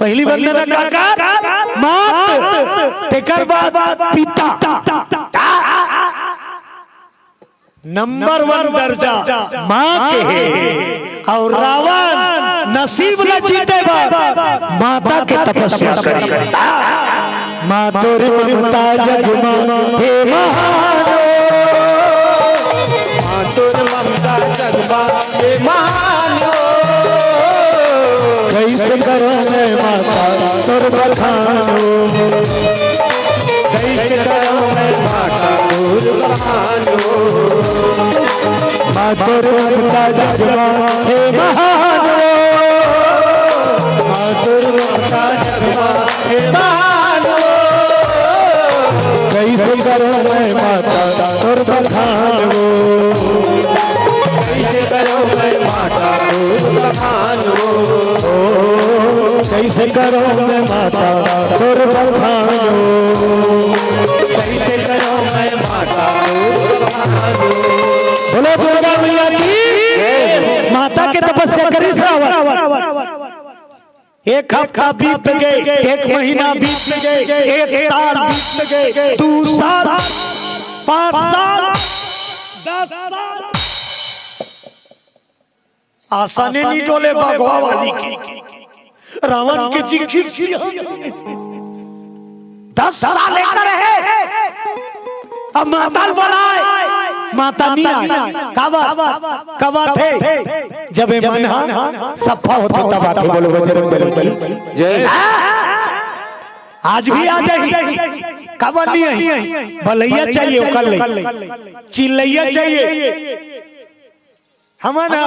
पहली वंदना काकर मात तेकर बाद पिता नंबर 1 दर्जा माँ के है और रावण नसीब न जीते माता के तपस्या करे। माँ तोरे ममता जगमा हे महानो माँ तोरे ममता जगमा हे महानो कैसे करो मैं माता तोर बखानो कैसे करो मैं माता तोर बखानो माँ तोरे ममता जगमा हे महानो माँ तोरे ममता जगमा हे महानो कैसे करो मैं माता तोर बखानो कैसे करो मैं माता तोर बखानो कैसे करो मैं माता तोर बखानो कैसे करो मैं माता तोर बखानो। बोलो दुर्गा मैया की माता के तपस्या करी श्रावण एक हफ्ता बीत गए एक महीना बीत गए एक साल बीत गए 2 साल 5 साल 10 साल आसाने नहीं डोले भगवा वाली की रावण के जी खिसिया 10 साल लेकर है अब माता बुलाए माता नहीं आई कवा थे जब मन सफा होता तब आते। बोलो बजरंग बली की जय। आज भी आ जाएगी कवा नहीं आई भलैया चाहिए कर ले चिल्लैया चाहिए हमारा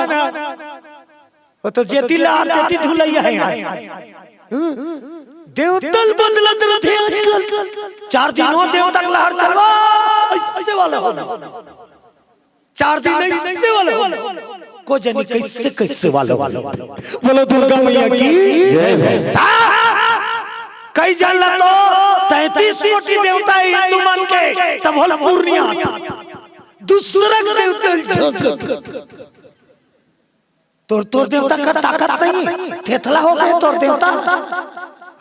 वो तो जेती लाल जेती ढुलैया है आज देवतल बदलत रहते आजकल 4 दिनों देवतक लहर चलवा ऐसे वाला 4 दिन ऐसे वाला को जानी कैसे वाला बोलो दुर्गा मैया की जय। कई जन तो 33 कोटि देवता हिंदू मन के तब होला पूर्णिया दूसरा देवता तोर देवता का ताकत नहीं थेथला हो गए तोर देवता।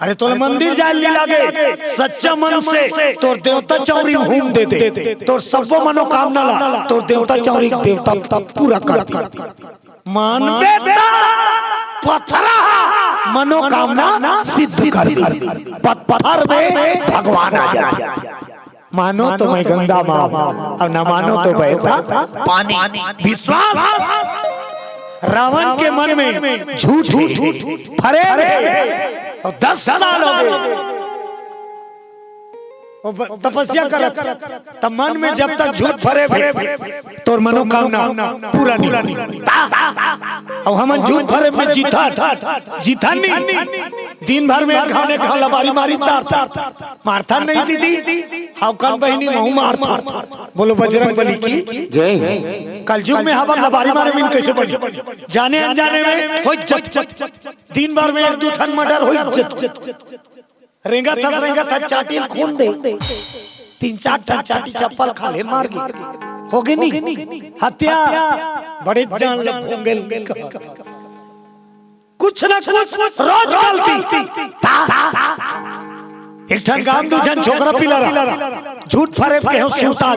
अरे तोर मंदिर जाए लागे सच्चा मन से तोर देवता चौरी घूम दे दे तोर सबो मनोकामना ला तोर देवता चौरी देवता पूरा कर मान बेटा पथरा मनोकामना सिद्ध कर दी पत्थर में भगवान आ जाए। मानो तो मैं गंगा माँ और न मानो तो बहता पानी। विश्वास रावण के मन में झूठ फरे और 10 साल हो गए तपस्या करत तब मन में जब तक झूठ फरे तो मनोकामना पूरा नहीं। अब हम झूठ फरे में जीता नहीं दिन भर में खाने खा लबारी मारी मारता नहीं दीदी हाउ कान बहिनी महू मारता। बोलो बजरंग बली की जय। कलयुग में हवा लबारी मारे में कैसे बनी जाने अनजाने में हो दिन भर में 1-2 ठन मर्डर हो रेंगा था चाटी खून दे 3-4 ठन चाटी चप्पल खा ले मार गई होगी नहीं हत्या बड़े जान लग होंगे कुछ ना कुछ रोज गलती एक ठन गांव 2 जन छोकरा पिला झूठ फरे पे हो सूता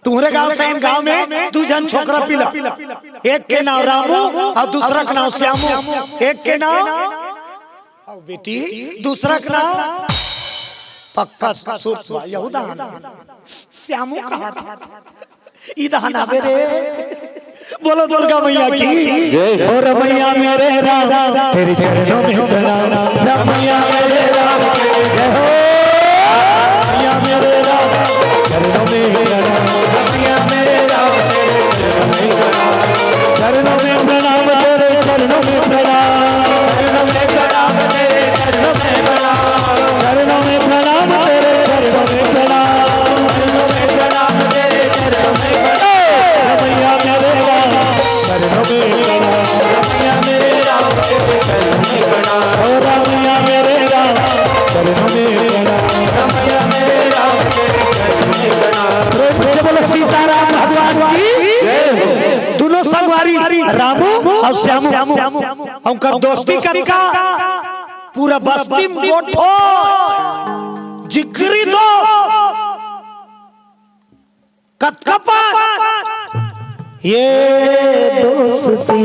तुम्हारे गांव से इन गांव में 2 जन छोकरा पिला एक के नाम रामू और दूसरा का नाम श्यामू एक के नाम बेटी दूसरा का नाम पक्का यहूदा श्यामू कहा था इधर आवे रे। बोलो दुर्गा मैया की और मैया मेरे राम तेरे चरणों में प्रणाम मैया मेरे राम मैया मेरे राम चरणों में प्रणाम मैया मेरे राम चरणों में प्रणाम तेरे चरणों में प्रणाम चरणों में प्रणाम तेरे चरणों में प्रणाम तेरे चरणों में प्रणाम मैया मेरे राम चरणों में प्रणाम मैया मेरे राम तेरे चरणों में प्रणाम ओ मैया मेरे राम चरणों में प्रणाम मैया मेरे राम तेरे चरणों में प्रणाम। बोलो सीताराम भगवान की दोनों संगवारी रामू और श्यामू उनका दोस्ती का पूरा बस्ती मोटो जिगरी दो कथकपा ये दोस्ती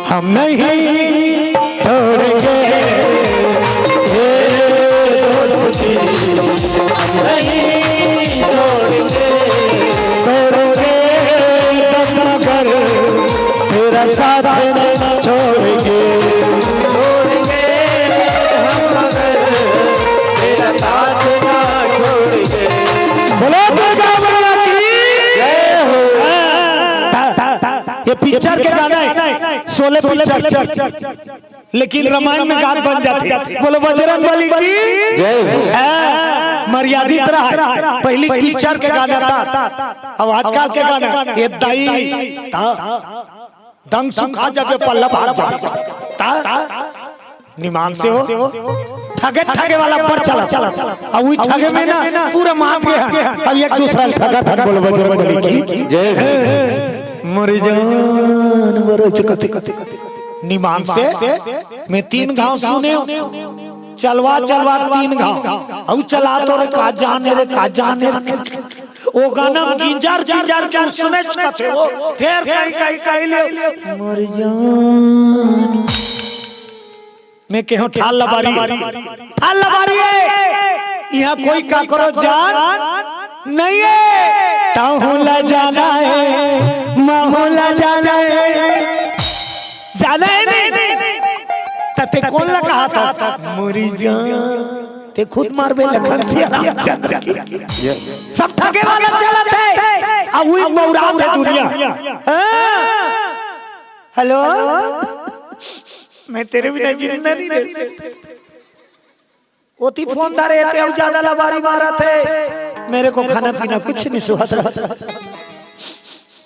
हम नहीं छोड़ेंगे ये दोस्ती हम नहीं छोड़ेंगे मगर तेरा साथ नहीं छोड़ेंगे ये पिक्चर के गाना है 16 पिक्चर लेकिन रामायण में गान बन जाते। बोलो बजरंग बली की मर्यादित रहा पहली पिक्चर के गाना था अब आजकल के गाना ये दाई दंग सुखा जब पल्ला भाग निमान से हो ठगे वाला पर चला अब वही ठगे में ना पूरा माफ गया अब एक दूसरा ठगा था। बोलो बजरंग बली की जय। मर जान निमान से मैं 3 गांव सुने चलवा 3 गांव अब चला तो रे का जाने वो गाना गिंजर के सुने छते वो फिर कहीं ले मर जान मैं कहो ठाल लबारी यहाँ कोई का करो जान नहीं है ताहुला जाना है माहुला जाना है नहीं तते कौन ला कहा था मोरी जान ते खुद मार बे लखन से रामचंद्र की सब ठगे वाला चलत है अब वही मौरात है दुनिया। हेलो मैं तेरे बिना जिंदा नहीं रह सकता ओती फोन धारे थे और ज्यादा लबारी मारा थे मेरे को खाना पीना कुछ नहीं सुहाता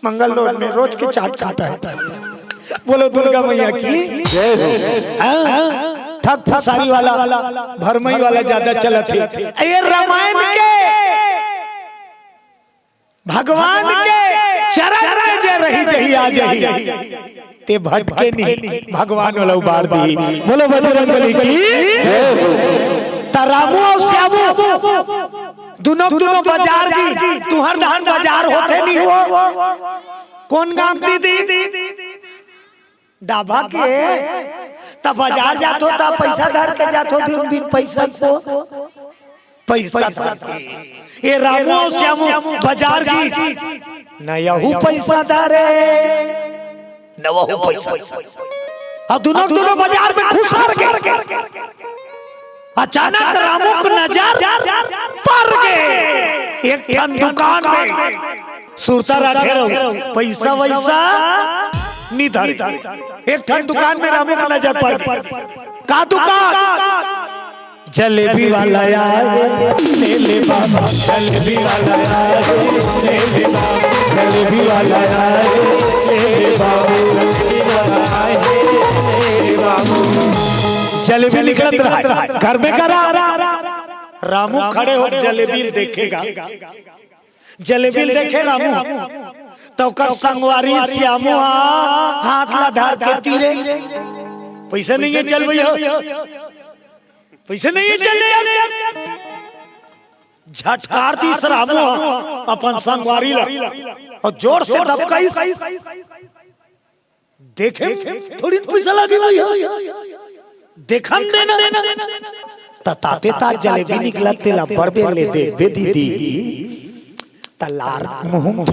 मंगल रोड में रोज की चाट खाता है। बोलो दुर्गा मैया की ठग फसारी वाला भरमई वाला ज्यादा चला थे ये रामायण के भगवान के चरण में जे रही जही आ जही ते भटके नहीं भगवान वाला उबार दी। बोलो बजरंग बली की रामू और श्यामू दोनों बाजार दी तुहर धान बाजार होते नहीं हो कौन गांव दी डाबा के तब बाजार जात होता पैसा धर के जात होती उन दिन पैसा ये रामू और श्यामू बाजार की न यहू पैसा धरे नवहु पैसा अब दोनों बाजार में खुसर गए। अचानक रामू को नजर पड़ गए एक ठन दुकान में सुरता रखे रहो पैसा वैसा निधर। एक ठन दुकान में रामू को नजर पड़ गई। का दुकान? जलेबी वाला यार ले ले बाबा, जलेबी वाला यार ले ले बाबा, जलेबी वाला यार ले ले बाबू। जलेबी निकलत रहा घर में करा। रामू खड़े हो जलेबी देखेगा। जलेबी देखे रामू तो कर संगवारी श्यामू हाथ ला धार के तीरे पैसा नहीं है चल भैया, पैसे नहीं है चल। झटकार दी रामू अपन संगवारी ला और जोर से दबकाई। देखे थोड़ी पैसा लगे भैया, देखम देना ताते ता जलेबी निकला तेला बड़बे ले दे बे दीदी तलार मुंह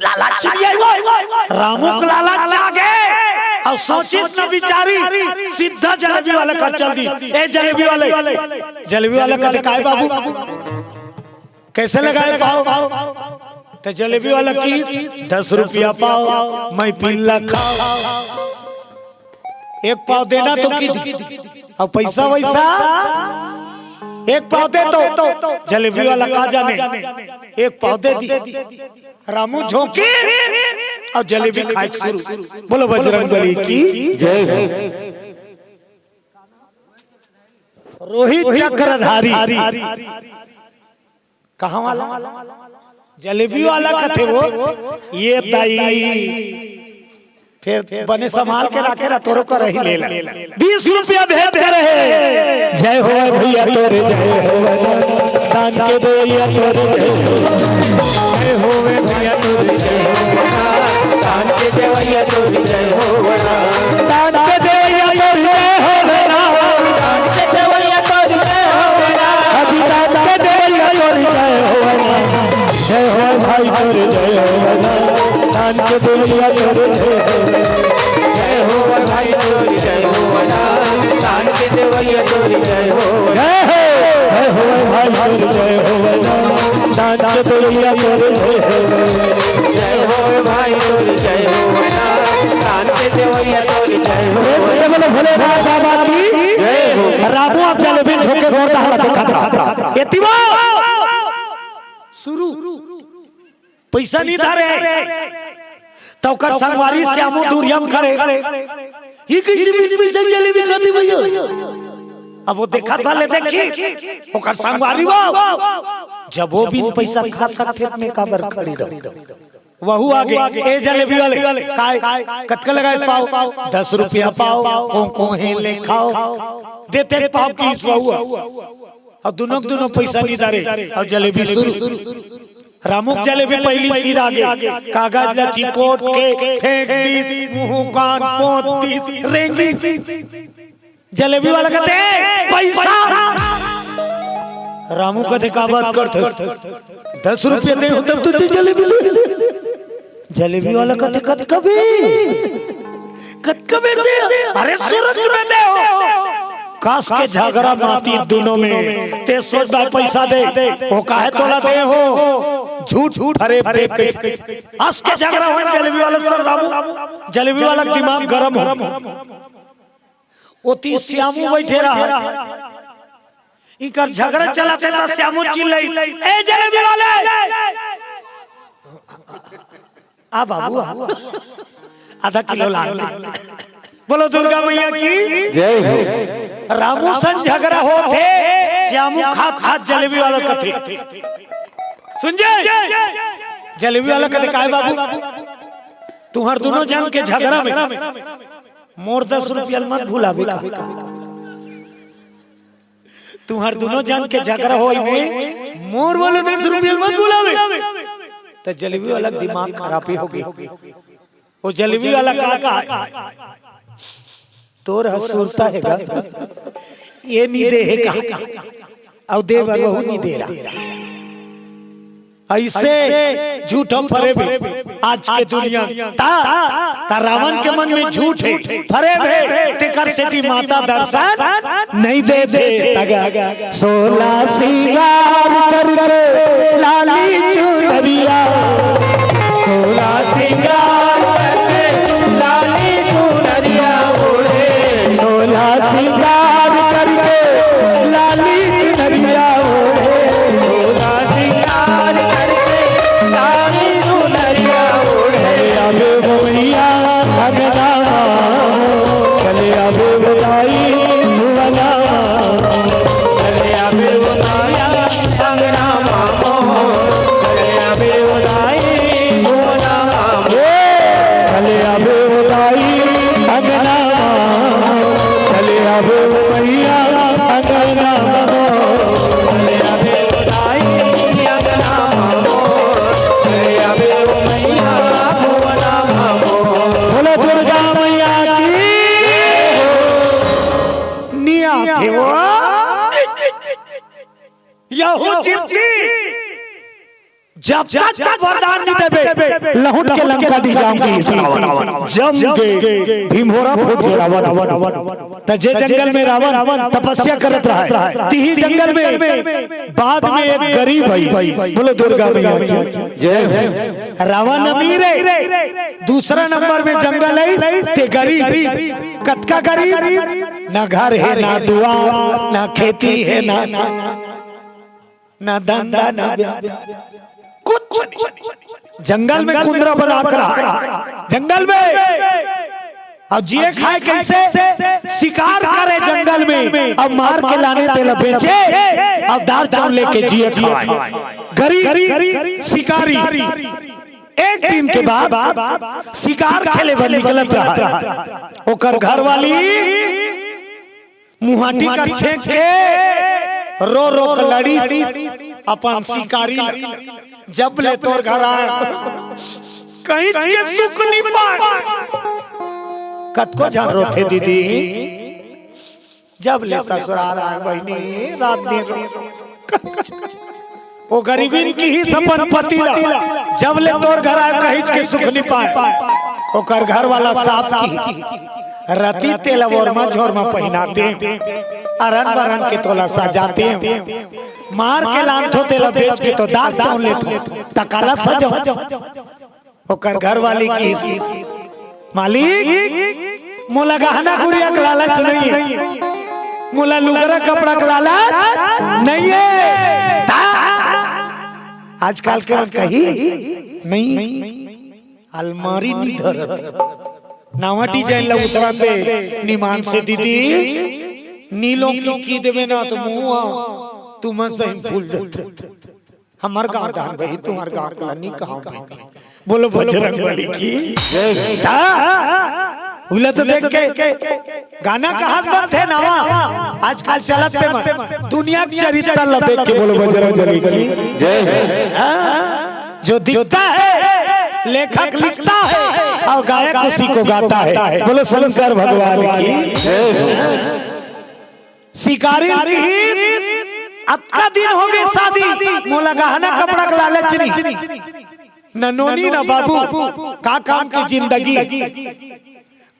लाला चिड़िया रामू को लाला जागे और सोचिस न बिचारी सीधा जलेबी वाले कर चल दी। ए जलेबी वाले का दिखाए बाबू कैसे लगाए पाओ? तो जलेबी वाला की 10 रुपया पाओ मैं पिल्ला खाओ। एक पाव देना तो की और पैसा वैसा एक पाव दे तो जलेबी वाला कहा जाने एक पाव दे दी। रामू झोंके और जलेबी खाए शुरू। बोलो बजरंगबली की जय। रोहित चक्रधारी कहाँ वाला? जलेबी वाला कथे वो ये ताई फिर बने संभाल के रखे रहा तोरो का रही ले 20 रुपया भेज के रहे। जय हो भैया तोरे जय हो दान के भैया तोरे जय हो भैया तोरे जय हो दान के भैया तोरे जय हो दान के भैया तोरे जय हो दान के भैया तोरे जय हो अभी दान के भैया तोरे जय हो भाई तोरे जय हो दान के भैया तोरे जय हो भाई तोरे जय हो दान के भैया तोरे जय हो जय हो भाई तोरे जय हो दान के भैया तोरे जय हो भाई तोरे जय हो दान के भैया तोरे जय हो। बोलो भोले बाबा की जय हो। रामू अब जलेबी झोंके रोता हुआ देखा था। ये तिवा शुरू पैसा नहीं धारे तो कर संगवारी श्यामू दूरियम खड़े ये किसी भी पैसा जलेबी खाती भैया। अब वो देखा वाले देखी ओकर संगवारी वो जब वो भी पैसा खा सकते में काबर खड़ी रहो वहू आगे ए जलेबी वाले काय कतका लगाए पाओ 10 रुपया पाओ को है ले खाओ देते पाओ की वहू और दोनों पैसा नहीं दारे और जलेबी शुरू। रामू जलेबी पहली सिर आगे कागज ला चिपोट के फेंक दी मुंह कान पोत दी रेंगी। जलेबी वाला कहते पैसा। रामू कहते का बात करते 10 रुपया दे तब तो जलेबी ले। जलेबी वाला कहते कत कभी दे अरे सूरज में दे काश के झगड़ा माती दोनों में ते सोच बार पैसा दे वो काहे तोला दे हो झूठ अरे आज के झगड़ा हो जलेबी वाला सर रामू जलेबी वाला दिमाग गरम हो ओती श्यामू बैठे रहा इकर झगड़ा चलाते ता श्यामू चिल्लाई ए जलेबी वाले आ बाबू आधा किलो ला बोलो दुर्गा मैया की जय हो। रामू संग झगड़ा होते श्यामू खात जलेबी वाला कथे सुन जलेबी वाला कथे काय बाबू तुम्हार दोनों जन के झगड़ा में मोर 10 रुपया मत भूलावे का। तुम्हार दोनों जन के झगड़ा होई में मोर वाले 10 रुपया मत भूलावे तो जलेबी वाला दिमाग खराब ही हो गई। वो जलेबी वाला का तोर हसूरता हैगा ये नहीं देगा और देवर वहू नहीं दे रहा ऐसे झूठ फरेब आज के दुनिया ता रावण के मन में झूठ है फरेब है तेकर सेठी माता दर्शन नहीं दे दे तगा 16 सिंगार करके लाली चुनरिया 16 सिंगार करके लाली चुनरिया ओढ़े 16 सिंगार करके लाली चुनरिया ओढ़े 16 सिंगार करके लाली चुनरिया ओढ़े अबे भैया अंगना चले अबे बधाई भुवना चले अबे बधाया अंगना मामो चले अबे बधाई भुवना चले अबे बधाई अंगना चले अबे भैया अंगना चले अबे बधाई अंगना चले अबे भैया भुवना बोलो दुर्गा मैया की निया थे वो यहो चिट्ठी जब तक वरदान नहीं देबे लहुट के लंका दी जाऊंगी जम के भीमहोरा फूट के रावण त जे जंगल में रावण तपस्या करत रहा है तिही जंगल में बाद में एक गरीब भाई बोलो दुर्गा मैया की जय रावण अमीर है दूसरा नंबर में जंगल है ते गरीब कतका गरीब ना घर है ना दुआर ना खेती है ना धंधा ना कुछ नहीं जंगल में कुंदरा बना कर जंगल में अब जिए खाए कैसे शिकार करे जंगल में अब मार के लाने तेल बेचे अब दार चावल लेके जिए खाए गरीब शिकारी एक दिन के बाद शिकार खेले बन निकलत रहा ओकर घर वाली मुहाटी का छेक के रो रो के लड़ी अपन शिकारी जब ले तोर घर आया कहीं के सुख नहीं पाए कतको जान रो थे दीदी जब ले ससुराल आए बहनी रात दिन वो गरीबी की ही सपन पति जब ले तोर घर आए कहीं के सुख नहीं पाए ओकर घर वाला साफ की रति तेल वरमा झोरमा पहनाते अरन बरन के तोला सजाते मार के लांथो तेल बेच के तो दाग चाउन लेते तकाला सजो ओकर घर वाली की मालिक मोला गहना गुड़िया का लालच नहीं है मोला लुगरा कपड़ा का लालच नहीं है आजकल के कही नहीं अलमारी नहीं धरत नावटी जाइन ला उतरा पे निमान से दीदी नीलों की देवे ना तो मुआ तुम सही फूल दे हमार गांव दान भाई तुम्हार गांव का नहीं कहां बोलो बजरंग बली की उला तो देख के गाना कहां पर थे नावा आजकल चलत पे मत दुनिया की चरित्र ला देख के बोलो बजरंग बली की जय जो दिखता है लेखक लिखता है और गायक उसी को गाता है बोलो शंकर भगवान की शिकारी अक्का दिन हो गए शादी मोला गहना कपड़ा का लालच नहीं न नोनी न बाबू का काम की जिंदगी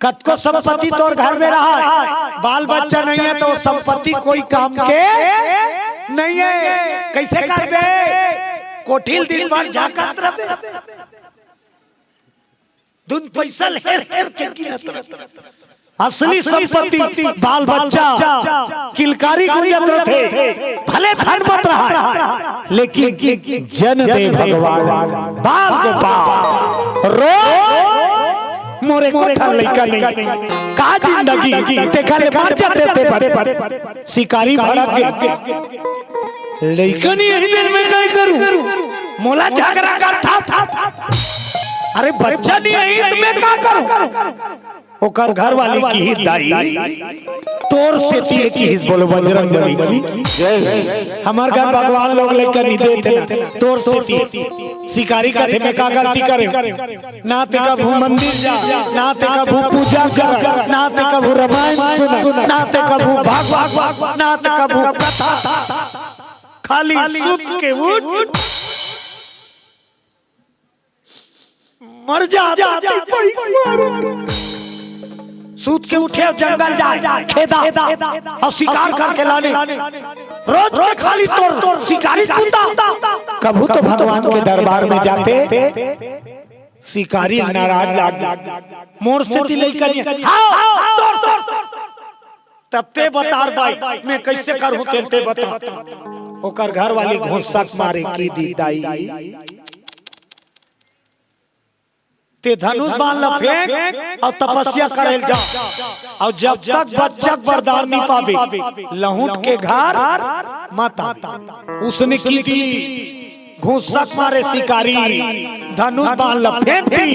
कतको संपत्ति तोर घर में रहा है बाल बच्चा नहीं है तो संपत्ति कोई काम के नहीं है कैसे कर दे कोठिल दिन भर जाकत रहे दुन पैसा हेर हेर के गिनत असली संपत्ति बाल बच्चा किलकारी गुजरत रहे भले धन मत रहा लेकिन जन दे भगवान बाल गोपाल रो मोरे कोठा लइका नहीं का जिंदगी देखा ले मार जाते थे शिकारी भाड़ा के लइका नहीं यही दिन में काय करूं मोला झगड़ा करता था अरे बच्चा नहीं है तो मैं क्या करूं ओकर घर वाली की ही दाई तोर से पिए की हिस बोलो बजरंग बली की जय हमार घर भगवान लोग लेकर नहीं देते ना तोर से पिए शिकारी का थे में का गलती करे ना ते कभू मंदिर जा ना ते कभू पूजा कर ना ते कभू रामायण सुन ना ते कभू भागवत ना ते कभू कथा खाली सुत के उठ मर जा सूत के उठे जंगल जाए खेदा और शिकार करके लाने रोज के खाली तोड़ शिकारी कभू तो भगवान के दरबार में जाते शिकारी नाराज लाग मोर से तिलई करिए तब ते बता भाई मैं कैसे करूं तेलते बता ओकर घर वाली घोंसक मारे की दी दाई ते धनुष बाण ल फेंक और तपस्या करेल जा और जब तक बच्चा वरदान नहीं पावे लहुट के घर मत उसने की दी घोंसक मारे शिकारी धनुष बाण ल फेंक दी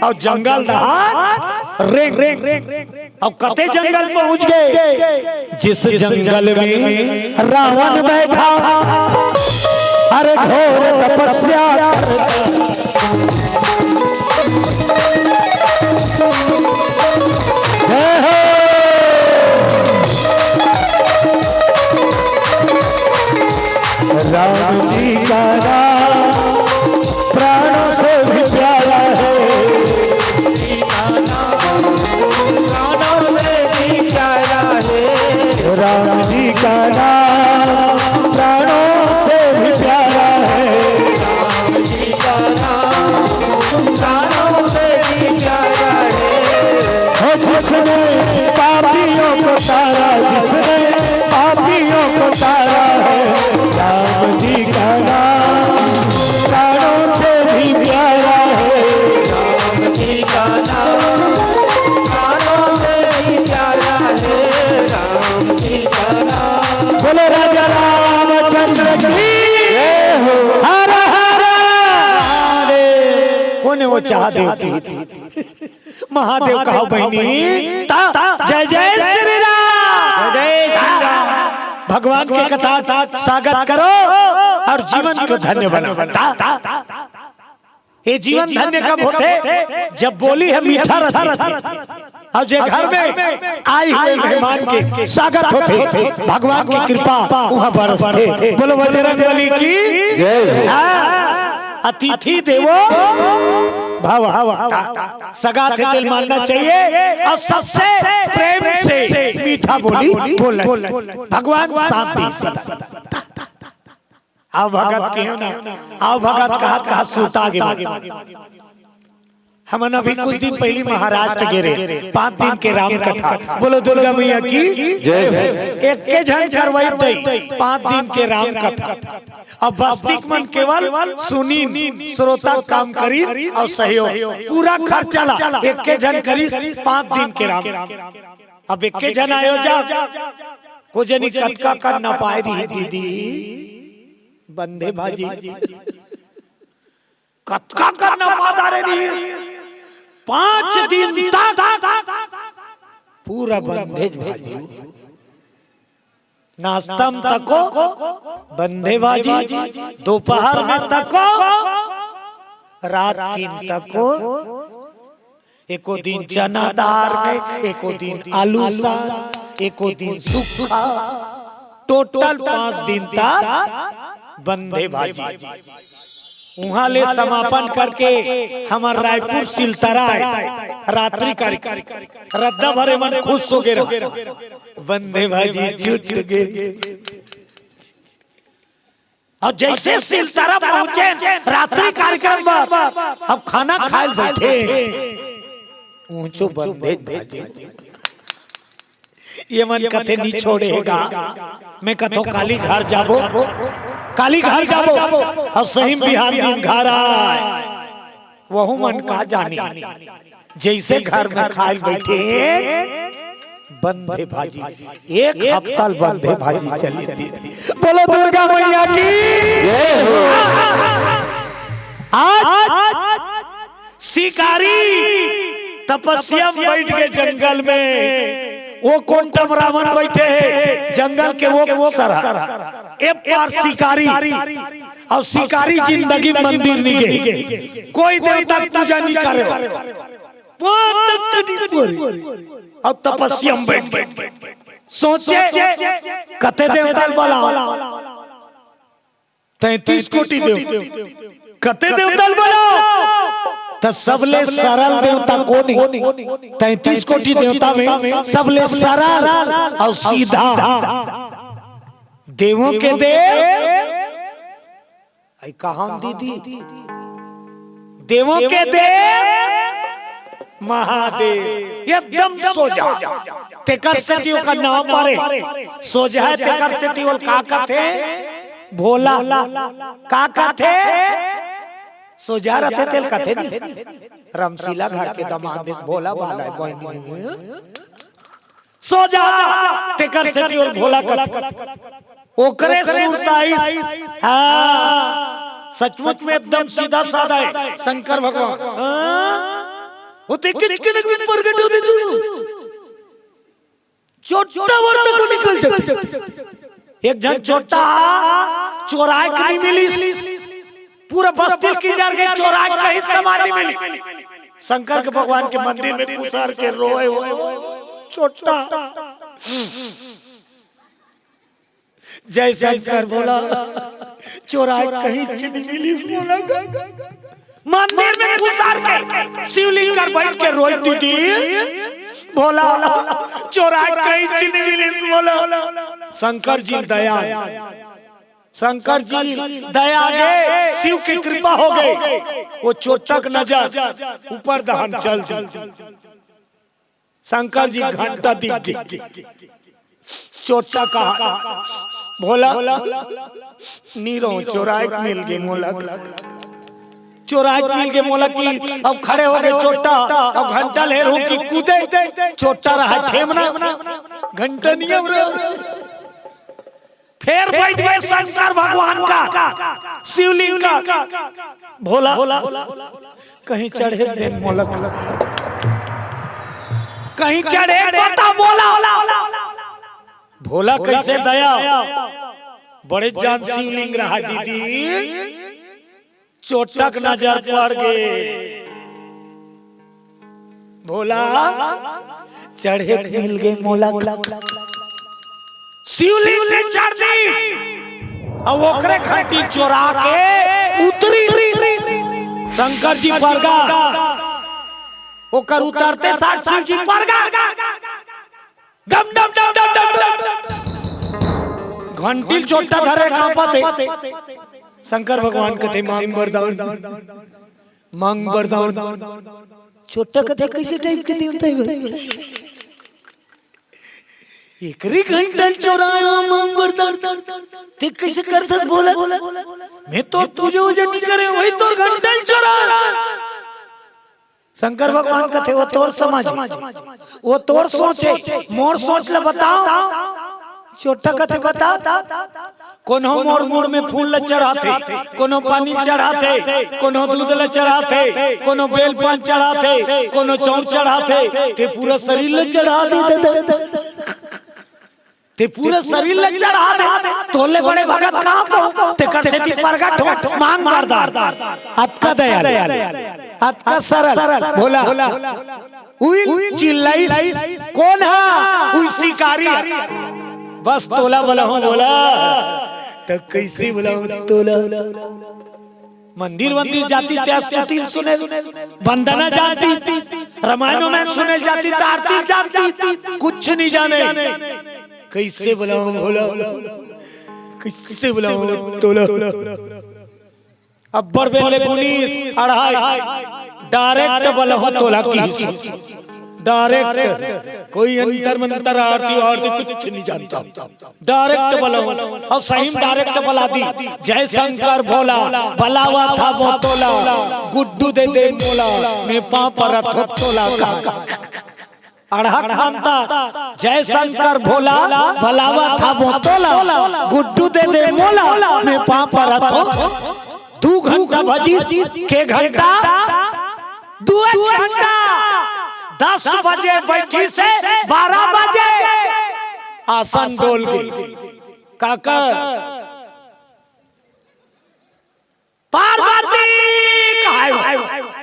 और जंगल रेंग और कते जंगल पहुंच गए जिस जंगल में रावण बैठा अरे घोर तपस्या राम जी का नाम प्राणों से भी प्यारा है राम जी का नाम प्राणों से भी प्यारा है जिसने पापियों को तारा जिसने पापियों को तारा है राम जी का नाम प्राणों से भी प्यारा है राम जी का नाम प्राणों से भी प्यारा है राम जी का नाम बोलो राजा रामचंद्र की हर हर कौन है वो चाह देती महादेव कहो बहनी जय जय श्री राम जय श्री राम भगवान की कथा स्वागत करो और जीवन को धन्य बनाओ ये जीवन धन्य कब होते जब बोली है मीठा रहा और जो घर में आई हुए मेहमान के स्वागत होते भगवान की कृपा वहाँ बरसते बोलो बजरंगबली की जय अतिथि देवो भाव सगा थे दिल मानना चाहिए और सबसे प्रेम से मीठा बोली बोलना भगवान शांति आओ भगत क्यों ना आओ भगत कहा सूता आगे हमन अभी कुछ दिन पहले महाराष्ट्र गिरे 5 दिन के राम कथा बोलो दुर्गा मैया की जय एक के झन करवाई 5 दिन के राम कथा अब बस्तिक मन केवल सुनी श्रोता काम करी और सहयोग पूरा खर्च चला एक के जन करी 5 दिन के राम अब एक के जन आयोजक को जनी कटका कर न पाए रही दीदी बंदे भाजी कटका कर न पा रही 5 दिन तक पूरा बंदेज भाजी नाश्ता में तको बंदेबाजी दोपहर में तको रात की तको एको दिन चना दाल एको दिन आलू साग एको दिन सूखा टोटल 5 दिन तक बंदेबाजी वहाँ ले समापन करके हमार रायपुर सिलतरा रात्रि कार्यक्रम रद्दा भरे मन खुश हो गए बंदे भाजी छूट गए और जैसे सिलतरा पहुंचे रात्रि कार्यक्रम अब खाना खाए बैठे ऊंचो बंदे भाजी ये मन कथे नहीं छोड़ेगा मैं कथो काली घर जाबो और सही बिहार दिन घर आए वह मन का जानी जैसे घर में खाए बैठे बंदे भाजी एक हफ्ता बंदे भाजी चली दीदी बोलो दुर्गा मैया की आज शिकारी तपस्या में बैठ गए जंगल में वो कोंटम रावण बैठे हैं जंगल के वो सरा एक बार शिकारी और शिकारी जिंदगी मंदिर नहीं गए कोई देवता पूजा नहीं करे और तपस्या में बैठ सोचे कते देवता बोला 33 कोटि देव कते देवता बोला तो सबले सरल देवता कौन है? 33 कोटि देवता में सबले सरल और सीधा देवों के देव आई कहां दीदी देवों के देव महादेव एकदम सोजा तेकर से दियो का नाम पारे सोजा है तेकर से दियो का कहते भोला का कहते सोजा रहते तेल कहते नहीं रामशीला घर के दामाद भोला वाला बहनी सोजा तेकर से दियो भोला का ओकरे सुरताई हां सचमुच में एकदम सीधा साधा है शंकर भगवान होते किचकिन में प्रकट होते तू छोटा वर्त को निकल जाते एक जन छोटा चोराए की नहीं मिली पूरा बस्ती की जार गई चोराए कहीं सामान नहीं मिली शंकर के भगवान के मंदिर में घुसर के रोए हुए छोटा जय शंकर बोला चोराए कहीं नहीं मिली बोला मंदिर में घुसर के शिवलिंग कर बैठ के रोई दीदी बोला चोराए कहीं नहीं मिली बोला शंकर जी दया शंकर जी दया गए शिव की कृपा हो गई वो चोटक नजर ऊपर दहन चल शंकर जी घंटा दिख गई चोटा कहा भोला नीरो चोराए मिल गए मोला चोराए मिल गए मोला की अब खड़े हो गए चोटा अब घंटा ले रू की कूदे चोटा रहा ठेमना घंटा नहीं अब फिर बैठ गए शंकर भगवान का शिवलिंग का भोला कहीं चढ़े दिन मोलक कहीं चढ़े पता बोला भोला कैसे दया बड़े जान शिवलिंग रहा दीदी चोटक नजर पड़ गए भोला चढ़े मिल गए मोला शिवलिंग ने चढ़ दी और ओकरे घंटी चोरा के उतरी शंकर जी पर गा ओकर उतरते साथ शिव जी पर गा डम डम डम डम डम घंटी चोटा धरे कांपते शंकर भगवान कथे मांग वरदान छोटा कथे कैसे टाइप के देवता है एकरी घंटल चोराया मांग वरदान ते कैसे करत बोला मैं तो तुझे उजे नहीं करे वही तो घंटल चोरा शंकर भगवान कथे वो तोर समझ वो तोर सोचे मोर सोच ले बताओ छोटा कथे बता कोनो मोर मोर में फूल ल चढ़ाते कोनो पानी चढ़ाते कोनो दूध ल चढ़ाते कोनो बेल पान चढ़ाते कोनो चौर चढ़ाते ते पूरा शरीर ल चढ़ा दे ते पूरा शरीर ल चढ़ा दे तोले बड़े भगत कहां पो ते कर से प्रगट हो मांग वरदान आपका दयाल आपका सरल बोला उई चिल्लाई कौन है उई शिकारी बस तोला बोला हूं बोला तो कैसे बोला तोला मंदिर मंदिर जाती त्याग सुने वंदना जाती रामायण में सुने जाती आरती जाती कुछ नहीं जाने कैसे बोला बोला कैसे बोला तोला अब्बर बेले 19 अढ़ाई डायरेक्ट बोला हो तोला की डायरेक्ट कोई अंतर मंतर आरती कुछ नहीं जानता डायरेक्ट बोला और सही डायरेक्ट बोला दी जय शंकर भोला बलावा था वो तोला गुड्डू दे दे मोला मैं पापा रथ तोला का अढ़ा खानता जय शंकर भोला बलावा था वो तोला गुड्डू दे दे मोला मैं पापा रथ 2 घंटा बजी के घंटा 2 घंटा 10 बजे बैठी से 12 बजे आसन डोल गई काका पार्वती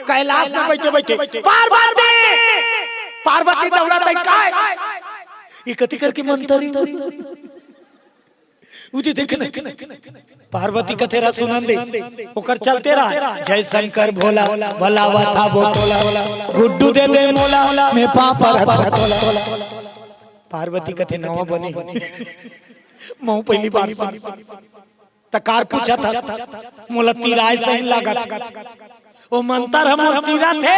कैलाश में बैठे बैठे पार्वती दौड़ा तय काय इकती करके मंतरी उदी देख ना पार्वती का तेरा सुनन दे ओकर चलते रहा जय शंकर भोला भलावा था बोला गुड्डू दे दे मोला मैं पापा तोला पार्वती का थे नवा बने मऊ पहली बार तकार पूछा था मोला तीराय सही लगा वो मंतर हम तीरा थे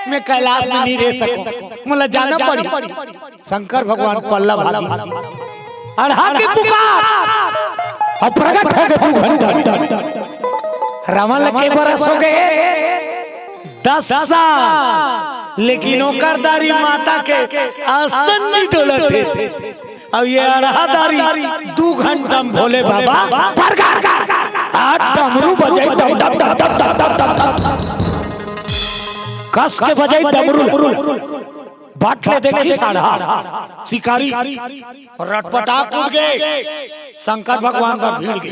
मैं कैलाश में नहीं रह सकूं मोला जाना पड़ी शंकर भगवान पल्ला भागी अढ़ा के पुकार अब प्रकट हो गए तू घंटा रावण के बरस हो गए 10 साल लेकिन ओकरदारी माता के आसन नहीं डोलत थे अब ये अढ़ादारी 2 घंटा में भोले बाबा डमरू बजाई डम डम डम डम डम डम डम कस के बजाई डमरू बाटले देखी साढ़ा शिकारी रटपटा कूद गए शंकर भगवान का भीड़ गए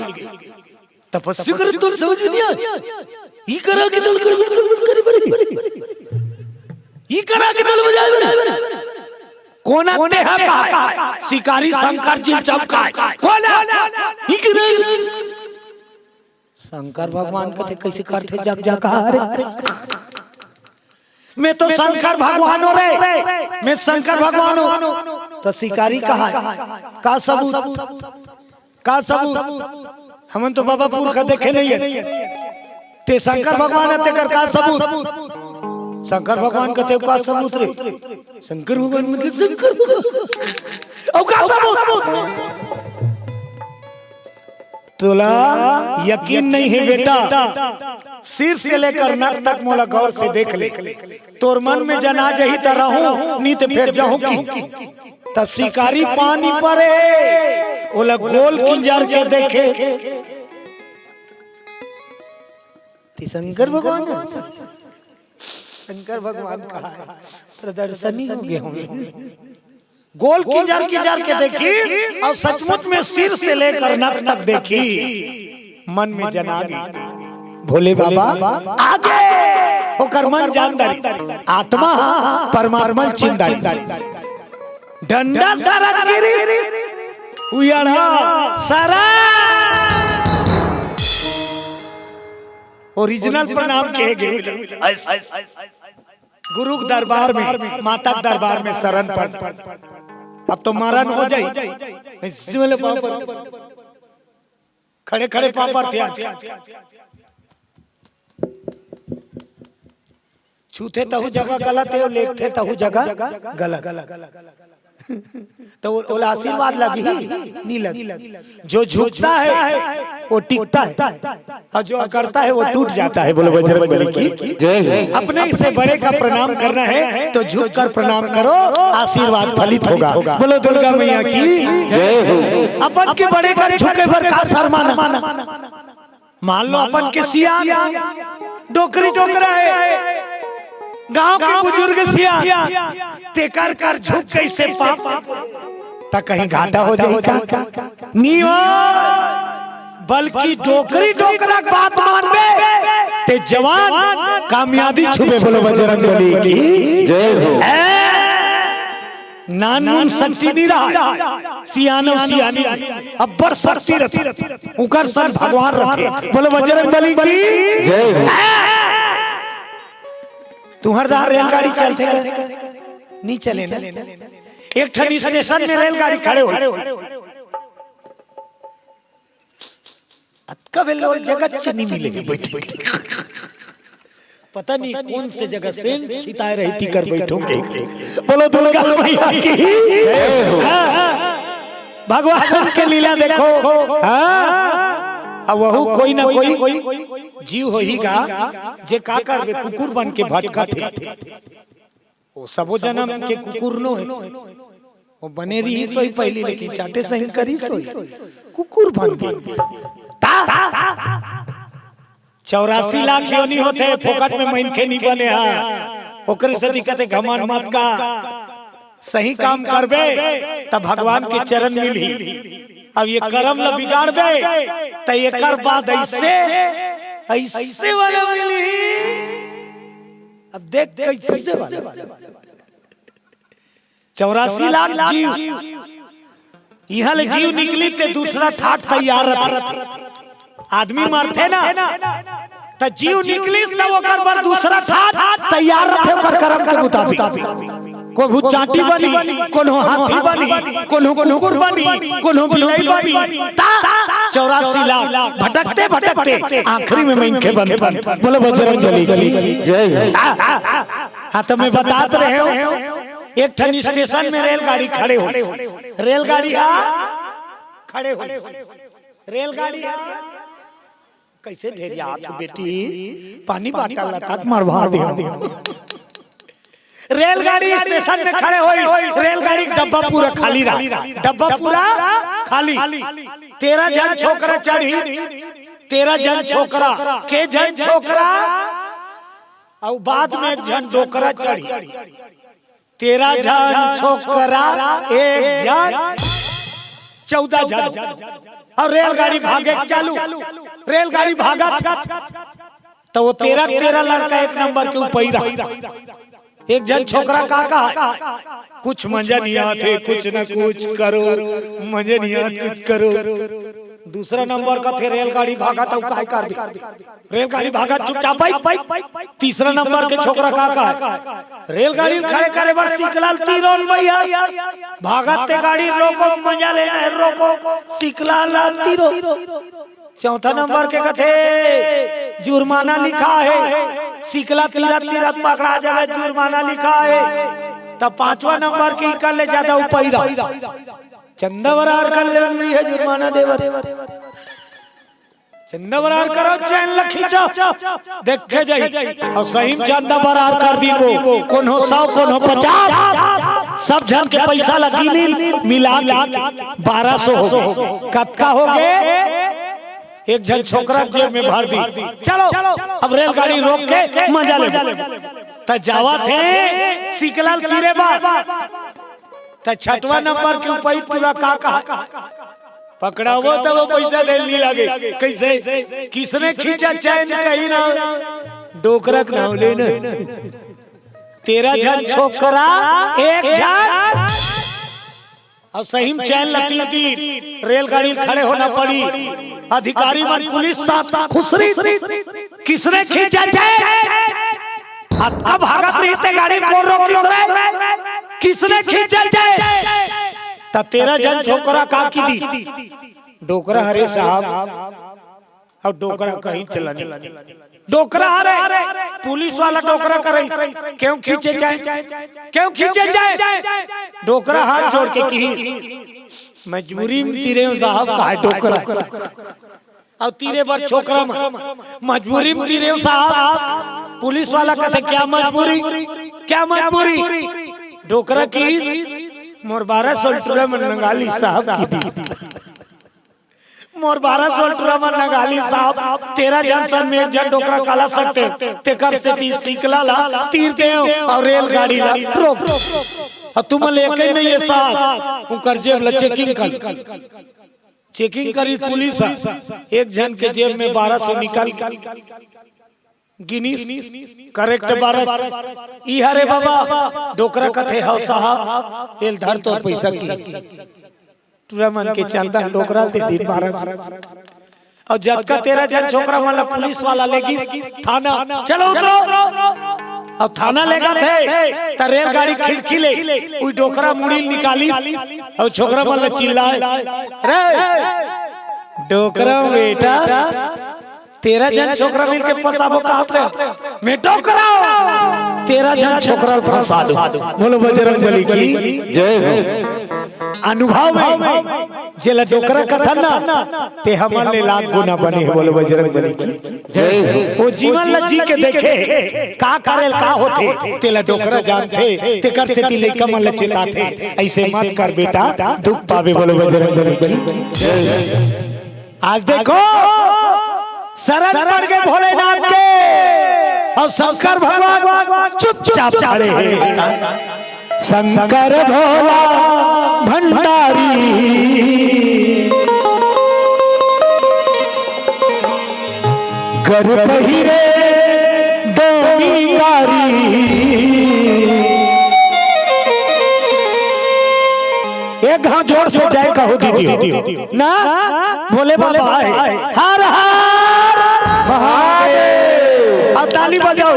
तपस्या कर तुम समझ नहीं आया ये करा के दल ये करा के दल बजाए कौन आते हैं का शिकारी शंकर जी चमकाए कौन ये करा शंकर भगवान कहते कैसे करते जग जग मैं तो शंकर भगवान हो रे मैं शंकर भगवान हूँ तो शिकारी कहा का सबूत हम तो बाबा पुरखा देखे नहीं है ते शंकर भगवान है तेकर का सबूत शंकर भगवान कहते का सबूत रे शंकर भगवान मतलब शंकर भगवान और का सबूत तुला यकीन नहीं है बेटा सिर से लेकर नख तक मोला गौर से देख ले तोर मन में जना जही तरह हूँ नीत फिर जाऊँ की त शिकारी पानी परे ओला गोल किंजर के देखे शंकर भगवान कहा है प्रदर्शनी हो गए होंगे गोल किंजर के देखी और सचमुच में सिर से लेकर नख तक देखी मन में जना गई भोले बाबा आगे होकर मन जानदारी आत्मा परमात्मा चिंतारी डंडा सारा गिरी उयड़ा सारा ओरिजिनल प्रणाम किए गए गुरु के दरबार में माता के दरबार में शरण पड़ अब तो मरण हो जाए खड़े खड़े पापड़ थे आज छूते तहु जगह गलत है और लेखते तहु जगह गलत तो ओला आशीर्वाद लगी नहीं लगी जो झुकता है वो टिकता है और जो करता है वो टूट जाता है बोलो बजरंगबली की अपने से बड़े का प्रणाम करना है तो झुक कर प्रणाम करो आशीर्वाद फलित होगा बोलो दुर्गा मैया की अपन के बड़े का झुके पर का शर्माना मान लो अपन के सियान डोकरी डोकरा है गांव के बुजुर्ग सिया ते कर कर झुक कैसे पाप ता कहीं घाटा हो जाएगा नहीं हो बल्कि डोकरी डोकरा बात मान बे ते जवान कामयाबी छुपे बोलो बजरंगबली की जय हो नान शक्ति नहीं रहा सियानो सियानी अब बड़ शक्ति रहती उकर सर भगवान रखे बोलो बजरंगबली की जय हो तुम्हारदार रेलगाड़ी चलते नहीं चले ना एक ठनी स्टेशन में रेलगाड़ी खड़े हो कब लोग जगह नहीं मिलेगी बैठे पता नहीं कौन से जगह से छिताए रहती कर बैठोगे बोलो दुर्गा मैया की भगवान के लीला देखो अब वहु कोई ना कोई जीव होईगा जे का करबे कुकुर बन के भटकत है वो सबो जन्म के कुकुर नो है वो बने रही सोई पहली लेकिन चाटे सही करी सोई कुकुर बन गई 84 लाख योनी होते फोकट में मनखे नहीं बने हां ओकरे से दिक्कत है घमंड मत का सही काम करबे तब भगवान के चरण मिली अब ये कर्म ल बिगाड़ दे तो ये कर बाद ऐसे वाला मिली अब देख कैसे वाला 84 लाख जीव यहाँ ले जीव निकली ते दूसरा ठाट तैयार रहे। आदमी मरते ना तो जीव निकली तो ओकर पर दूसरा ठाट तैयार रहे ओकर कर्म के मुताबिक। कोहू चाटी बनी, कोनो हाथी बनी, कोनो कुकुर बनी, कोनो बिलाई बनी। 84 लाख भटकते भटकते आखिरी में मैं इनके बन बोले बजरंग बली की। हाँ तो मैं बताते रहे हूँ एक ठन स्टेशन में रेलगाड़ी खड़े हो, रेलगाड़ी खड़े हो, रेलगाड़ी कैसे ढेरिया बेटी पानी बाटा लता मरवा दे। रेलगाड़ी स्टेशन में खड़े हुई, रेलगाड़ी डब्बा पूरा खाली रहा, डब्बा पूरा खाली। 13 जन छोकरा चढ़ी, 13 जन छोकरा के जन छोकरा और बाद में एक जन डोकरा चढ़ी। 13 जन छोकरा एक जन 14 जन और रेलगाड़ी भागे चालू। रेलगाड़ी भागा तो वो 13 लड़का एक नंबर के ऊपर एक जन छोकरा काका कुछ मजा नहीं आते, कुछ न कुछ करो मजे नहीं आते कुछ करो। दूसरा नंबर का थे रेलगाड़ी भागा तो काय कर रेलगाड़ी भागा चुपचाप भाई। तीसरा नंबर के छोकरा काका रेलगाड़ी खड़े करे बड़ सिकलाल तीरोल भैया भागते गाड़ी रोको मजा लेना रोको सिकलाल तीरो। चौथा नंबर के कथे जुर्माना लिखा है, सिकला तीरा पकड़ा जाए जुर्माना लिखा है। तब 5वां नंबर की कर ले ज्यादा उपैरा चंदा बरार कर ले है जुर्माना देवर। चंदा बरार करो चैन लखीचो देखे जाई और सही चंदा बरार कर दी को कोनो 100 कोनो 50 सब जन के पैसा लगी मिला 1200 हो गए। कत्का हो गए एक जन छोकरा जेब में भर दी। चलो अब रेलगाड़ी रोक के मजा ले तो जावा थे सिकलाल कीरे बा तो 6वां नंबर के ऊपर पूरा काका पकड़ा वो तो वो पैसा देने लगे। कैसे किसने खींचा चैन कहीं ना डोकरा ना लेना। 13 जन छोकरा एक जन और सही चैन लती थी। रेलगाड़ी खड़े होना पड़ी, अधिकारी मन पुलिस साथ खुसरी किसने खींचा अब भागत रही गाड़ी को रोक किसने खींचा तो 13 जन छोकरा का की दी डोकरा हरे साहब और डोकरा कहीं चला नहीं। डोकरा हरे पुलिस वाला डोकरा करे क्यों खींचे जाए क्यों खींचे जाए। डोकरा हाथ जोड़ के की मजबूरी में तीरे साहब का डोकरा और तीरे पर छोकरा मजबूरी में तीरे साहब। पुलिस वाला कहते क्या मजबूरी क्या मजबूरी। डोकरा की मोर 1200 में नंगाली साहब की दी मोर 1200 में नगाली साहब 13 जन सन में एक जन डोकरा काला सकते ते कर से 30 सिकला ला तीर दे और रेलगाड़ी ला रोक और तुम लेके नहीं ये साहब उनकर जेब ला चेकिंग करी पुलिस। एक जन के जेब में 1200 निकल गिनीस करेक्ट 1200 ई हरे बाबा डोकरा कथे हो साहब एल धर तो पैसा की टूर्नामेंट के चलता डोकरा दे दिन 1200 और जब का 13 जन छोकरा वाला पुलिस वाला लेगी थाना चलो उतरो और थाना लेगा थे तो रेलगाड़ी खिड़की ले कोई डोकरा मुड़ी निकाली और छोकरा वाला चिल्लाए रे डोकरा बेटा 13 जन छोकरा मिलके फसाबो कहत रहे मैं डोकरा 13 जन छोकरा फसा दो। बोलो बजरंग बली की जय हो। अनुभव में जेला डोकरा कथा ना ते हमन ले लाख गुना बने। बोलो बजरंग बली की जय। वो जीवन ल जी के देखे का करेल का होते तेला डोकरा जानते ते कर से तिले कमल चेताते ऐसे मत कर बेटा दुख पावे। बोलो बजरंग बली की जय। आज देखो शरण पड़ गए भोलेनाथ के और शंकर भगवान चुपचाप चढ़े शंकर भोला भंडारी कर पहिरे दोमीकारी एक हाथ जोड़ से जय कहू दीदी ना बोले बाबा हर हर महादेव। अब ताली बजाओ।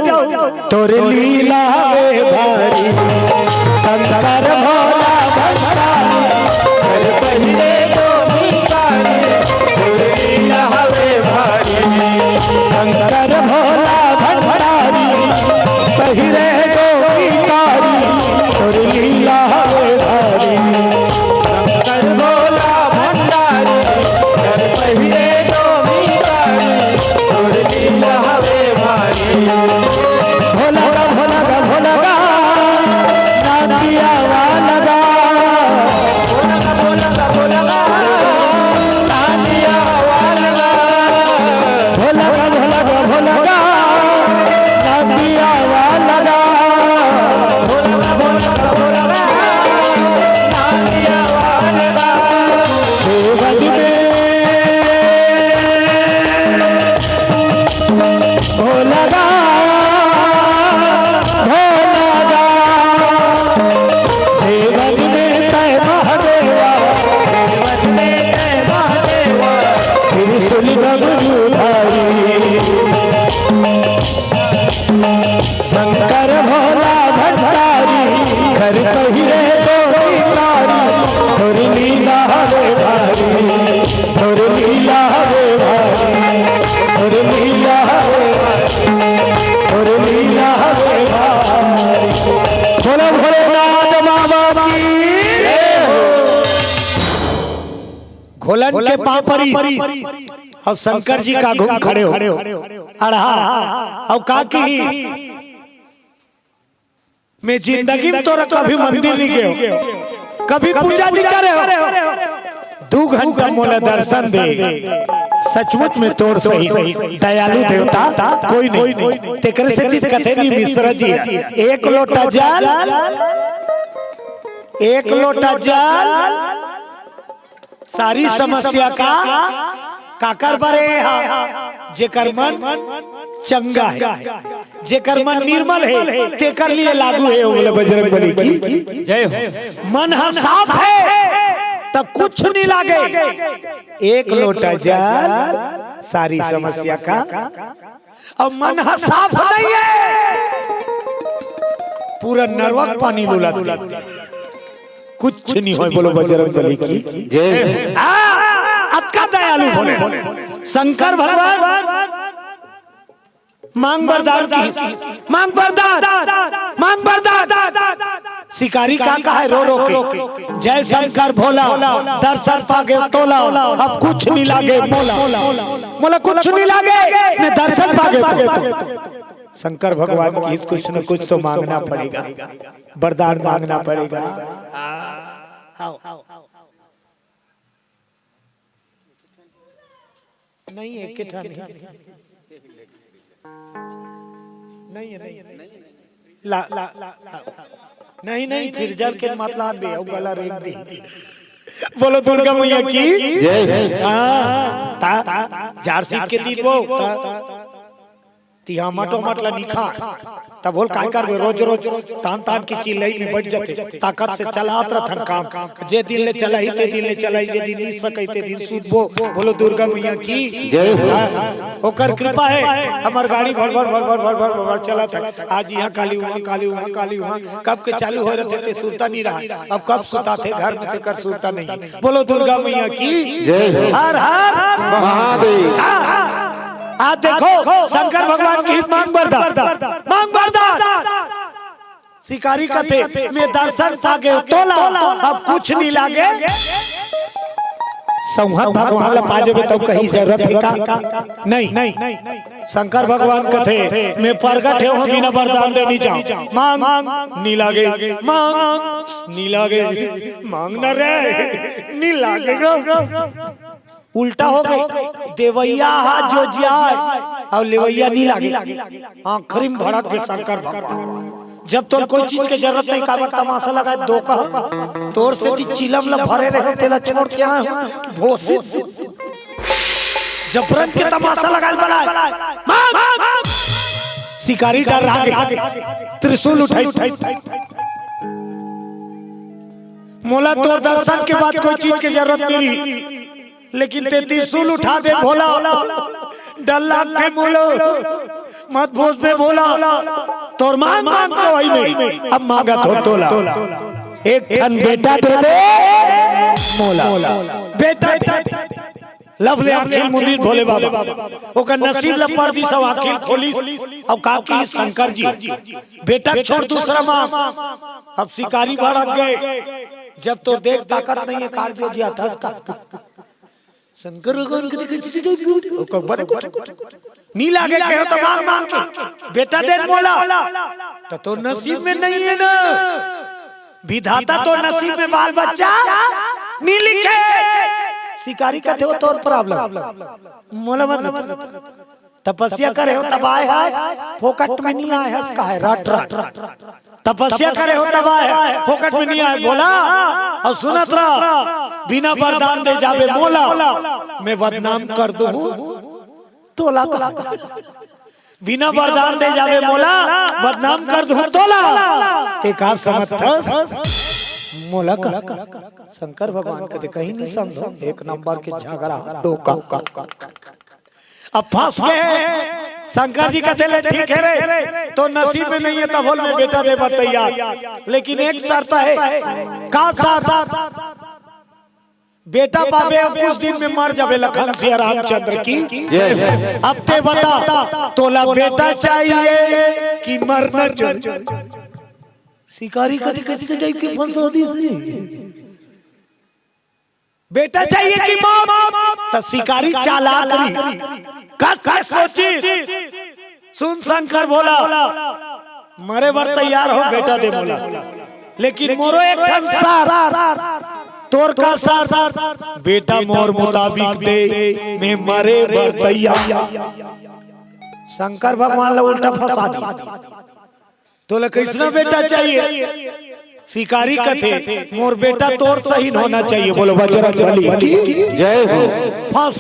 तोरे लीला वे भारी शंकर भोला भंडारी कर पहिले तो भिखारी। तोरे लीला वे भारी शंकर भोला भंडारी पहिले तो भिखारी। तोरे लीला वे भारी शंकर भोला भंडारी कर पहिले तो भिखारी। तोरे लीला वे भारी भोला का भोला का भोला का नादिया वाला का भोला का भोला का भोला का नादिया वाला का भोला का भोला का भोला का नादिया वाला का भोला का भोला का भोला का नादिया वाला का। देवज में भोला का शंकर भोला भंडारी घर पहिले तो भिखारी। तोरे लीला वे भारी तोरे लीला वे भारी तोरे लीला वे भारी तोरे लीला वे भारी। बोलो भोलेनाथ बाबा की घोलन के पापरी और शंकर जी का घूम खड़े हो अड़हा और का की मैं जिंदगी में तोरा कभी मंदिर नहीं गए कभी पूजा नहीं करे हो। 2 घंटा मोला दर्शन दे सचमुच में तोड़ सही दयालु देवता कोई नहीं। तेकरे से तीत कथे नहीं मिश्रा जी 1 लोटा जल 1 लोटा जल सारी समस्या का काकर बरे जेकर मन चंगा है जेकर मन निर्मल है तेकर लिए लागू है। बोले बजरंग बली की जय हो। मन साफ है तो कुछ नहीं लागे 1 लोटा जल सारी समस्या का। और मन साफ नहीं है पूरा नरवक पानी लुला कुछ नहीं हो। बोलो बजरंग बली की जय। अतका दयालु बोले शंकर भगवान मांग वरदान की मांग वरदान मांग वरदान। शिकारी का है रो रो के जय शंकर भोला दर्शन पागे तोला अब कुछ नहीं लागे मोला मोला कुछ नहीं लागे मैं दर्शन पागे। शंकर भगवान की कुछ न कुछ तो मांगना पड़ेगा वरदान मांगना पड़ेगा। नहीं है किठा नहीं है ला ला नहीं फिर जल के मतलब भी है गला रेंग दी। बोलो दुर्गा मैया की जय। हां ता जारसी के दिन वो तिहा मटो मतला निखा तब बोल काय कर रोज रोज तान तान की चिल्लाई में बैठ जाते ताकत से चलात रहन काम जे दिन ले चलाई ते दिन ले चलाई जे दिन नहीं सकते दिन सुबो। बोलो दुर्गा मैया की जय। ओकर कृपा है हमर गाड़ी भर भर भर भर भर भर चलत है। आज यहां काली वहां कब के चालू हो रहे थे सुरता नहीं रहा अब कब सुता थे घर में कर सुरता नहीं। बोलो दुर्गा मैया की जय। हर हर महादेव। आज देखो शंकर भगवान की मांग वरदान शिकारी का थे मैं दर्शन पागे तोला अब कुछ नहीं लागे। संहत भगवान ला पाजबे तो कहीं जरूरत है का नहीं। शंकर भगवान का थे मैं प्रगट है बिना वरदान दे नहीं जाऊं मांग नहीं लागे मांग नहीं लागे मांग न रे नहीं लागेगा। उल्टा हो गई देवैया जो जाए और लेवैया नहीं लागे आखिरी में भड़क के शंकर भगवान। जब तो कोई चीज की जरूरत नहीं काबर तमाशा लगाए दो का तोर से चिलम ला भरे रहे तेला छोड़ के आए भोसे जबरन के तमाशा लगाए बनाए शिकारी डर रहा त्रिशूल उठाई मोला तोर दर्शन के बाद कोई चीज की जरूरत नहीं, लेकिन ते त्रिशूल उठा दे भोला, डर लाग के मोलो मत भोज पे भोला, तोर मांग मांग के वही नहीं, अब मांगा तो तोला, एक ठन बेटा दे दे मोला, बेटा दे लवले आखिल मुंदिर भोले बाबा, ओकर नसीब ल पड़ दी सब आखिल खोली। अब का की शंकर जी बेटा छोड़ दूसरा मां, अब शिकारी भड़क गए, जब तो देख ताकत नहीं है काट दियो जी हथस का शंकर भगवान के नी लागे कहो तो मांग मांग के बेटा दे मोला, तो नसीब में नहीं है ना, विधाता तो नसीब में बाल बच्चा नहीं लिखे, शिकारी कहते हो तोर प्रॉब्लम मोला मत तपस्या करे हो तब आए है, फोकट में नहीं आए है, इसका है रट रट तपस्या करे हो तब आए है, फोकट में नहीं आए बोला, और सुनत रहा बिना वरदान दे जावे मोला, मैं बदनाम कर दूं तोला, बिना वरदान दे जावे मोला बदनाम कर दूं तोला, ते का समझथस मोला का शंकर भगवान कहते कहीं नहीं समझो, एक नंबर के झगड़ा धोखा, अब फंस गए। शंकर जी कहते ले ठीक है रे, तो नसीब में नहीं है तो बोल मैं बेटा दे बर तैयार, लेकिन एक शर्त है, का शर्त बेटा पावे कुछ दिन में मर जावे लखन सिया रामचंद्र की, अब ते बता तोला बेटा चाहिए कि मरना चाहिए, शिकारी कभी कैसे टाइप के फंसा दी बेटा चाहिए कि मौत, तो शिकारी चालाक कस सोची, सुन शंकर बोला मरे बर तैयार हो बेटा दे बोला, लेकिन मोरो एक ठन सार तोर का सार बेटा मोर मुताबिक दे, मैं मरे बर तैयार। शंकर भगवान ला उल्टा फंसा दी, तो कैसना बेटा चाहिए, शिकारी कथे मोर बेटा तोर सही होना चाहिए, बोलो बजरंगबली की जय हो, फांस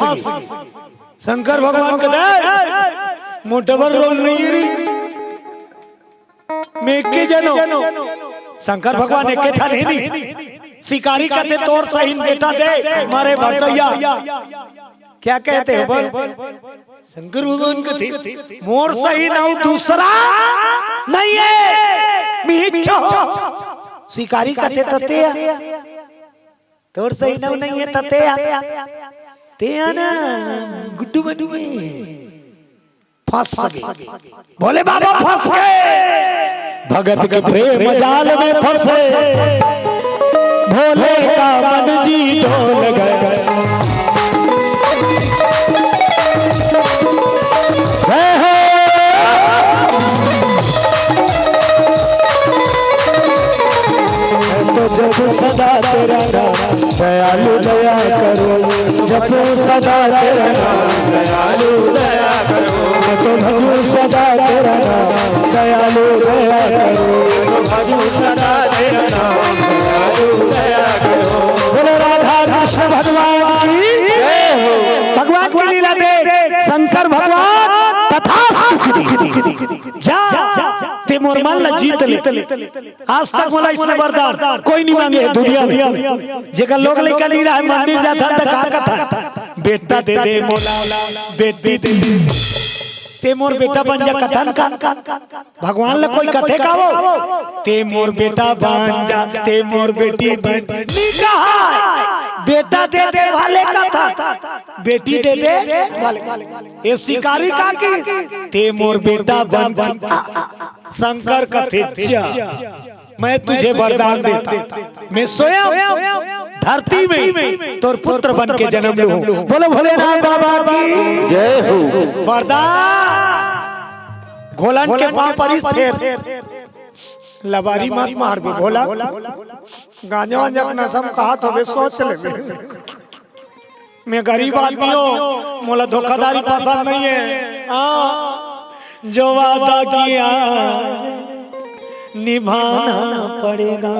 शंकर भगवान कहते मोटवर रोल नहीं री मैं के जनो, शंकर भगवान एक ठा नहीं, शिकारी कहते तोर सही बेटा दे मारे भरतैया, क्या कहते हो बोल, शंकर भगवान कहते मोर सही ना दूसरा नहीं है, शिकारी कहते ततेया तोर सही ना नहीं है, ततेया तेया ना गुड्डू बन गए, फंस गए भोले बाबा, फंस गए भगत के प्रेम जाल में फंसे, भोले का मन जी ढोल गए, जपो सदा तेरा नाम दयालु दया करो, जपो सदा तेरा नाम दयालु दया करो, जपो सदा तेरा नाम दयालु दया करो, जपो सदा तेरा नाम दयालु दया करो, बोलो राधा कृष्ण भगवान की जय हो, भगवान की लीला दे शंकर भगवान तथा जा ते मोर मान ला जीत ले, आज तक मोला इसने वरदान कोई नहीं मांगे है दुनिया में, जेकर लोग लेकर नहीं रहा मंदिर जाता था का कथा बेटा दे दे मोला, बेटी दे दे ते मोर बेटा बन जा, कथन का भगवान ला कोई कथे का वो ते मोर बेटा बन जा, ते मोर बेटी बन निकाह, बेटा दे दे वाले कथा, बेटी दे दे वाले, ये शिकारी का की ते मोर बेटा बन, शंकर कथे मैं तुझे वरदान देता, मैं सोया धरती में तोर पुत्र बन के जन्म लूं, बोलो भोलेनाथ बाबा की जय हो, वरदान घोलन के पांव पर फेर लबारी मत मार भी भोला, गांजा वांजा नशा में कहा तो सोच ले, मैं गरीब आदमी हूँ, मोला धोखाधड़ी पसंद नहीं है, जो वादा किया निभाना पड़ेगा,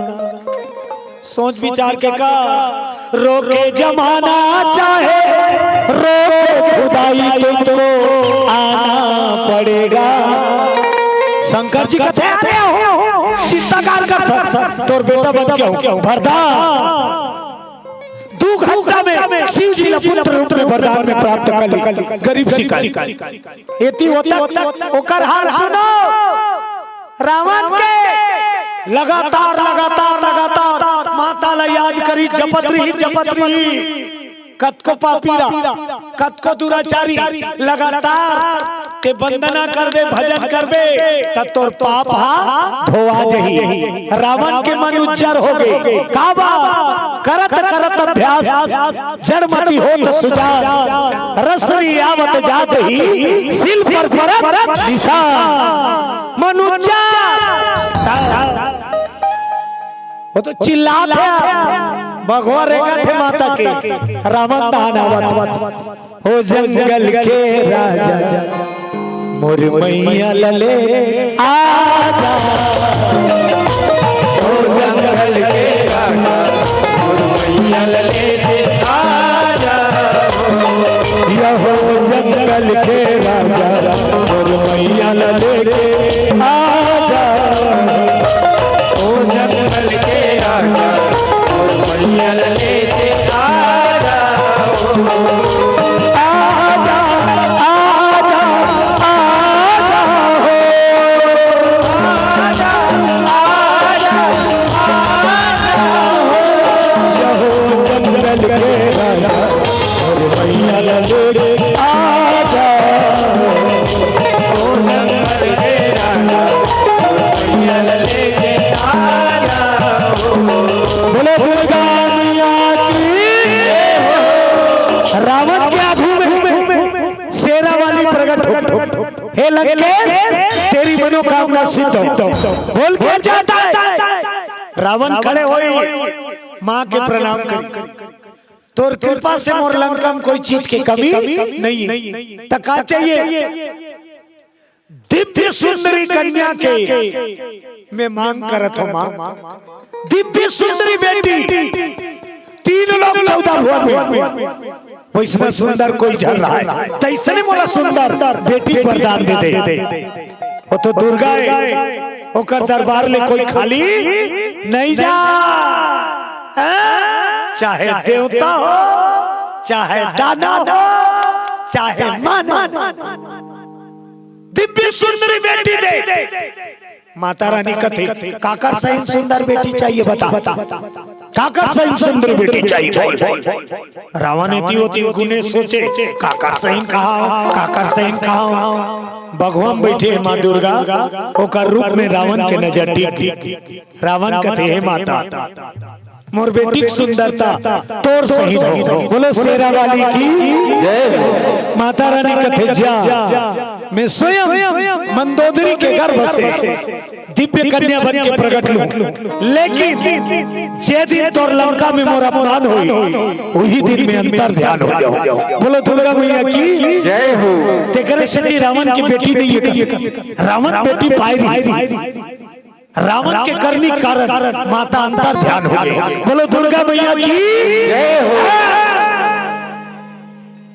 सोच विचार के का रोके जमाना चाहे रोके खुदाई तुमको आना पड़ेगा, शंकर जी कहते हैं चिंता प्रकार का तोर बेटा बन गया वरदान 2 घंटा में शिव जी ने पुत्र रूप में वरदान में प्राप्त कर ली गरीब शिकारी एती होता ओकर हाल सुनो रावण के लगातार माता ला याद करी जपत रही कतको पापीरा कतको दुराचारी लगातार के वंदना करबे भजन करबे त तोर पाप धोआ जही रावण के मन उज्जर हो गए काबा करत अभ्यास जड़मती होत सुजा रसरी आवत जात ही सिल पर परत निशान मन उज्जर वो तो चिल्ला भगवा रेगा थे माता के रावण दानवत हो जंगल के राजा मोर मैया लले आजा हो जंगल के राजा मोर मैया लले आजा हो जंगल के राजा मोर मैया लले आजा हो जंगल के राजा मैया लेते आजा आजा आजा आजा हो आजा आजा आजा हो जंगल के राजा और मैया लेते आजा हो जंगल के राजा मैया लेते आजा बोले दुर्गा रावण के आंखों में शेरा वाली प्रकट हो हे लंकेश तेरी मनोकामना सिद्ध हो बोल क्या चाहता है रावण खड़े होई मां के प्रणाम करी तोर कृपा से मोर लंका में कोई चीज की कमी नहीं है तका चाहिए दिव्य सुंदरी कन्या के मैं मांग करत हूं मां दिव्य सुंदरी बेटी 3 लोग 14 भुवन में वैसा सुंदर कोई झल रहा है तैसने मोला सुंदर बेटी वरदान दे वो तो दुर्गा है ओकर दरबार ले कोई खाली नहीं जा चाहे देवता हो चाहे दानव हो चाहे मानव दिव्य सुंदरी बेटी दे माता रानी कथे काकर सही सुंदर बेटी चाहिए बता काकर सही सुंदर बेटी चाहिए रावण होती गुने सोचे काकर सही कहा भगवान बैठे माँ दुर्गा ओकर रूप में रावण के नजर टिक रावण कथे है माता मोर बेटी की सुंदरता तोर सही हो बोलो शेरा वाली की जय माता रानी कथे जा मैं स्वयं मंदोदरी के गर्भ से दिव्य कन्या बन के प्रकट लूं लेकिन जे दिन तोर लंका में मोर अपमान होई वही दिन में अंतर ध्यान हो जाओ बोलो दुर्गा मैया की जय हो तेरे से रावण की बेटी नहीं है रावण बेटी पाई नहीं रावण के करनी कारण माता अंतर ध्यान हो गई बोलो दुर्गा मैया की जय हो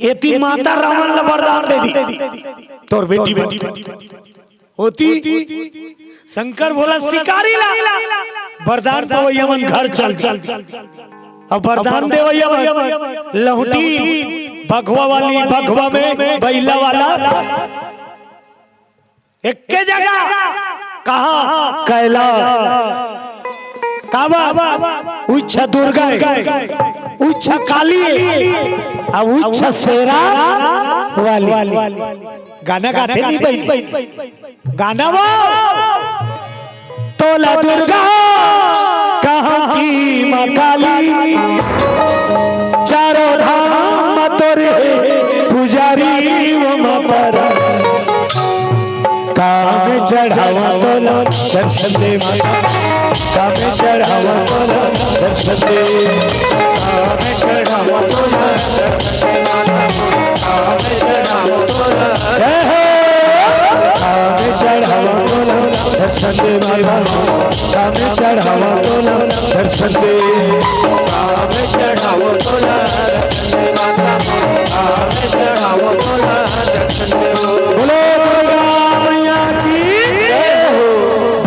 एती माता रावण ला वरदान दे दी तोर बेटी होती शंकर बोला शिकारी ला वरदान पाओ यमन घर चल अब वरदान दे यमन लहुटी भगवा वाली भगवा में बैला वाला एक के जगह कहा कैलाश काबा उच्छा दुर्गा उच्छा काली अब उच्छा शेरा वाली गाना गाते नहीं भाई गाना वो तोला दुर्गा कहाँ की माँ काली चारों धाम तोरे पुजारी वो माता काम चढ़ावा तोला दर्शन दे माता काम चढ़ावा तोला दर्शन दे काम चढ़ावा तोला दर्शन दे माता काम चढ़ावा तोला काम चढ़ावा तोला दर्शन दे माता काम चढ़ावा तोला दर्शन दे काम चढ़ावा तोला दर्शन दे माता काम चढ़ावा तोला दर्शन दे बोलो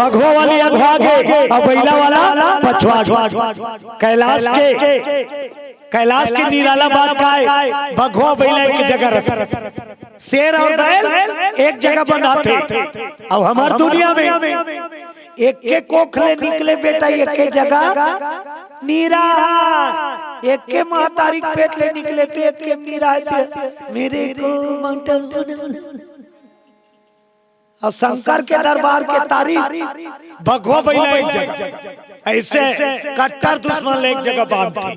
भगवा वाली अधवागे और बैला वाला पछुआ। कैलाश के निराला बात का है, भगवा बैला एक जगह रख, शेर और बैल एक जगह बंधा थे। अब हमार दुनिया में एक के कोखले निकले बेटा, एक के जगह नीरा, एक के महतारी पेट ले निकले थे, एक के मीरा थे, मेरे को मंडल। और शंकर के दरबार के तारीख भगवा बैला एक जगह, ऐसे कट्टर दुश्मन एक जगह बांधते,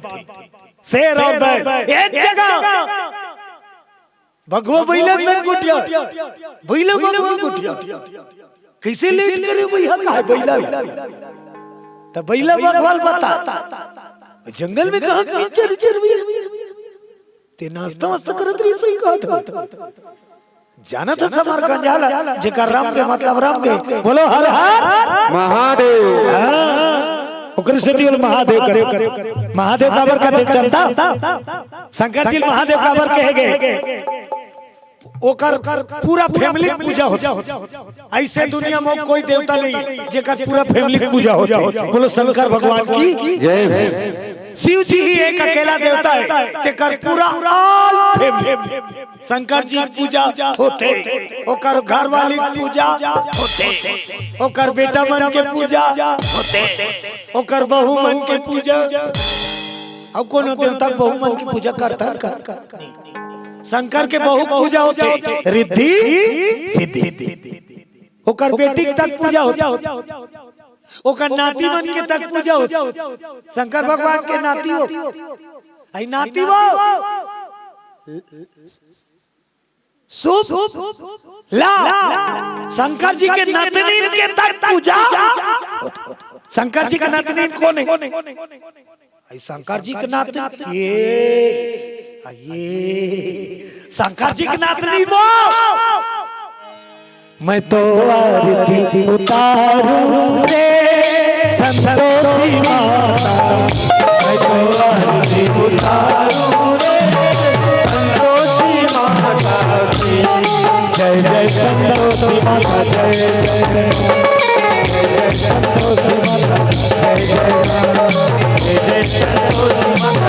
शेर और बैल एक जगह। भगवा बैला से गुटिया, बैला भगवा गुटिया कैसे लेट करे भैया, कहा बैला तो बैला भगवान बता जंगल में कहा चर चर ते नाश्ता वास्ता करत रही, सही कहा था। जाना था समार गंजाला जेकर राम के मतलब राम के बोलो हर हर महादेव। ओकर से दिल महादेव करे, महादेव काबर का चलता, शंकर जी महादेव काबर कहे गए, ओकर पूरा फैमिली पूजा होता। ऐसे दुनिया में कोई देवता नहीं जेकर पूरा फैमिली पूजा होता। बोलो शंकर भगवान की जय। शिव जी ही एक अकेला देवता है, तेकर पूरा ऑल फैमिली शंकर जी पूजा होते, ओकर घर वाली पूजा होते, ओकर बेटा मन के पूजा होते, ओकर बहू मन के पूजा। अब कौन देवता बहू मन की पूजा करता नहीं, शंकर के बहु पूजा होते, रिद्धि सिद्धि। ओकर बेटी तक पूजा होता, ओकर नाती मन के तक पूजा होता। शंकर भगवान के नाती हो, आई नाती वो शुभ ला, शंकर जी के नातनी के तक पूजा। शंकर जी का नातनी कौन है? शंकर जी के नातनी ये शंकर जी के नातनी वो। मैं तो आरती उतारूं रे संतोषी माता, मैं तो आरती उतारूं रे संतोषी माता की। जय जय संतोषी माता, जय जय जय संतोषी माता, जय जय जय संतोषी माता,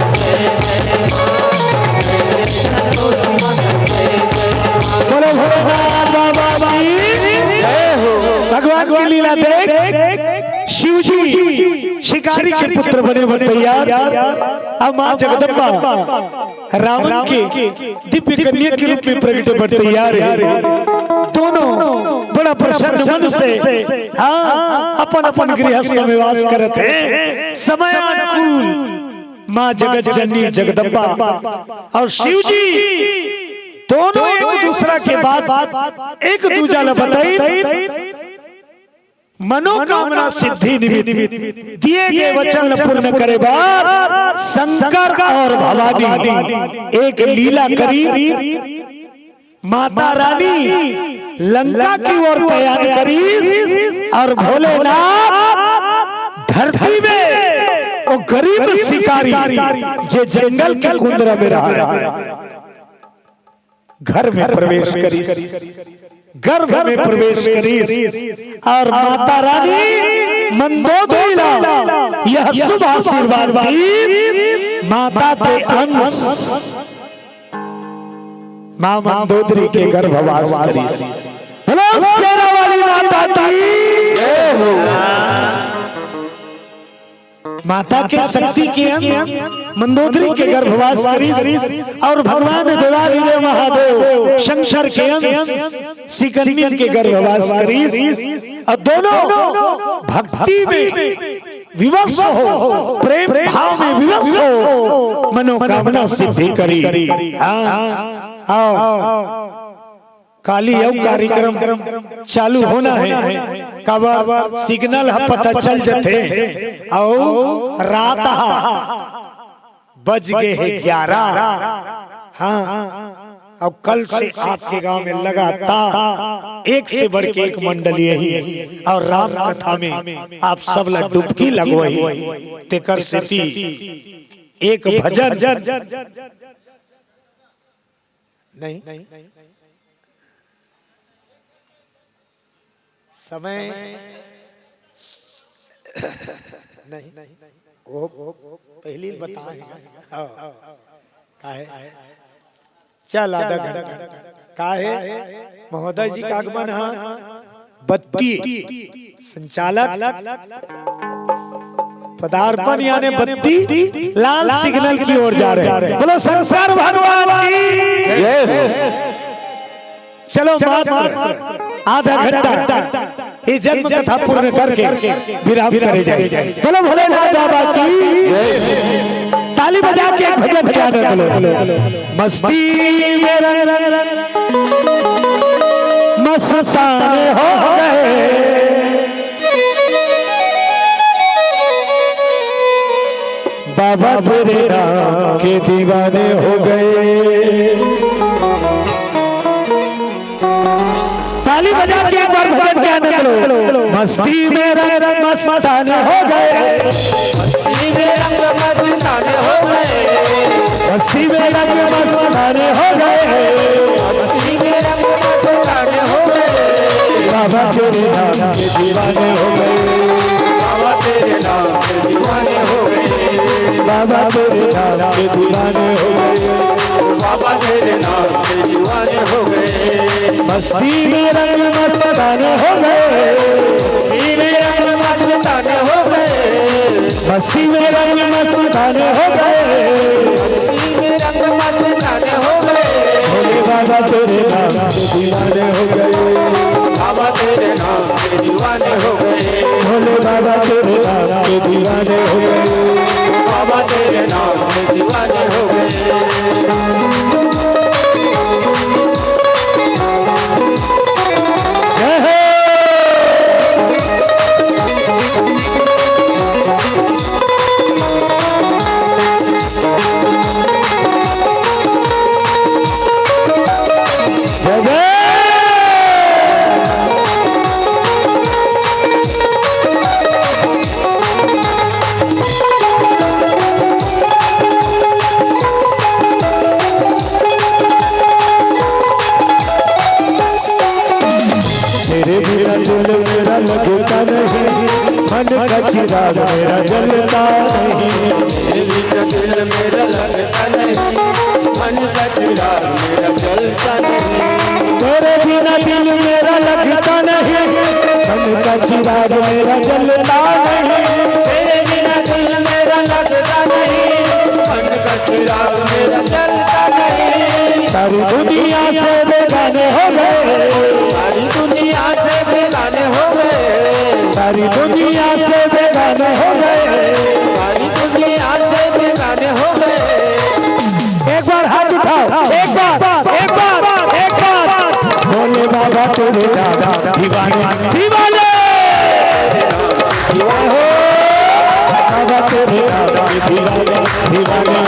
भगवान की लीला देख। शिव जी शिकारी के पुत्र बने तैयार, अब मां जगदम्बा रावण के दिव्य कन्या के रूप में प्रकट बन तैयार है। दोनों बड़ा प्रसन्न मन से अपन अपन गृहस्थ में वास करते हैं। समय अनुकूल मां जगत जननी जगदम्बा और शिव जी दोनों एक दूसरा के बाद एक दूजा ला बताई मनोकामना सिद्धि निमित्त दिए गए वचन पूर्ण करे बाद शंकर और भवानी एक लीला करी। माता रानी लंका की ओर प्रयाण करी और भोलेनाथ धरती में वो गरीब शिकारी जे जंगल के कुंदरा में रहा घर में प्रवेश करी, गर्भ में प्रवेश करी और माता रानी मंदोदरी यह शुभ आशीर्वाद दी। माता के अंश मां मंदोदरी के गर्भवास करी। हेलो शेरा वाली माता की जय हो। माता के शक्ति के अंश मंदोदरी के गर्भवास करी और भगवान देवादिदेव महादेव शंकर के अंश सिकंदर के गर्भवास करी और दोनों भक्ति में विवश हो, प्रेम भाव में विवश हो, मनोकामना सिद्धि करी। काली यव कार्यक्रम चालू होना है, कब सिग्नल पता चल जाते और रात बज गए हैं 11। हाँ, अब कल से आपके गांव में लगातार एक से बढ़ के एक मंडली है और राम कथा में आप सब डुबकी लगवाई। तेकर से एक भजन नहीं समय नहीं वो पहली बताए काहे चल आधा घंटा काहे महोदय जी का आगमन है बत्ती संचालक पदार्पण यानी बत्ती लाल सिग्नल की ओर जा रहे हैं। बोलो संसार भगवान की चलो आधा घंटा ये जन्म कथा पूर्ण करके विराम करे जाए। बोलो भोलेनाथ बाबा की ताली बजा के एक भजन क्या बोलो मस्ती में मस्ताने हो गए बाबा तेरे नाम के दीवाने हो गए। ताली बजा के एक बार भजन क्या बोलो मस्ती में रंग मस्ताने हो गए मस्ती में रंग मस्ताने हो गए मस्ती में रंग मस्ताने हो गए मस्ती में रंग मस्ताने हो गए बाबा तेरे नाम के दीवाने हो गए बाबा तेरे नाम के दीवाने हो गए बाबा तेरे नाम के दीवाने हो गए बाबा तेरे नाम के दीवाने हो गए मस्ती में रंग मस्ताने हो गए मस्ती में रंग मस्ताने हो गए मस्ती में रंग मस्ताने हो गए मस्ती में रंग मस्ताने हो गए भोले बाबा तेरे नाम के दीवाने हो गए बाबा तेरे नाम के दीवाने हो गए भोले बाबा तेरे नाम के दीवाने हो गए बाबा तेरे नाम के दीवाने हो गए मेरा लगता नहीं मन का चिराग मेरा जलता नहीं दिल मेरा लगता नहीं मन का चिराग मेरा जलता नहीं तेरे बिना दिल मेरा लगता नहीं मन का चिराग मेरा जलता नहीं तेरे बिना दिल मेरा लगता नहीं मन का चिराग मेरा जलता नहीं सारी दुनिया से बेगाने हो गए सारी दुनिया से बेगाने हो गए सारी दुनिया से बेगाने हो गए सारी दुनिया से बेगाने हो गए एक बार हाथ उठाओ एक बार भोले बाबा तेरे दादा दीवाने दीवाने हो बाबा तेरे दादा दीवाने दीवाने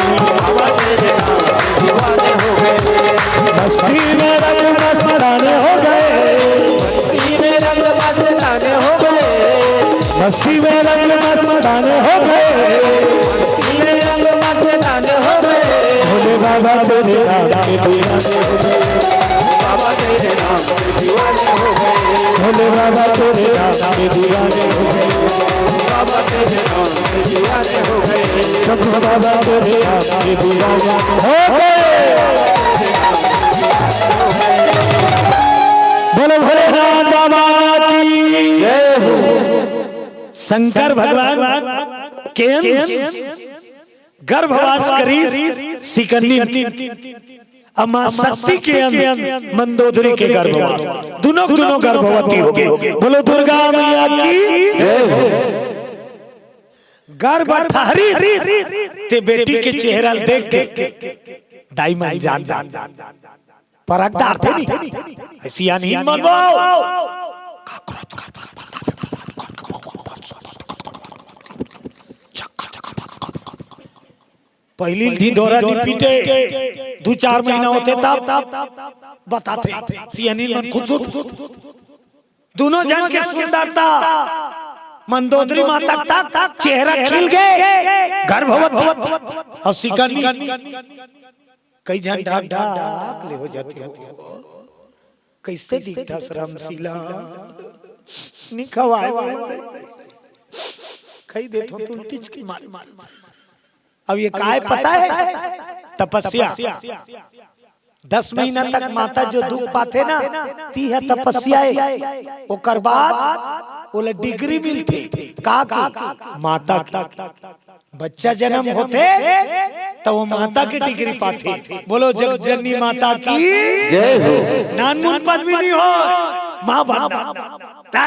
बाबा तेरे नाम दीवाने हो गए मस्ती में रंग मस्ताने हो गए मस्ती में रंग मस्ताने हो गए मस्ती में रंग मस्ताने हो गए मस्ती में रंग मस्ताने हो गए भोले बाबा तेरे दादा दीवाने हो गए बाबा तेरे नाम के दीवाने हो गए भोले बाबा तेरे दादा दीवाने हो गए बाबा तेरे नाम के दीवाने हो गए सब बाबा तेरे दादा दीवाने हो गए बोलो भोलेनाथ बाबा की जय हो। शंकर भगवान के गर्भवास करी सिकन्नी अम्मा शक्ति के मंदोदरी के गर्भवास दोनों गर्भवती हो गए। बोलो दुर्गा मैया की गर्भ ठहरी ते बेटी के चेहरा देख के डायमंड जान परक डालते नहीं ऐसी नहीं मनवाओ पहली ढिंढोरा पीटे 2-4 महीना होते तब बताते सियानी मन खुद दोनों जन के सुंदरता मंदोदरी माता तक चेहरा खिल गए गर्भवती और सिकन्नी कई जन डाक ले हो जाती हो कैसे दिखता शर्मशीला निखवाए कही देतो तू टिच की मार। अब ये काय पता है तपस्या 10 महीना तक माता जो दुख पाते ना ती है तपस्या ओकर बाद बोले डिग्री मिलती का माता की बच्चा जन्म होते तो वो माता की डिग्री पाते। बोलो जग जननी माता की जय हो। नानमुन पदवी नहीं हो माँ बनना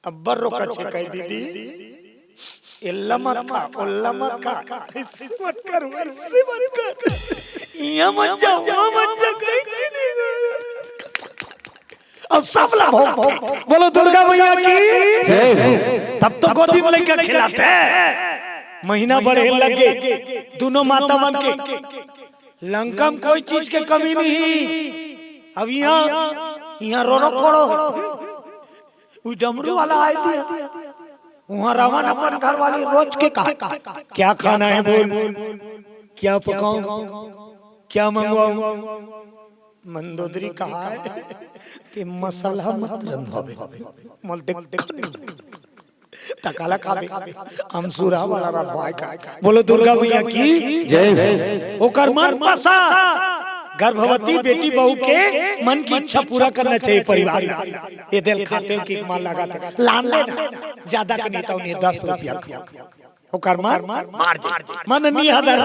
अब्बर रो कच्चे कह दीदी इल्ला मत खा उल्ला मत खा ऐसे मत कर वैसे मत कर यहाँ मत जाओ वहाँ मत जाओ कहीं नहीं और सब लोग बोलो दुर्गा मैया की जय हो। तब तो गोदी में लेकर खिलाते हैं महीना बढ़े लगे दोनों माता बन के लंका में कोई चीज के कमी नहीं। अब यहाँ रोनो खोड़ो डमरू वाला आए थे वहाँ रावण अपन घर वाली रोज के कहा क्या खाना है बोल क्या पकाऊं क्या मंगवाऊं। मंदोदरी कहा है कि मसाला मत रंधावे मल तकाला खावे अमसुरा वाला रखवाए का। बोलो दुर्गा मैया की जय हो। ओकर मन पसा गर्भवती बेटी बहू के मन की इच्छा पूरा करना चाहिए परिवार में। ये दिल खाते हो कि मां लगा था लान देना ज्यादा के नेता उन्हें 10 रुपया ओकर मार मन नहीं हदर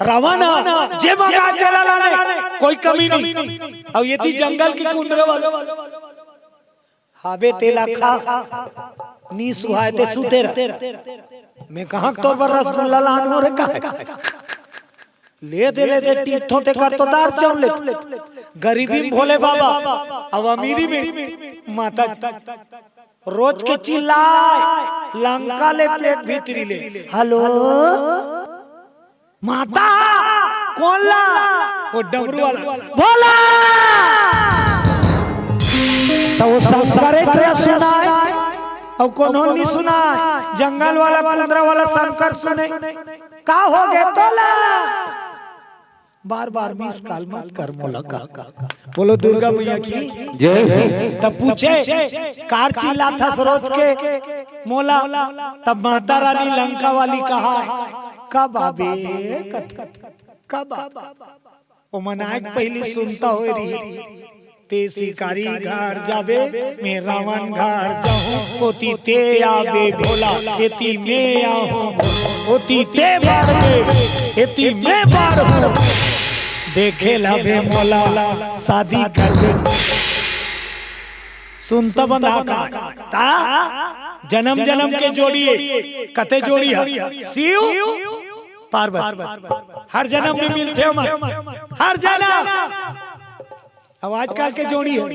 रावण जे मंगा देला लाने कोई कमी नहीं। अब यदि जंगल की कुंदरे वाले हावे तेला खा नी सुहाए ते सुते रह मैं कहां तोर पर रसगुल्ला लान हो रे का ले दे टीठों ते कर तो दार चौन ले गरीबी में भोले बाबा अब अमीरी में माता रोज के चिल्लाए लंका ले प्लेट भीतरी ले हेलो माता कौन ला वो डमरू वाला बोला तो वो सब करे तेरा सुनाए और कोनो नहीं सुना जंगल वाला कुंदरा वाला शंकर सुने का हो गए तोला बार बार 20 काल मत कर मोला का। बोलो दुर्गा मैया की जय हो। तब पूछे कार चिल्ला था सरोज के मोला तब माता रानी लंका वाली कहा कब आबे कब वो मनाक पहली सुनता हो रही ते शिकारी घर जाबे मैं रावण घर जाऊं होती ते आबे भोला एती मैं आऊं होती ते बार में एती मैं बार हूं देखे लाभे मोला शादी कर दे सुनता बंधा का जन्म जन्म के जोड़िए कते जोड़ी है शिव पार्वती हर जन्म में मिलते हो हर जन्म। अब आजकल के जोड़ी है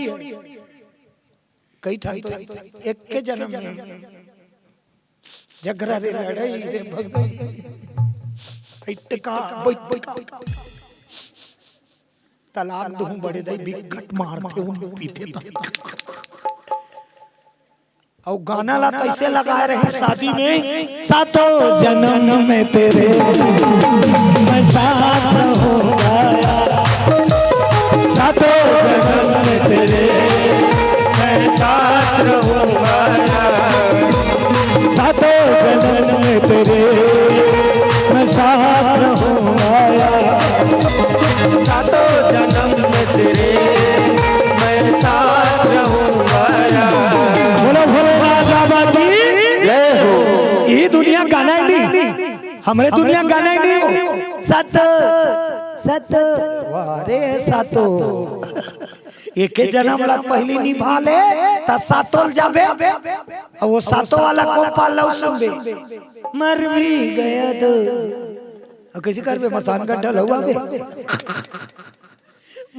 कई ठाई तो एक के जन्म में झगड़ा रे लड़ाई रे भगई इटका बैठका तलाक दूं बड़े दई बिकट मारते हूं पीते और गाना ला कैसे लगाए रहे शादी में सातों जन्म में तेरे मैं साथ रहूंगा सातों जन्म में तेरे मैं साथ रहूंगा सातों जन्म में तेरे मैं साथ रहूंगा सातों जन्म में तेरे मैं साथ रहूंगा। बोलो भोलेनाथ बाबा की जय हो। ये दुनिया गाना ही नहीं हमारे दुनिया गाना ही नहीं सत सत वारे सातो एक जन्म ला पहली निभा ले ता सातोल जाबे और वो सातों वाला को पालो सुनबे मर भी गया तो कैसे करबे मसान गड्ढा लहुआ बे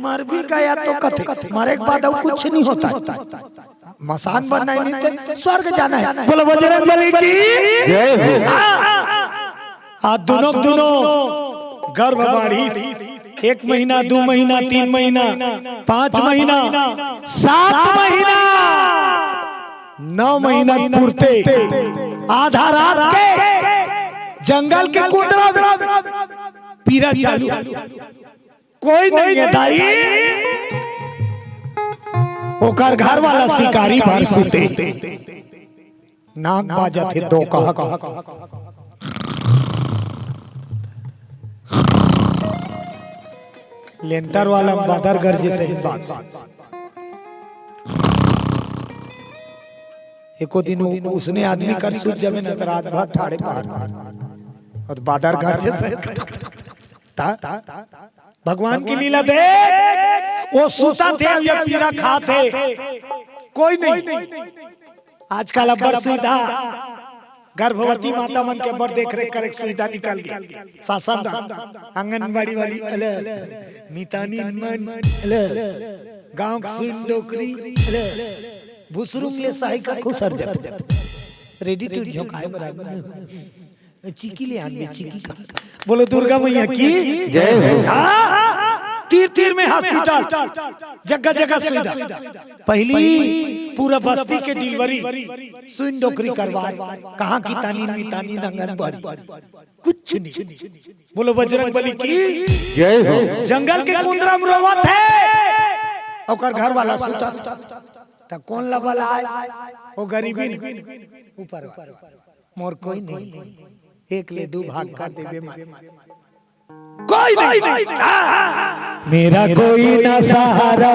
मर भी गया तो कथे मरे के बाद अब कुछ नहीं होता मसान बनना ही नहीं तो स्वर्ग जाना है। बोलो बजरंगबली की जय हो। आज दोनों गर्भ बाढ़ी 1 महीना 2 महीना 3 महीना 5 महीना 7 महीना 9 महीना पूरते आधा रात के जंगल के कुंडरा में पीरा चालू कोई नहीं है दाई ओकर घर वाला शिकारी भर सुते नाक बाजा थे दो कहा लेंटर वाला बादर गर्जे से बात एको दिन उसने आदमी कर सूझ जमे न रात भर ठाड़े पहाड़ और बादर गर्जे से भगवान की लीला देख वो सूता थे या पीरा खाते कोई नहीं आजकल अब बड़ सुविधा गर्भवती माता मन के बड़ देख रेख करे सुविधा निकल गई शासन आंगनबाड़ी वाली अलग मितानी मन अलग गांव की डोकरी अलग भूसरुम ले सहाय का खुसर जब रेडी टू झोंकाए बराबर चिकी ले आन में चिकी का बोलो दुर्गा मैया की जय हो। तीर तीर में हॉस्पिटल जगह जगह सुविधा पहली पूरा बस्ती के डिलीवरी सुइन डोकरी करवाए कहाँ की तानी मितानी आंगनबाड़ी कुछ नहीं बोलो बजरंग बली की जय हो। जंगल के कुंदरम रोवत है और घर वाला सुता त कौन लबल आए वो गरीबी ऊपर मोर कोई नहीं एक ले दो भाग कर देवे कोई नहीं मेरा कोई ना सहारा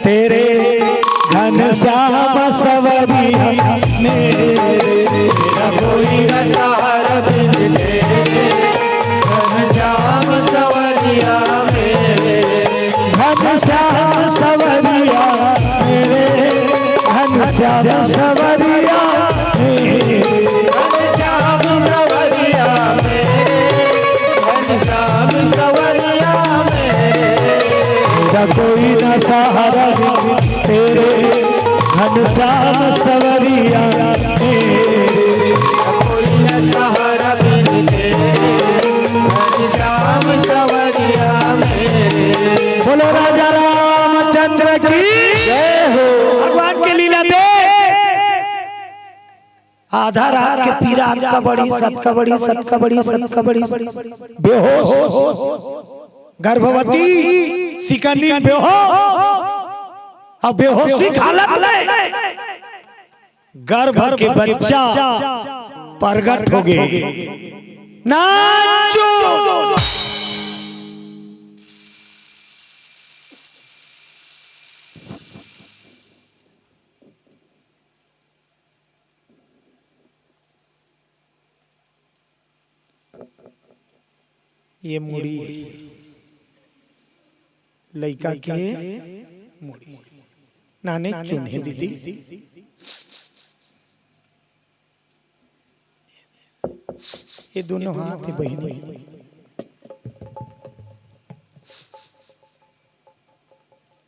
तेरे घनश्याम सवरिया मेरा कोई ना सहारा तेरे घनश्याम सवरिया घनश्याम सवरिया मेरे घनश्याम सवरिया घनश्याम सवरिया घनश्याम सवरिया मेरा कोई ना सहारा तेरे घनश्याम सवरिया कोई ना सहारा घनश्याम सवरिया बोलो राजा रामचंद्र की जय हो। भगवान की लीला दे आधा रात के पीरा का बड़ी सबका बड़ी सबका बड़ी सबका बड़ी बेहोश गर्भवती सिकंदी बेहोश अब बेहोशी हालत में गर्भ के बच्चा प्रगट हो गए नाचो ये मुड़ी लड़का के मुड़ी नाने चुने दीदी ये दोनों हाथ है बहनी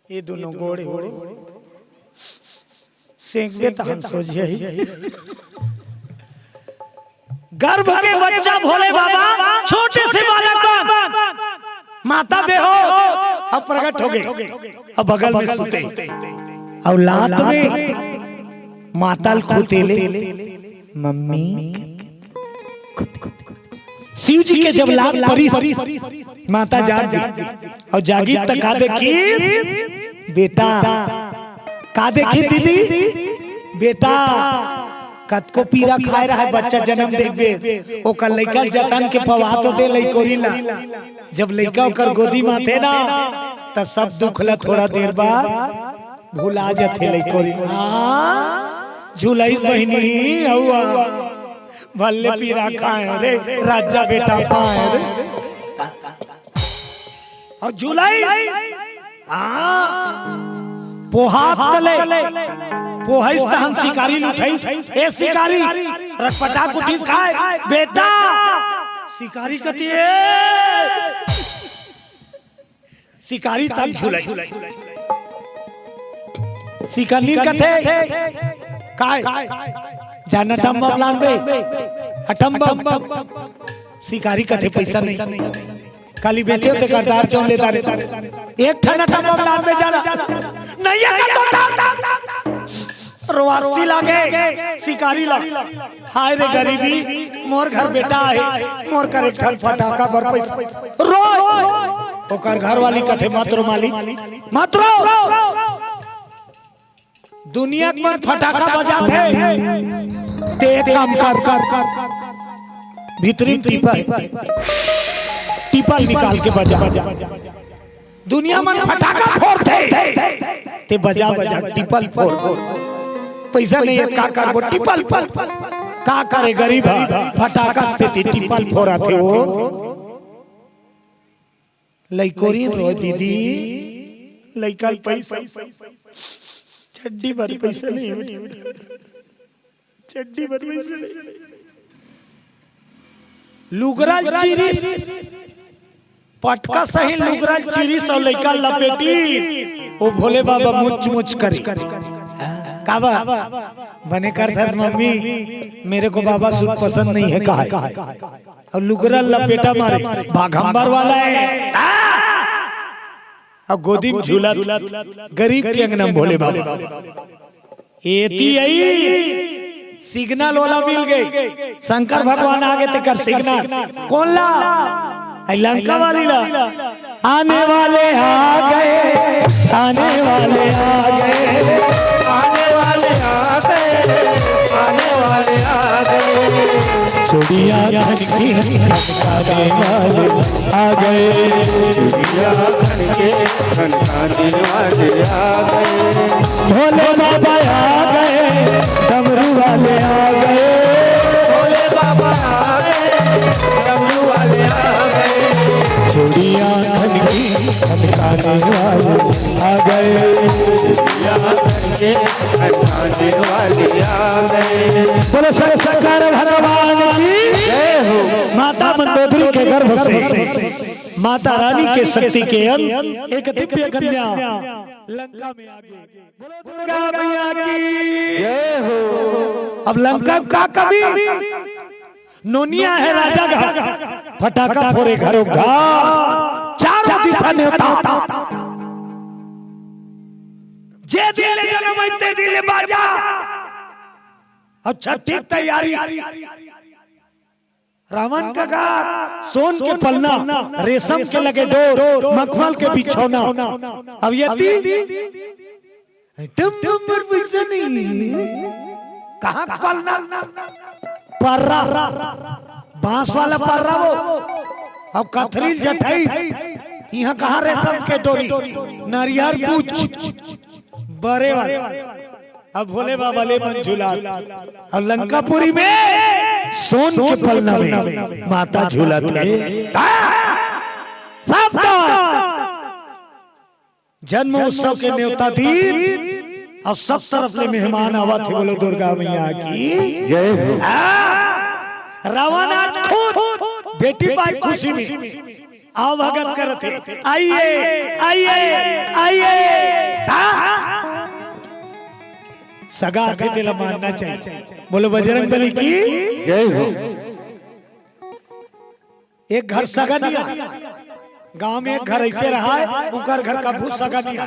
ये दोनों गोड़े सेंकवे तो हम सोचे गर्भ के बच्चा भोले बाबा छोटे से बालक माता बेहो अब प्रकट हो गए अब बगल में सुते और लात में माताल खुतेले मम्मी शिव जी के जब लात परी माता जाग गई और जागी तक का देखी बेटा का देखी दीदी बेटा कत को पीरा खाए रहा है बच्चा जन्म देखबे ओकर लइका जतन के पवा तो दे लइकोरी ला जब लइका ओकर गोदी माथे ना त सब दुख ला थोड़ा देर बाद भुला जथे लइकोरी झुलाई बहिनी हुआ भल्ले पीरा खाए रे राजा बेटा पाए रे और झुलाई पोहा तले पोहा स्थान शिकारी लुठाई ए शिकारी रटपटा कुटी खाए बेटा शिकारी कती शिकारी तक झुलाई शिकारी कथे काय जाना टम्बम लानबे हटम्बम शिकारी कथे पैसा नहीं खाली बेचे तो करदार चौन लेता रहता एक ठना टम्बम लानबे जाना नहीं है तो रोवासी लागे शिकारी ला हाय रे गरीबी मोर घर बेटा है मोर कर एक ठल फटाका बर पैसा रो ओकर घर वाली कथे मात्रो मालिक मात्रो दुनिया में फटाका बजाते ते एक काम कर भीतरी टीपल निकाल के बजा दुनिया में फटाका फोड़ते ते बजा टीपल फोड़ पैसा नहीं है का कर वो टीपल का करे गरीब फटाका से टीपल फोड़ा थे वो लइकोरी रो दीदी लइकल पैसा चड्डी भर पैसा नहीं चड्डी भर पैसा नहीं लुगरा चिरी पटका सही लुगरा चिरी सौ लइका लपेटी वो भोले बाबा मुच करे काबा बने कर था मम्मी मेरे को बाबा सूट पसंद नहीं है कहा और लुगरा लपेटा मारे बाघंबर वाला है अब गोदी में झूला गरीब के अंगना भोले बाबा एती आई सिग्नल वाला मिल गई शंकर भगवान आगे तक कर सिग्नल कौन ला लंका वाली ला आने वाले आ गए आने वाले आ गए आने वाले आ गए आने वाले आ गए चूड़िया खनके खनकाने वाले आ गए चूड़िया खनके खनकाने वाले आ गए भोले बाबा आ गए डमरू वाले आ गए भोले बाबा आ गए डमरू वाले आ गए चूड़िया खनके खनकाने वाले आ गए चूड़िया खनके खनकाने वाले आ गए बोलो शंकर भगवान की जय हो माता मंदोदरी के गर्भ से माता रानी के शक्ति के अंग एक दिव्य कन्या लंका में आ गई बोलो दुर्गा मैया की जय हो अब लंका का कभी नोनिया है राजा का फटाका फोड़े घरों का चारों दिशा नेता जे दिले जनमते दिले बाजा अच्छा ठीक तैयारी रावण का घाट सोन के पलना रेशम के लगे डोर मखमल के बिछौना अब यति टम पर पैसा नहीं कहाँ पलना पर्रा बांस वाला पर्रा वो अब कथरील जटाई यहाँ कहाँ रेशम के डोरी नारियल पूछ बड़े वाले अब भोले बाबा ले मंझूला अब लंकापुरी में सोन के पलना में माता झूलते जन्म उत्सव के न्योता दिन और सब तरफ ले मेहमान आवा थे बोलो दुर्गा मैया की जय हो रावण आज खुद बेटी पाई खुशी में आओ भगत करते आइए आइए आइए सगा के दिल मानना चाहिए बोलो बजरंग बली की जय हो एक घर सगा दिया गांव में एक घर ऐसे रहा है उनकर घर का भूत सगा दिया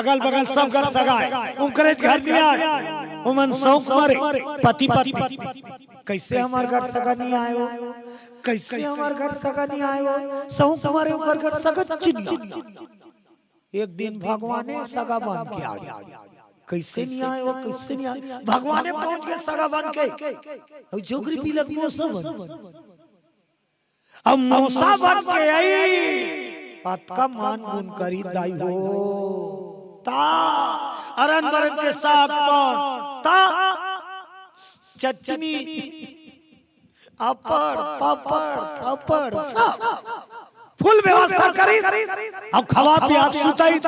अगल बगल सब घर सगा है उनकर घर दिया उमन शौक मारे पति पति कैसे हमारे घर सगा नहीं आए हो कैसे हमारे घर सगा नहीं आए हो शौक मारे उनकर घर सगा चिन्ह एक दिन भगवान ने सगा बांध के आ गया कैसे नहीं आए वो कैसे नहीं आए भगवान ने पहुंच के सगा बन के और जोगरी पीलक मौसा बन अब मौसा बन के आई बात का मान गुण करी दाई हो ता अरन बरन के साग पान ता चटनी अपड़ पापड़ पापड़ फुल व्यवस्था करी अब खवा पिया सुताई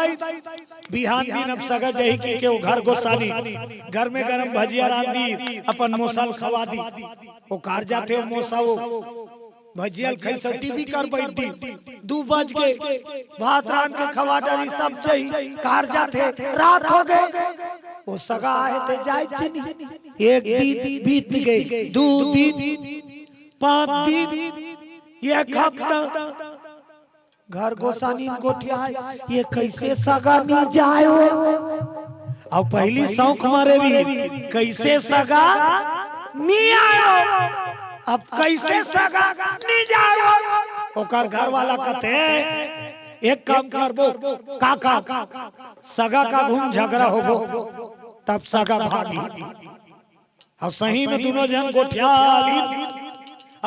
बिहान दिन अब सगा जही की के घर गोसानी घर में गरम भजिया रांधी अपन मोसल खवा दी वो कार जाते हो मोसा वो भजिया खाई सब टीवी कर बैठी 2 बज के भात रान के खवा डाली सब जही कार जाते रात हो गए वो सगा आए थे जाए चिनी एक दिन बीत गई 2 दिन 5 दिन एक हफ्ता घर गोसानी गोठिया ये कैसे सगा नहीं जाए अब पहली शौक मारे भी कैसे सगा नहीं आयो अब कैसे सगा नहीं जाओ ओकर घर वाला कहते एक काम करबो काका सगा का घूम झगड़ा होबो तब सगा भागी अब सही में दोनों जन गोठिया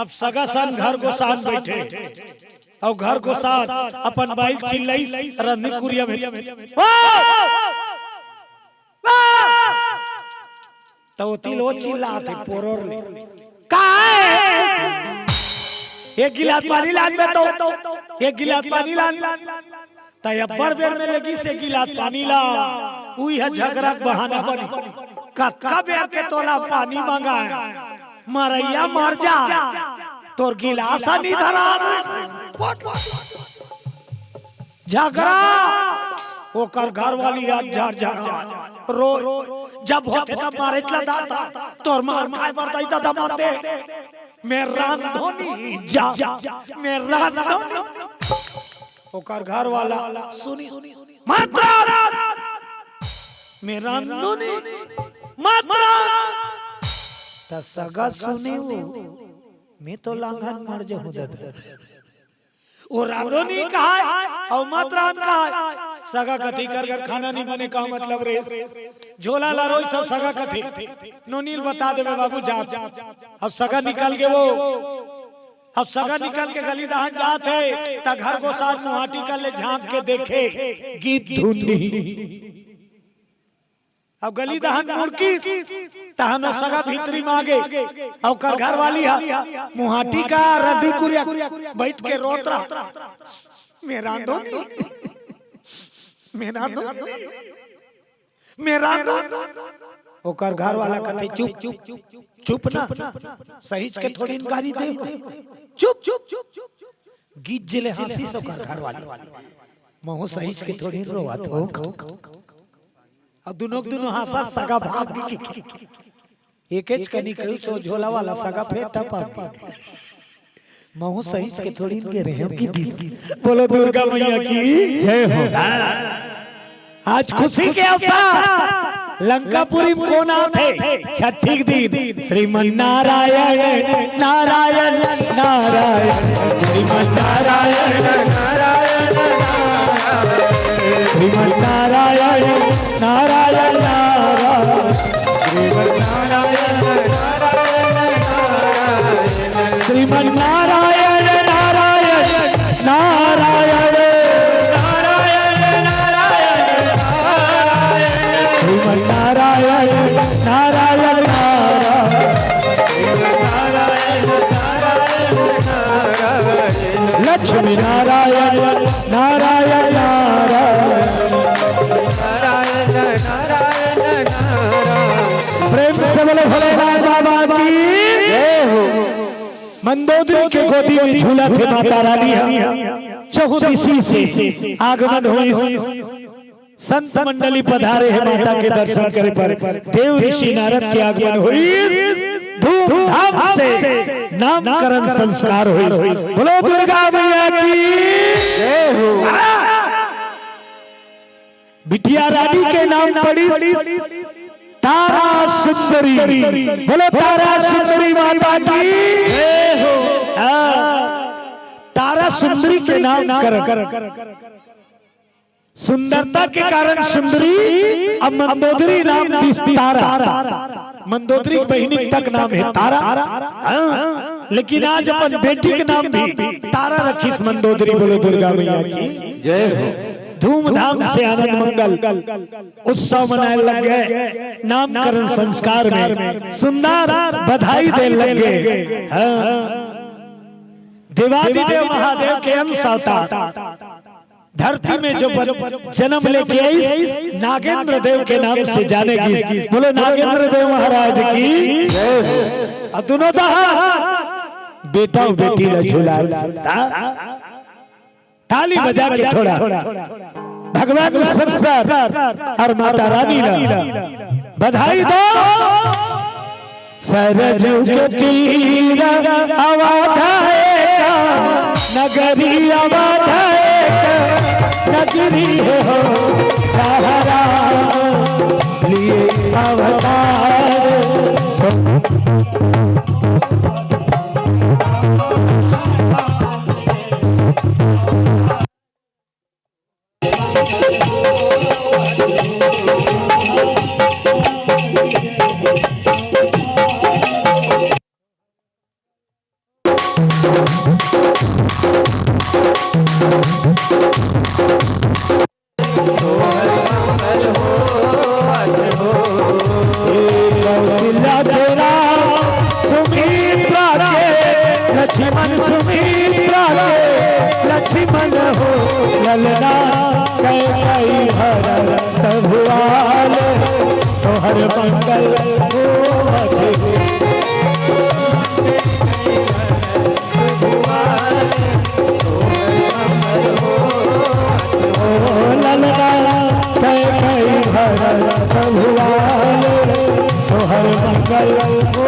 अब सगा सन घर को सान बैठे और घर को साथ अपन बाइक चिल्लाई रन्नी कुरिया में तो तिलो चिल्लाते पोरोर ले का एक गिलास पानी लान में तो एक गिलास पानी लान तयब्बर बेर में लगी से गिलास पानी ला उही है झगड़ा बहाना बनी कक्का बेर के तोला पानी मांगा मरैया मर जा तोर गिलासा नहीं धरा झगड़ा ओकर घर वाली आज झर झरा रो जब होते तब मारे दाता तोर मार खाए बरदाई दादा मारते मैं रांधोनी जा मैं रांधोनी ओकर घर वाला सुनी मात्रा मैं रांधोनी मात्रा त सगा सुने वो मैं तो लांघन मर जाऊं दादा वो रांधोनी कहा और मात्रा कहा सगा कथी कर खाना नहीं बने का मतलब रे झोला ला रोई सब सगा कथी नोनील बता देवे बाबू जा अब सगा निकल के वो अब सगा निकल के गली दहन जाते त घर को साथ मुहाटी कर ले झांक के देखे गीत धुनी अब गली दहन मुड़की तहनो सगा भीतरी मांगे और कर घर वाली है मुहाटी का रद्दी कुरिया बैठ के रोत रहा मेरा दो मेरा दो मेरा दो ओकर घर वाला कहते चुप चुप चुप ना सहीज के थोड़ी इनकारी दे चुप चुप चुप गीत जिले हंसी सो कर घर वाली महू सहीज के थोड़ी रोवत हो अब दोनों हासा सगा भाग की एक एच कनी कई सो झोला वाला सगा फेटा पा महू सहीज के थोड़ी इनके रहे की दी बोलो दुर्गा मैया की जय हो। आज खुशी के अवसर लंकापुरी कोना थे छठी दिन श्रीमन नारायण नारायण नारायण श्रीमन नारायण नारायण श्रीमन नारायण नारायण नारायण श्रीमन नारायण श्रीमन नारायण नारायण नारायण श्रीमन नारायण नारायण नारायण लक्ष्मी नारायण नारायण नारायण प्रेम से बोले भोलेनाथ बाबा की जय हो। मंदोदरी के गोदी में झूला थे माता रानी चहुदिशी से आगमन हुई संत मंडली पधारे हैं माता के दर्शन करे पर देव ऋषि नारद के आगमन हुई धूमधाम से नामकरण संस्कार हुई बोलो दुर्गा मैया की जय हो। बिटिया रानी के नाम पड़ी तारा सुंदरी बोलो तारा सुंदरी माता की जय हो। तारा सुंदरी के नाम कर सुंदरता के कारण सुंदरी अब मंदोदरी नाम तारा मंदोदरी बहिनी तक नाम है तारा लेकिन आज अपन बेटी के नाम भी तारा रखी मंदोदरी बोलो दुर्गा मैया की जय हो। धूमधाम से आनंद मंगल उत्सव मनाने लग गए नामकरण संस्कार में सुंदर बधाई दे लगे देवादिदेव महादेव के अंश अवतार धरती में जो जन्म लेके आई नागेंद्र देव के नाम से जानेगी बोलो नागेंद्र देव महाराज की दोनों बेटा और बेटी ने झूला ताली बजा के थोड़ा भगवान शंकर और माता रानी ने बधाई दो सरजू के तीर अवधाएगा नगरी अवधाएगा नगरी हो तारा लिए अवतार लक्ष्मण सुमित्रा के लक्ष्मण हो ललना कैकई भरत भुआल तोहर मंगल हो ललना कैकई भरत भुआल तोहर मंगल हो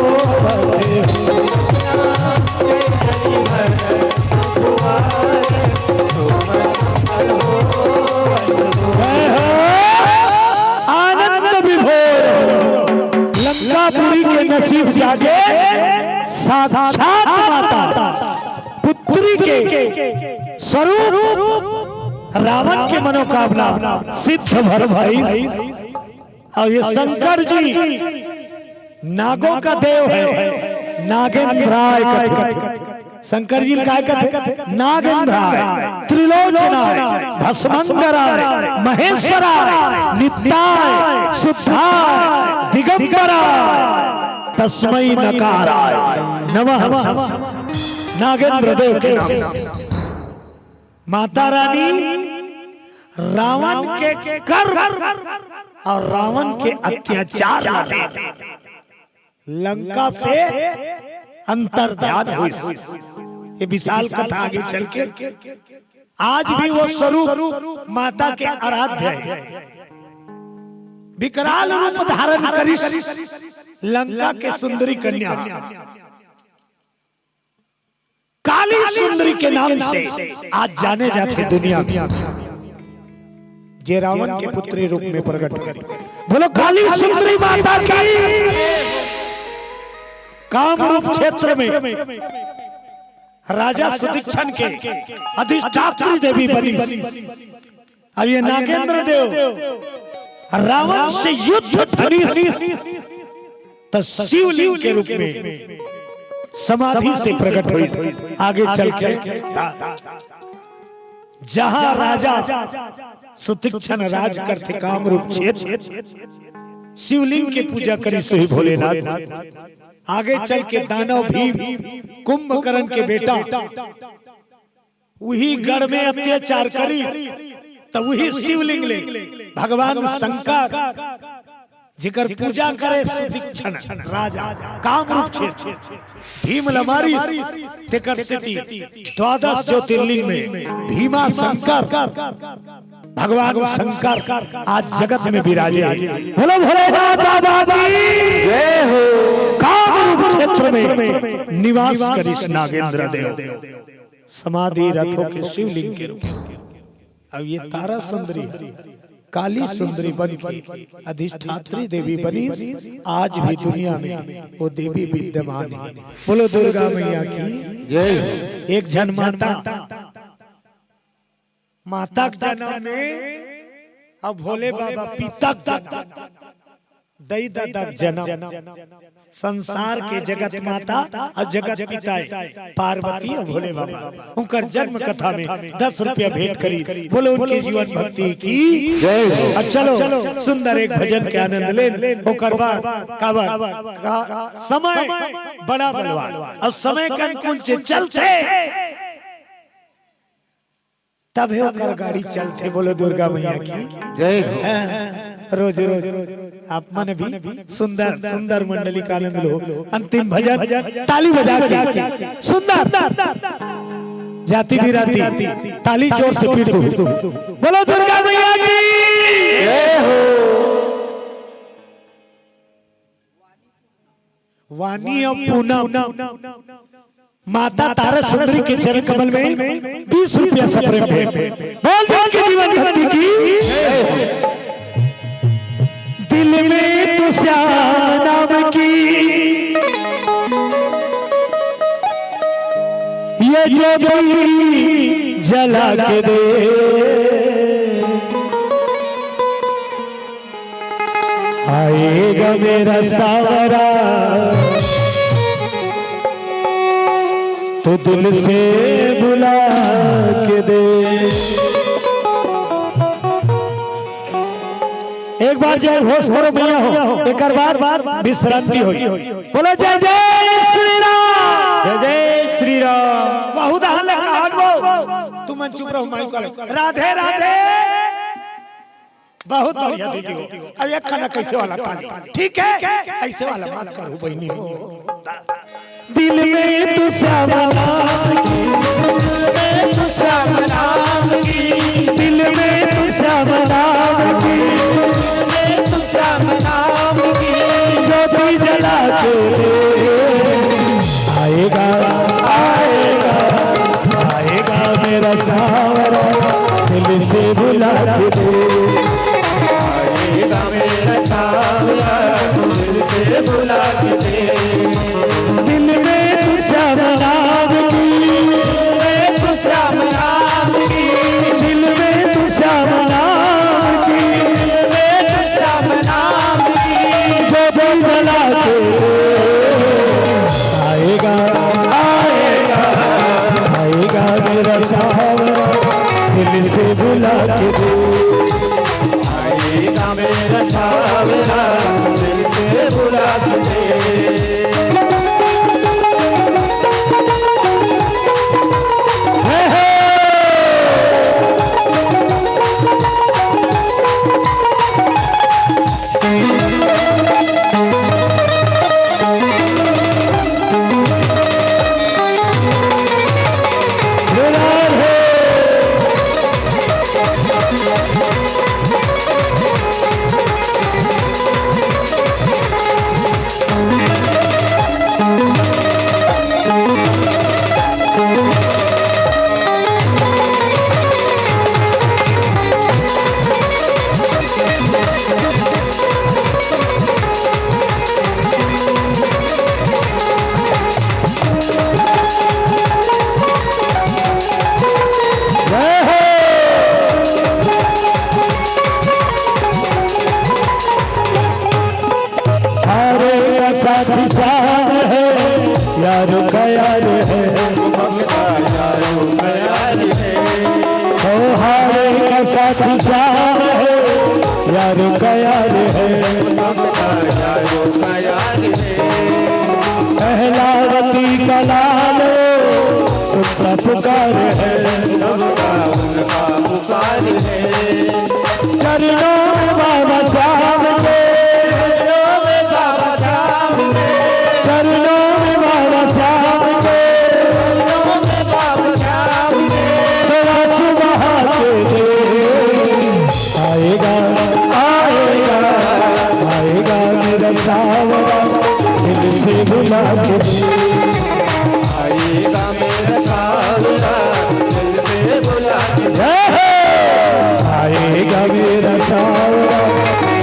आनंद विभोर लंकापुरी के नसीब जागे साक्षात माता पुत्री के स्वरूप रावण के मनोकामना सिद्ध भर भाई। और ये शंकर जी नागों का देव है, नागेंद्राय शंकर जी का कहते नागेंद्राय त्रिलोचनाय भस्मंगराय महेश्वराय नित्याय शुद्धाय दिगंबराय तस्मै नकाराय नमः। नागेंद्र देव के नाम माता रानी रावण के कर्म और रावण के अत्याचार लंका से अंतर्ध्यान हुई। ये विशाल कथा आगे चल के आज भी वो स्वरूप माता के आराध्य है। विकराल रूप धारण करी लंका के सुंदरी कन्या काली सुंदरी के नाम से आज जाने जाते दुनिया में। जे रावण के पुत्री रूप में प्रकट करी। बोलो काली सुंदरी माता की। कामरूप क्षेत्र में राजा सुदीक्षण के अधिष्ठात्री देवी बनी। अब ये नागेंद्र देव रावण से युद्ध धनी तो शिवलिंग के रूप में समाधि से प्रकट हुई। आगे चल के जहां राजा सुदीक्षण राज करते कामरूप क्षेत्र शिवलिंग की पूजा करी सही भोलेनाथ। आगे चल के दानव भीम कुंभकर्ण के बेटा वही गढ़ में अत्याचार करी तो वही शिवलिंग ले भगवान शंकर जिकर पूजा करे सुदीक्षण राजा कामरूप क्षेत्र भीम लमारी तेकर स्थिति 12 ज्योतिर्लिंग में भीमा शंकर भगवान शंकर आज जगत में विराजे। बोलो भोलेनाथ बाबा की जय हो। कामरूप क्षेत्र में निवास करी नागेंद्र देव समाधि रथों के शिवलिंग के रूप। अब ये तारा सुंदरी काली सुंदरी बन के अधिष्ठात्री देवी बनी। आज भी दुनिया में वो देवी विद्यमान है। बोलो दुर्गा मैया की जय। एक जन माता जन्म में अब भोले बाबा पिता दई दादा जन्म संसार के जगत माता और जगत पिता पार्वती और भोले बाबा उनकर जन्म कथा में 10 रुपया भेंट करी। बोलो उनके जीवन भक्ति की जय। चलो सुंदर एक भजन के आनंद ले समय बड़ा बलवान और समय के अनुकूल चलते तब होकर गाड़ी चलते। बोलो दुर्गा मैया की जय। रोज रोज आप मन भी सुंदर सुंदर मंडली का आनंद लो। अंतिम भजन ताली बजा के सुंदर जाति बिराती ताली जोर से पीट दो। बोलो दुर्गा मैया की जय हो। वाणी और पूनम माता तारा सुंदरी के चरण कमल में 20 रुपया सप्रेम भेंट। बोल के जीवन भक्ति की दिल में तो श्याम नाम की ये ज्योति जला के दे। आएगा मेरा सावरा तो दिल से बुला के दे। एक बार जय घोष करो भैया हो। एक बार विश्रांति हो। बोलो जय जय श्री राम। जय जय श्री राम। बहुत हल्ला कहा तुम चुप रहो माइक वाले। राधे राधे। बहुत बढ़िया दीदी हो। अब एक खाना कैसे वाला ताली, ठीक है ऐसे वाला मत करो बहनी हो। दिल में तू श्याम नाम की, तू श्याम नाम की, दिल में तू श्याम नाम की, तू श्याम नाम की, ज्योति जला के आएगा आएगा आएगा मेरा सावरा, दिल से बुला के आएगा मेरा सावरा, दिल से बुला के। दिल में तू श्याम नाम की, तू श्याम नाम की, दिल में तू श्याम नाम की, तू श्याम नाम की, जो जला के आएगा आएगा आएगा मेरा सावरा, दिल से बुला के आएगा मेरा सावरा, दिल से बुला के। यारो का यार है, यारो का यार है, ओ हारे का साथी श्याम है, यारो का यार है, यारो का यार है। पहलावती का नाम उसका पुकार है, सबका उनका पुकार है। चरणों में बाबा श्याम के, चरणों में बाबा श्याम के, तेरा सुबह के आएगा आएगा आएगा मेरा सावरा, दिल से बुला के आएगा मेरा सावरा, दिल से बुला के आएगा मेरा सावरा,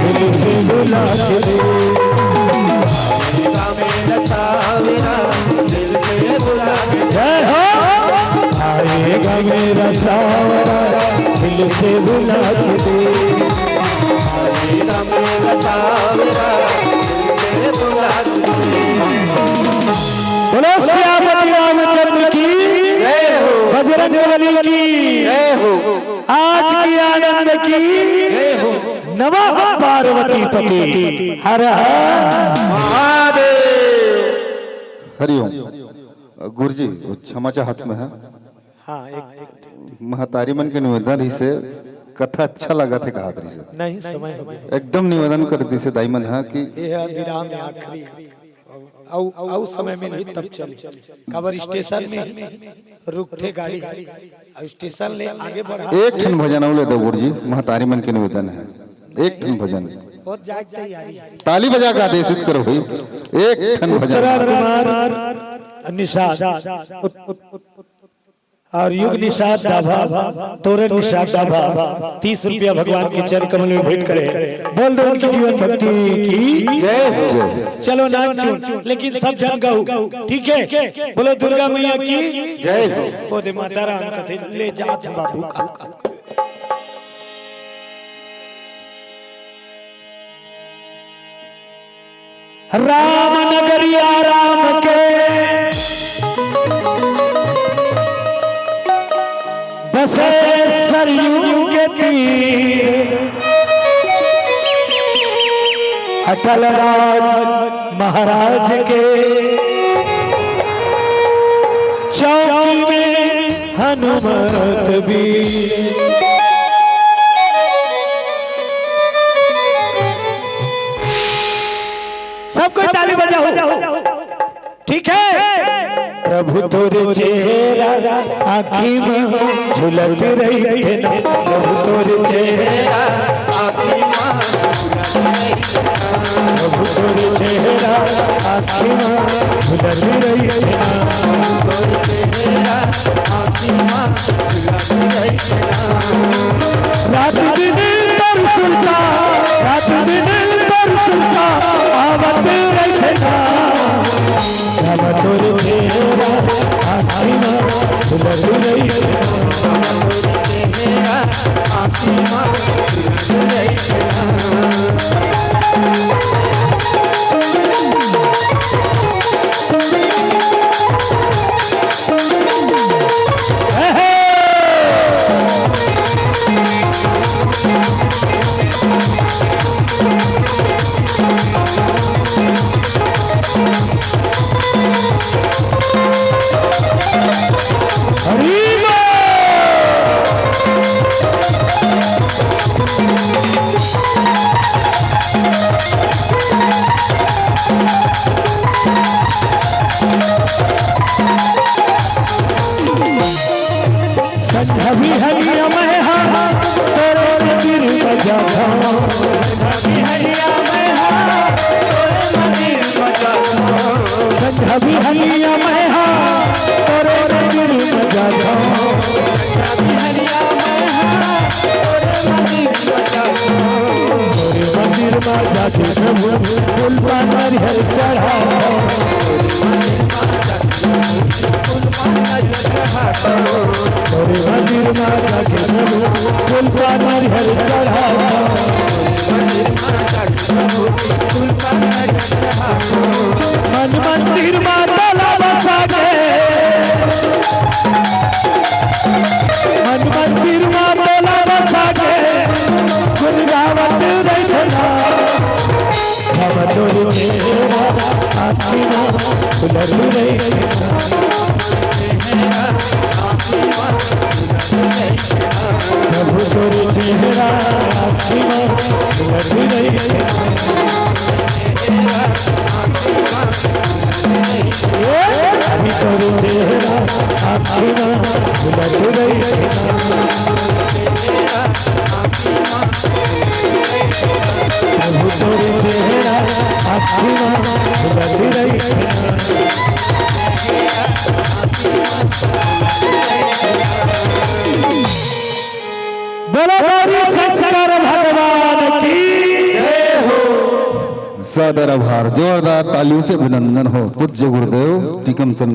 दिल से बुला के मेरा सावरा, दिल से बुला के। जय हो। आएगा मेरा सावरा, दिल से बुला के आएगा मेरा सावरा, दिल से बुला के। बोलो श्यामती रामचंद्र की जय हो, बजरंगबली की जय हो, आज की आनंद की जय हो, नमः पार्वती पति हर हर महादेव। हरिओम। गुरुजी क्षमाचा हाथ में है। हाँ एक महतारी मन के निवेदन ही से कथा अच्छा लगा थे कहा से नहीं समय हो गया। एकदम निवेदन कर दी से दाईमन है कि ये विराम आखिरी औ समय में नहीं तब चले कबर स्टेशन में रुक थे गाड़ी स्टेशन ले आगे बढ़ा। एक ठन भजन औले दो गुरुजी, महतारी मन के निवेदन है एक ठन भजन, बहुत जाग तैयारी ताली बजा के आदेशित करो भाई, एक ठन भजन। कुमार निषाद और युग निषाद डाभा, तोरण निषाद डाभा 30 रुपया भगवान के चरण कमल में भेंट करे। बोल दो उनकी जीवन भक्ति की जय हो। चलो नाम चुन लेकिन सब जन गाओ, ठीक है। बोलो दुर्गा मैया की जय हो। बोले माता राम कथे ले जात बाबू का। राम नगरिया राम के बसे सरयू के तीर, अटल राज महाराज के चौकी में हनुमत वीर। सब कोई ताली बजाओ, ठीक है। प्रभु तोरे चेहरा आँखी में झुलक रही है ना, प्रभु तोरे चेहरा आँखी में, प्रभु तोरे चेहरा आँखी में झुलक रही है ना, तोरे चेहरा आँखी में झुलक रही है ना। रात दिन बरसुलता, रात दिन बरसुलता आवत रही है ना, प्रभु तोरे चेहरा आँखी में झुलक रही है ना, तोरे चेहरा आँखी में झुलक रही है ना। संधवी हरिया मैं हाँ तेरे मंदिर बजा था, संधवी हरिया मैं हाँ तेरे मंदिर बजा था, संधवी हरिया मैं हाँ तेरे मंदिर बजा था, संधवी हरिया मैं हाँ तेरे मंदिर बजा था, तेरे मंदिर बजा के प्रभु फूल पान हर चढ़ा, तोरे मंदिर माता के प्रभु फूल पान हर चढ़ा, मन मंदिर माता बसा के, मन मंदिर माता बसा के गुण गावत रहना, हम तोरे चेहरा आँखी में झुलक रही है ना, प्रभु तोरे चेहरा आँखी में झुलक रही है ना, अभी तोरे चेहरा आँखी में झुलक रही है ना, प्रभु तोरे चेहरा आँखी में झुलक रही है ना। बोलो गौरी शंकर भगवान की जय हो। सादर आभार, जोरदार तालियों से अभिनंदन हो। पूज्य गुरुदेव टीकम चंद